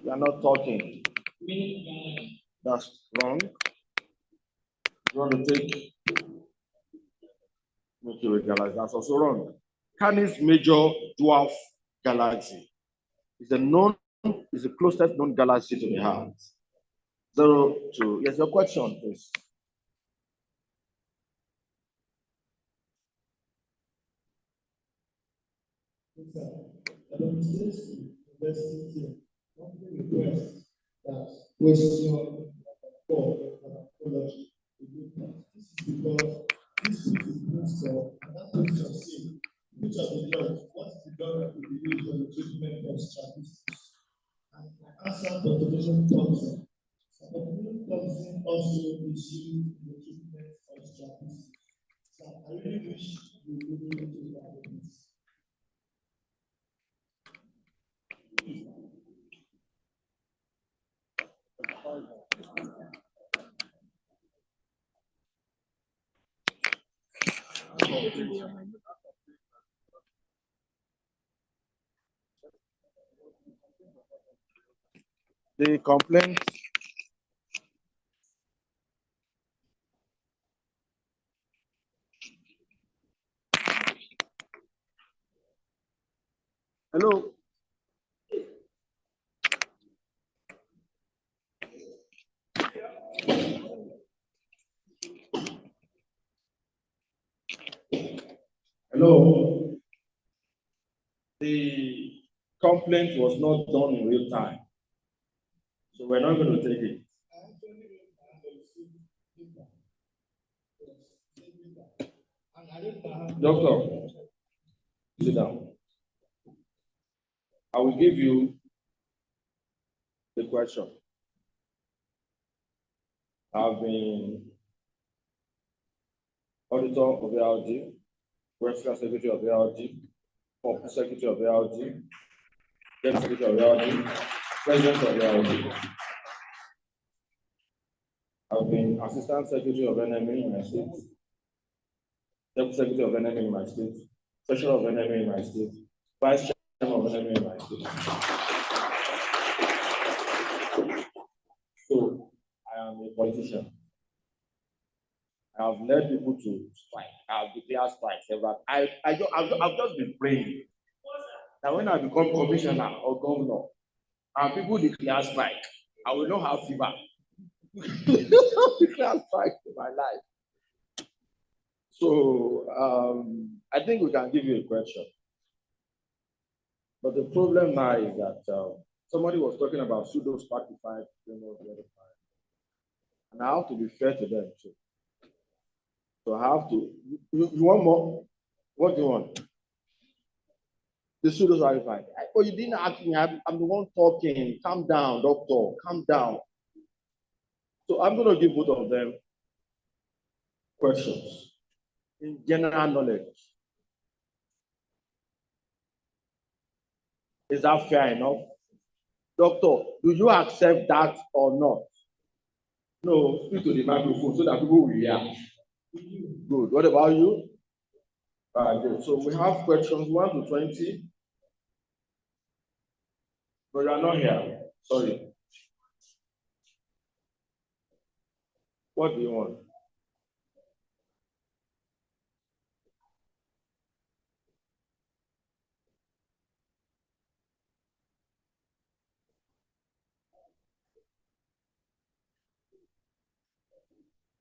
You are not talking. That's wrong. You want to take Milky Way galaxy. That's also wrong. Canis Major Dwarf Galaxy is the closest known galaxy to the Earth. 0 to yes, your question, please. Question 4 apology. This is because this is the principle, and that question says, which of the drugs, what is the drug that will be used for the treatment of statistics? And I answer population toxin. Population toxin also is used in the treatment of statistics. So I really wish you would look into that. The complaint. Hello. Hello. The complaint was not done in real time, so we're not going to take it. Doctor, sit down. I will give you the question. I've been auditor of the LG, Principal Secretary of the LG, Corporate Secretary of the LG, General Secretary of the LG, President of the LG. I've been Assistant Secretary of NMA in my state, Deputy Secretary of NMA in my state, Treasurer of NMA in my state, Vice Chairman of NMA in my state. So I am a politician. I have led people to strike. I have declared strikes. I've just been praying that when I become commissioner or governor and people declare strike, I will not have fever. Declare strike in my life. So I think we can give you a question. But the problem now is that somebody was talking about pseudo-stratified framework the other time. And I have to be fair to them too. So I have to, you want more? What do you want? The pseudo-stratified. Oh, you didn't ask me, I'm the one talking. Calm down, doctor, calm down. So I'm going to give both of them questions in general knowledge. Is that fair enough? Doctor, do you accept that or not? No, speak to the microphone so that people will hear. Good. What about you? Good. So we have questions 1 to 20. But you are not here. Sorry. What do you want?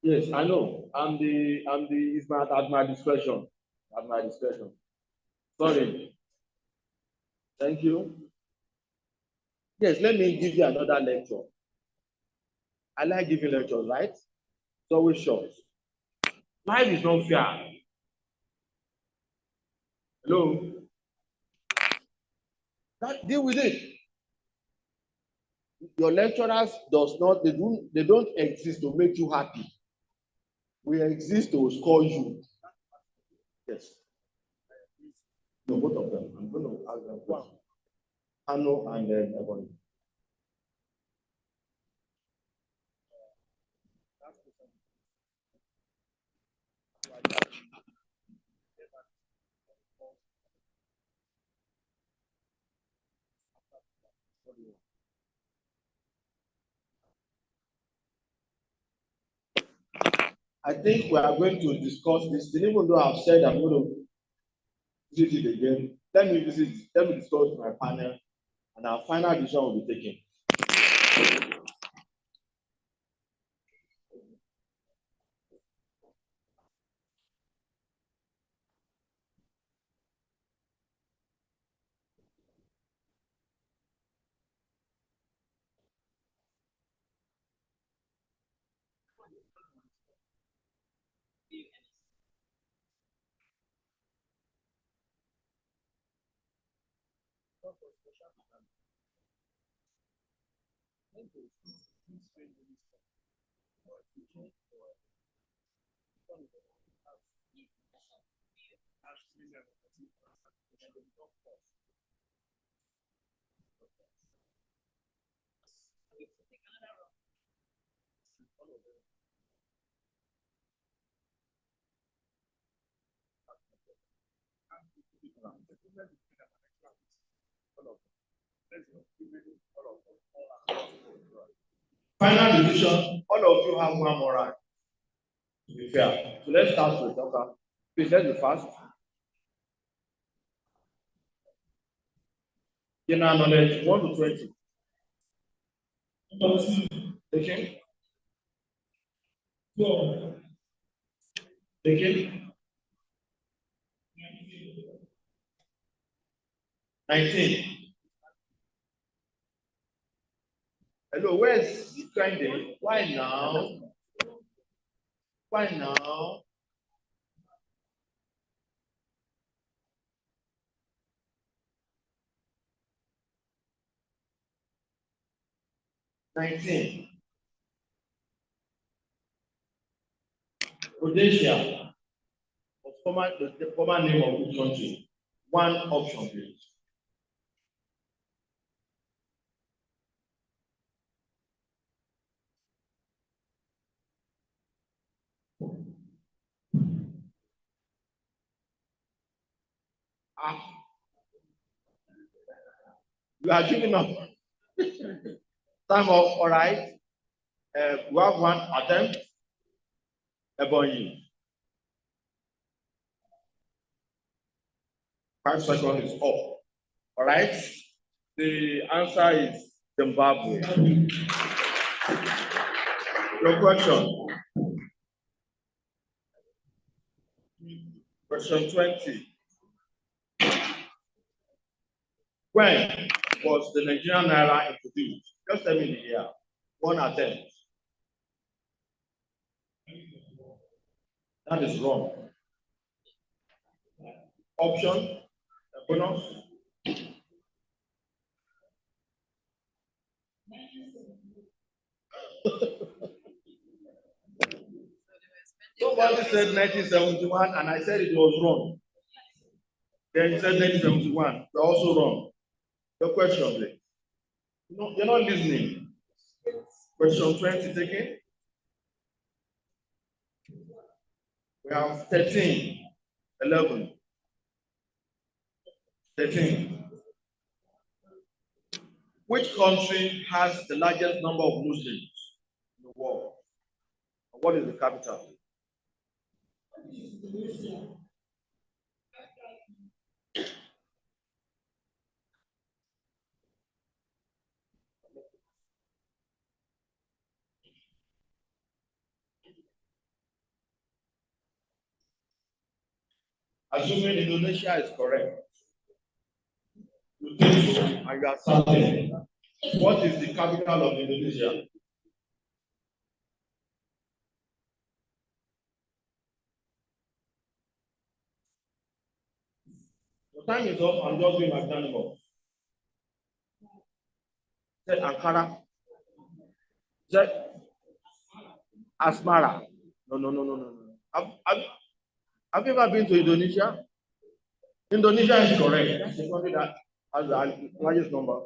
Yes, I know. It's at my discretion. At my discretion. Sorry. Thank you. Yes, let me give you another lecture. I like giving lectures, right? It's always short. Life is not fair. Hello? Deal with it. Your lecturers they don't exist to make you happy. We exist to score you. Yes. No, both of them. I'm going to ask them one. KANON and then Ebony. I think we are going to discuss this thing, even though I've said I'm going to visit it again. Let me discuss with my panel, and our final decision will be taken. Final decision, all of you have one more round, to be fair. So let's start with Dr. Please, let's be fast. General knowledge, 1 to 20. Okay. 4. Okay. 19. Hello, where's the trending? Why now? Why now? $19. Rhodesia, the former name of the country. One option, please. You are giving up. Time off, all right. We have one attempt. Ebony. 5 seconds is up. All right. The answer is Zimbabwe. Your question. Question 20. When was the Nigerian Naira introduced? Just tell me the year. One attempt. That is wrong. Option, bonus. Somebody said 1971 and I said it was wrong. Then you said 1971. You're also wrong. Your question, please. No, you're not listening. Question 20 taken. We have 13, 11, 13. Which country has the largest number of Muslims in the world? What is the capital? Assuming Indonesia is correct. You think so, and you are certain. What is the capital of Indonesia? The time is up. I'm just doing my animal. Say Ankara. Say Asmara. No. Have you ever been to Indonesia? Indonesia is correct. That's the country that has the largest number.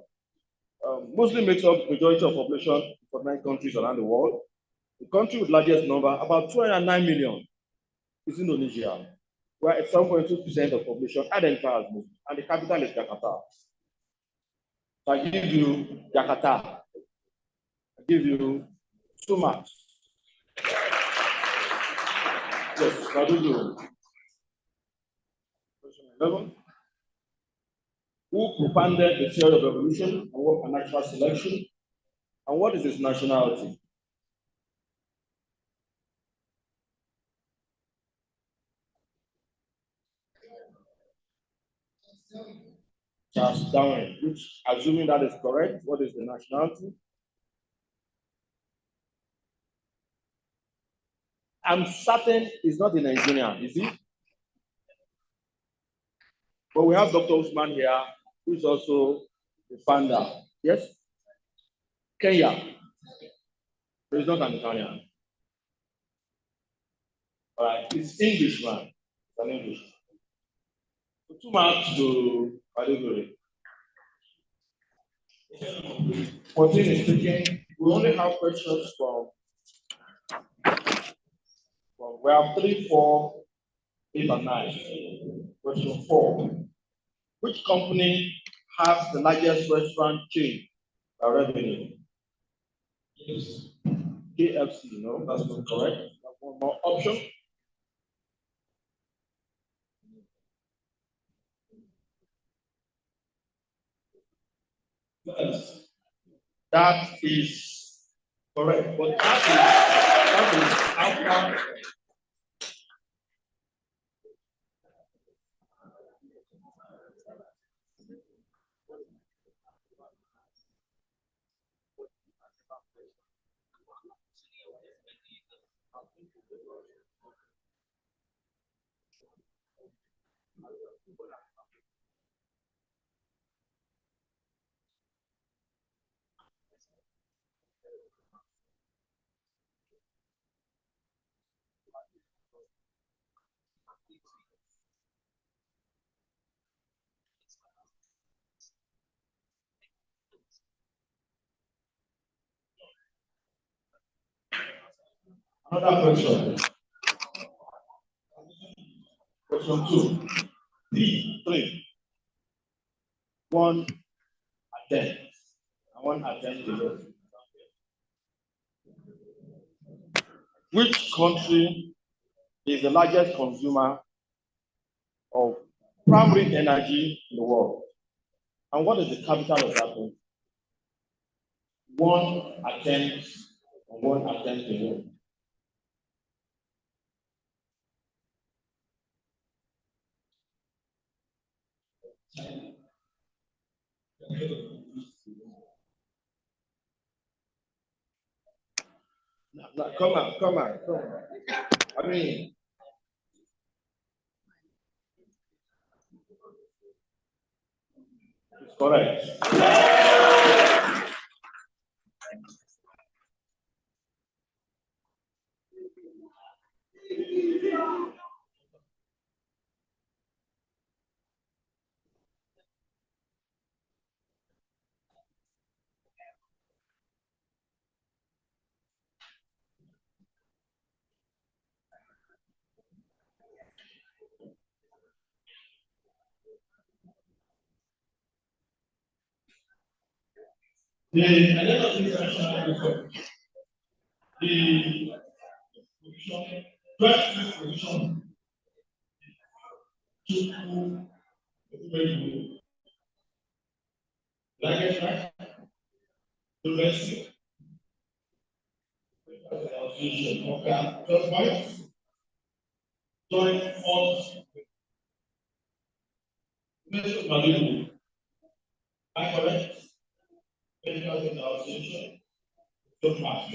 Muslim makes up majority of population for 9 countries around the world. The country with largest number, about 209 million, is Indonesia, where 7.2% of population identify as Muslim, and the capital is Jakarta. So I give you Jakarta. I give you 2 marks. Yes, I do. Question 11. Who propounded the theory of evolution and what natural selection? And what is its nationality? Charles Darwin, which, assuming that is correct, what is the nationality? I'm certain he's not a Nigerian, is he? But we have Dr. Usman here, who is also the founder. Yes? Kenya. But he's not an Italian. All right, it's Englishman. It's an English. So 2 marks to Adegoye. 14 is taken. We only have questions from we have 3, 4, 8, and 9. Question 4. Which company has the largest restaurant chain by revenue? Yes. KFC, no, that's not correct. One more option. Yes. That is correct, but that is after. Another question. Question 2. 3. 1 attempt. And 1 attempt to which country is the largest consumer of primary energy in the world? And what is the capital of that country? 1 attempt and 1 attempt to win. No, come on. I mean, it's correct. The position, 12th position, to like it, right? The rest, okay, 12 points. Join on. I correct? Medical Association. Don't match.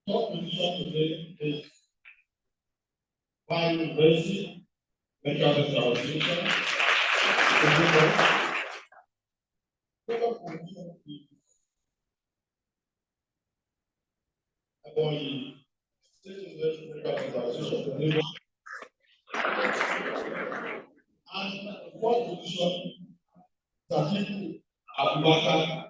Top position today is Why University Medical Association. Second position is Aboyi State University Medical Association. And fourth position, Sadiq Abubakar.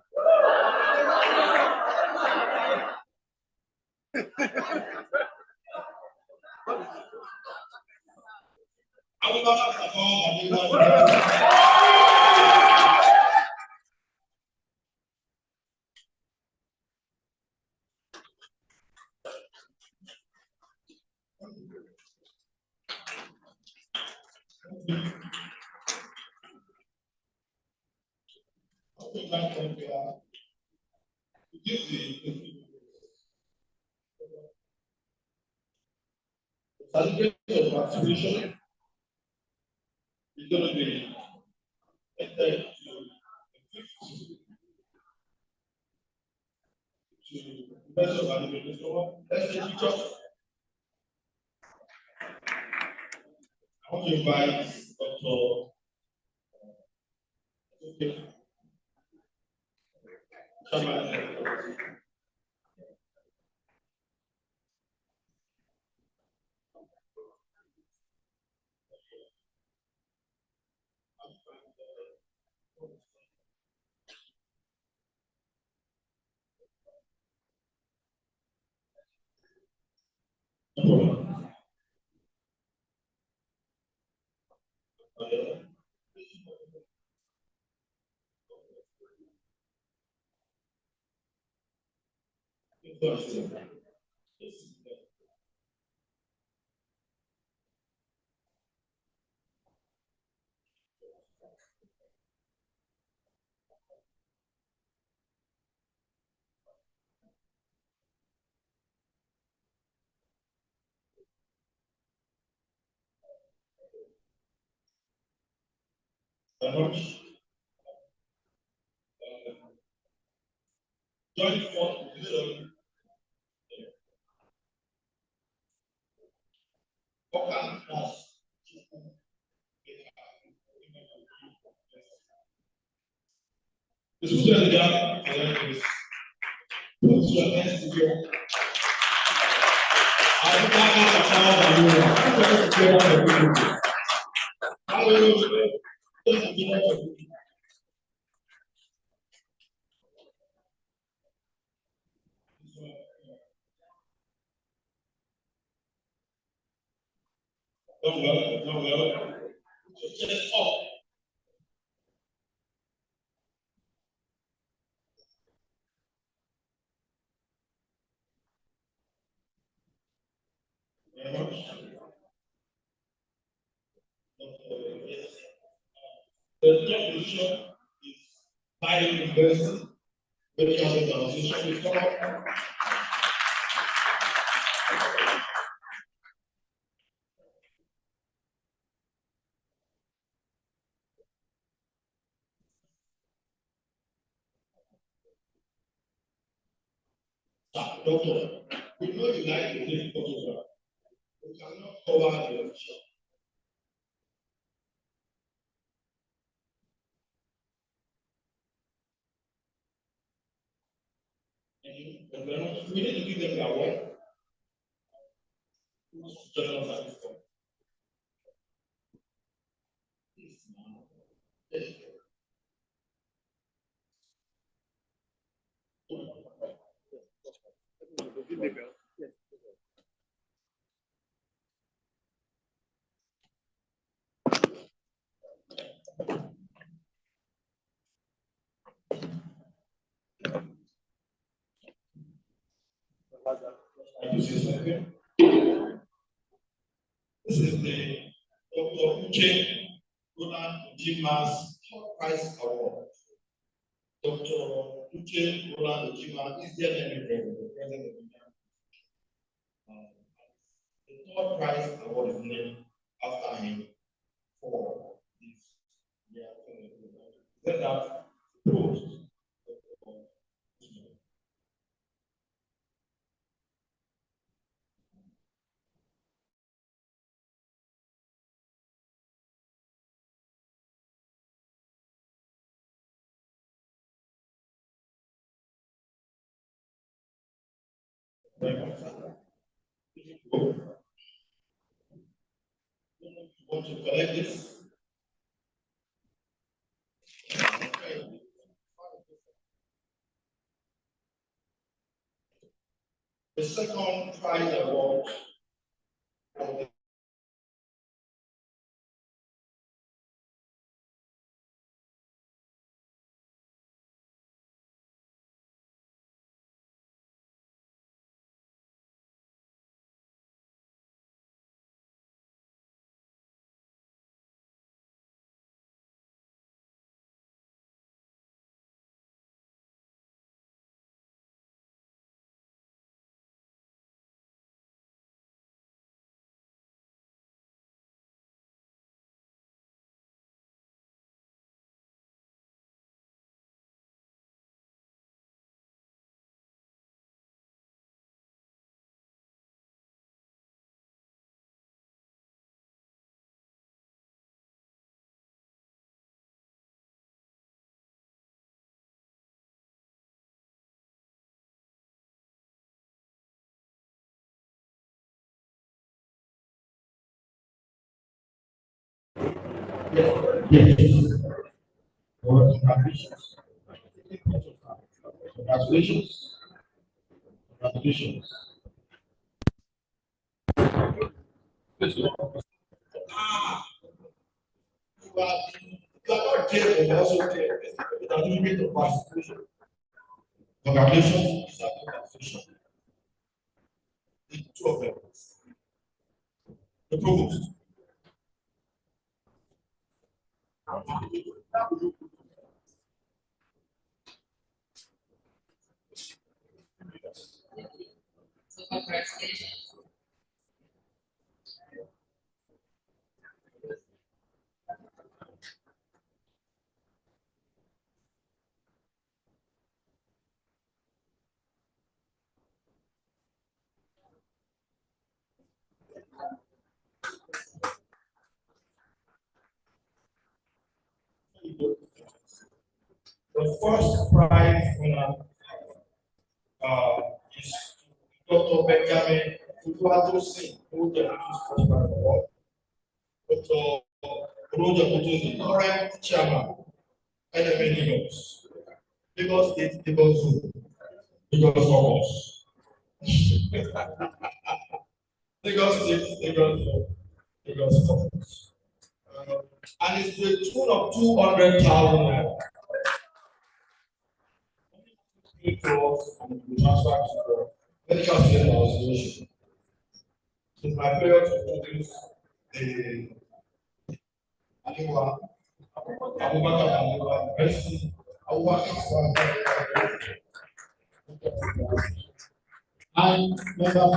Certificate of vaccination is going to be entered to Professor Validator. Let's take pictures. I want to invite Dr. Joint fourth position. The student leader is position next to you. Just up. The third position is Bio University Medical Association. Doctor, we know you like to take photograph. We cannot cover the option. We need to give them their work. General service. This is the Dr. Uche Roland Ojima's Prize Award. Dr. Uche Roland Ojima is the president of India. The third prize award is named after him. Want to collect this? The second prize award for the yes. Well, congratulations. Congratulations. Congratulations. Ah, you are not there, but you are also there. It has been made of participation. Congratulations. Congratulations. The two of them. The provost. The first prize winner is Dr. Benjamin Uduato Singh, who the first prize award. Dr. Roger Kutu is the current chairman, NMA Lagos State, Lagos Zoo, Lagos Commerce. Lagos State, Lagos Zoo, Lagos Commerce. And it's the tune of 200,000 naira. To us and we transfer to the medical student association. It's my pleasure to introduce the Aliwa Abubakar Aliwa Mercy Awuwa and member of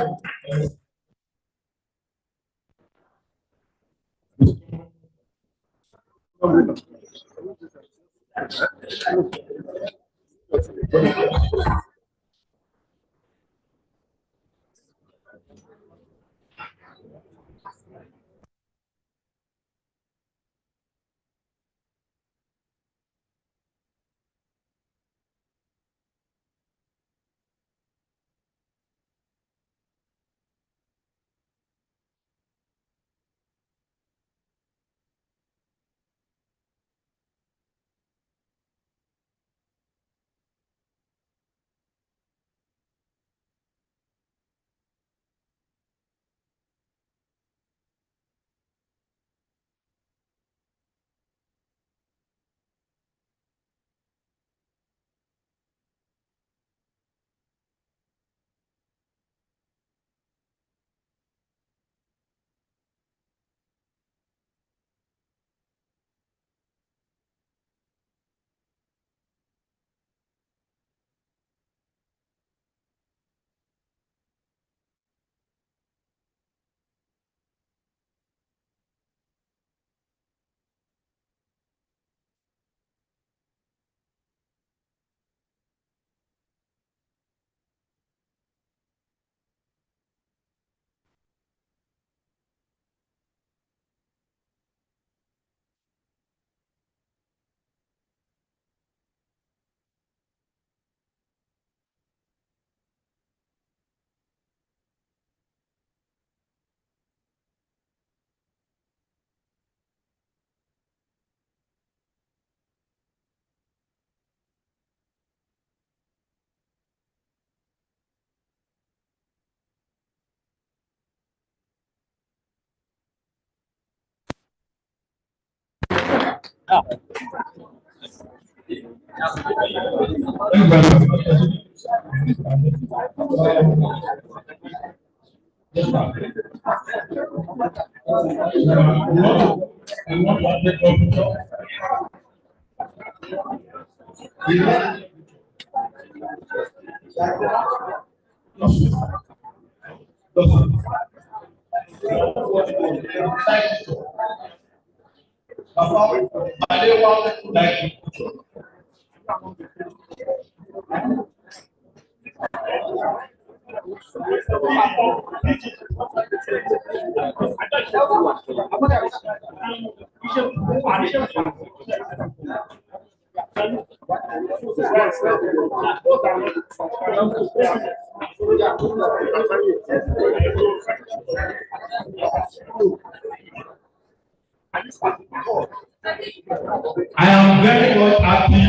I am very much happy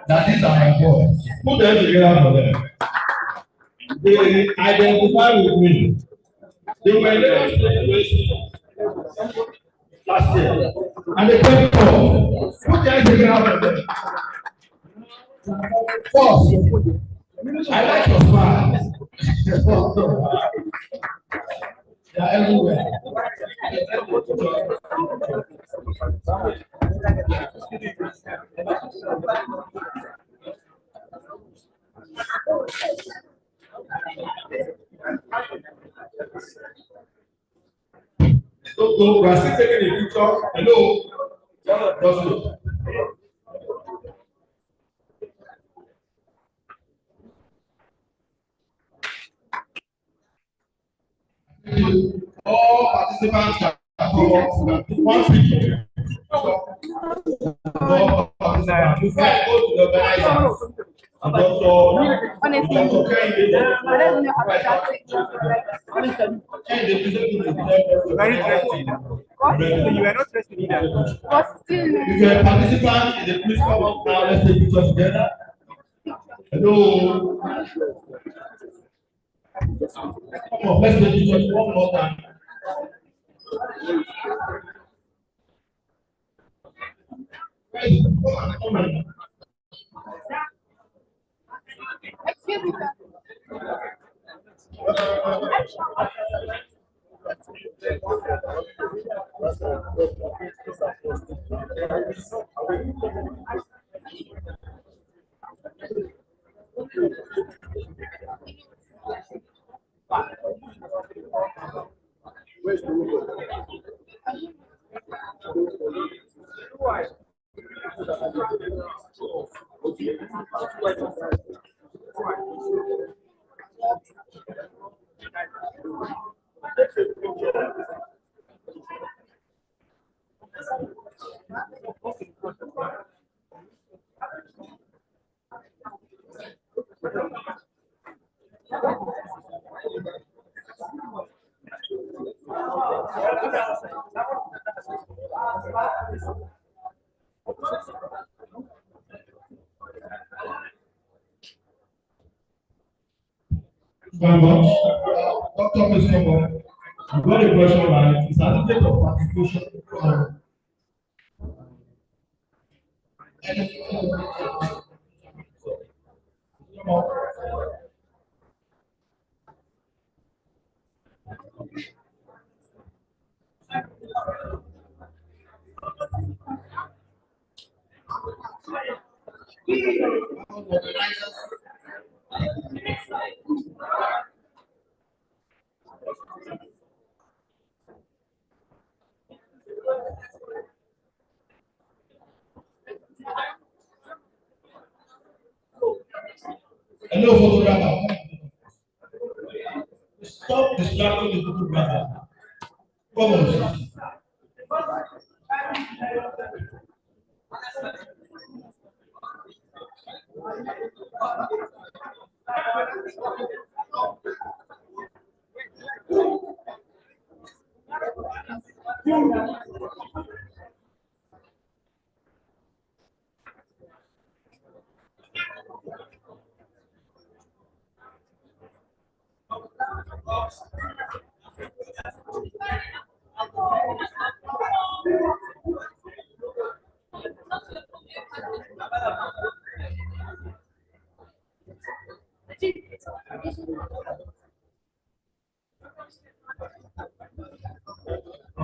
that these are my boys. Put them together for them. They identify with me. They were never playing last year. And they came forward. Put them together for them. First, I like your smile. They are everywhere. So, we are still taking a picture. Hello. All participants can one picture. All participants, you can go to the organizers. Honestly, I don't know how to start it. Very interesting. So you are not interested either. But still, If you are a participant in the please come up now, let's take pictures together. Hello. Come on, let's take pictures one more time. excuse me, sir. Very much. Doctor, please come on. I've got a question like certificate of participation. Hello, photographer. Stop distracting the photographer. Come on.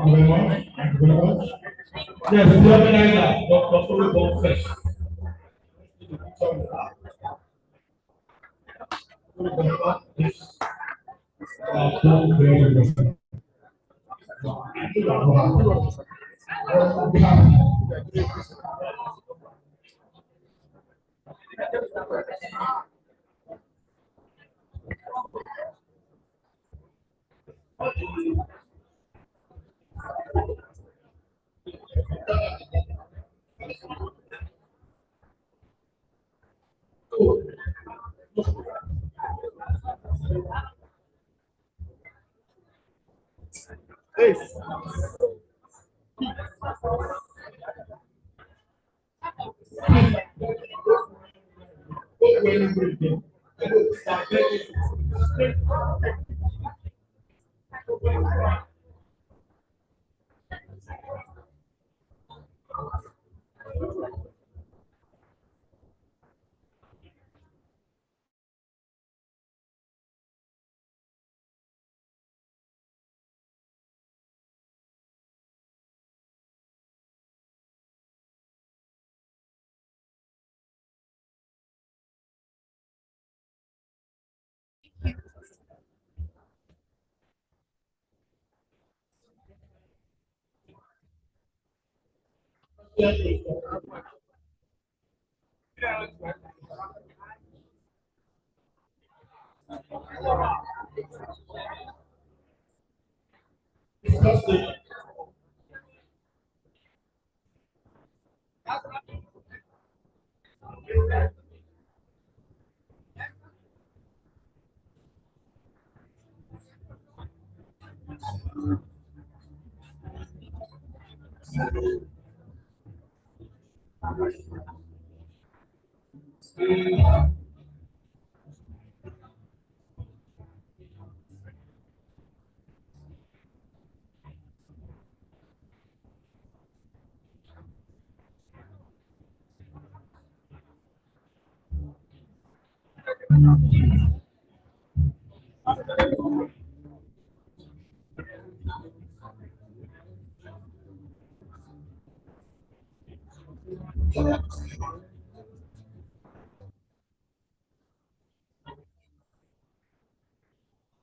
Thank you very much. Thank you very much. Yes, the organizer, Dr. Olu first. Yes.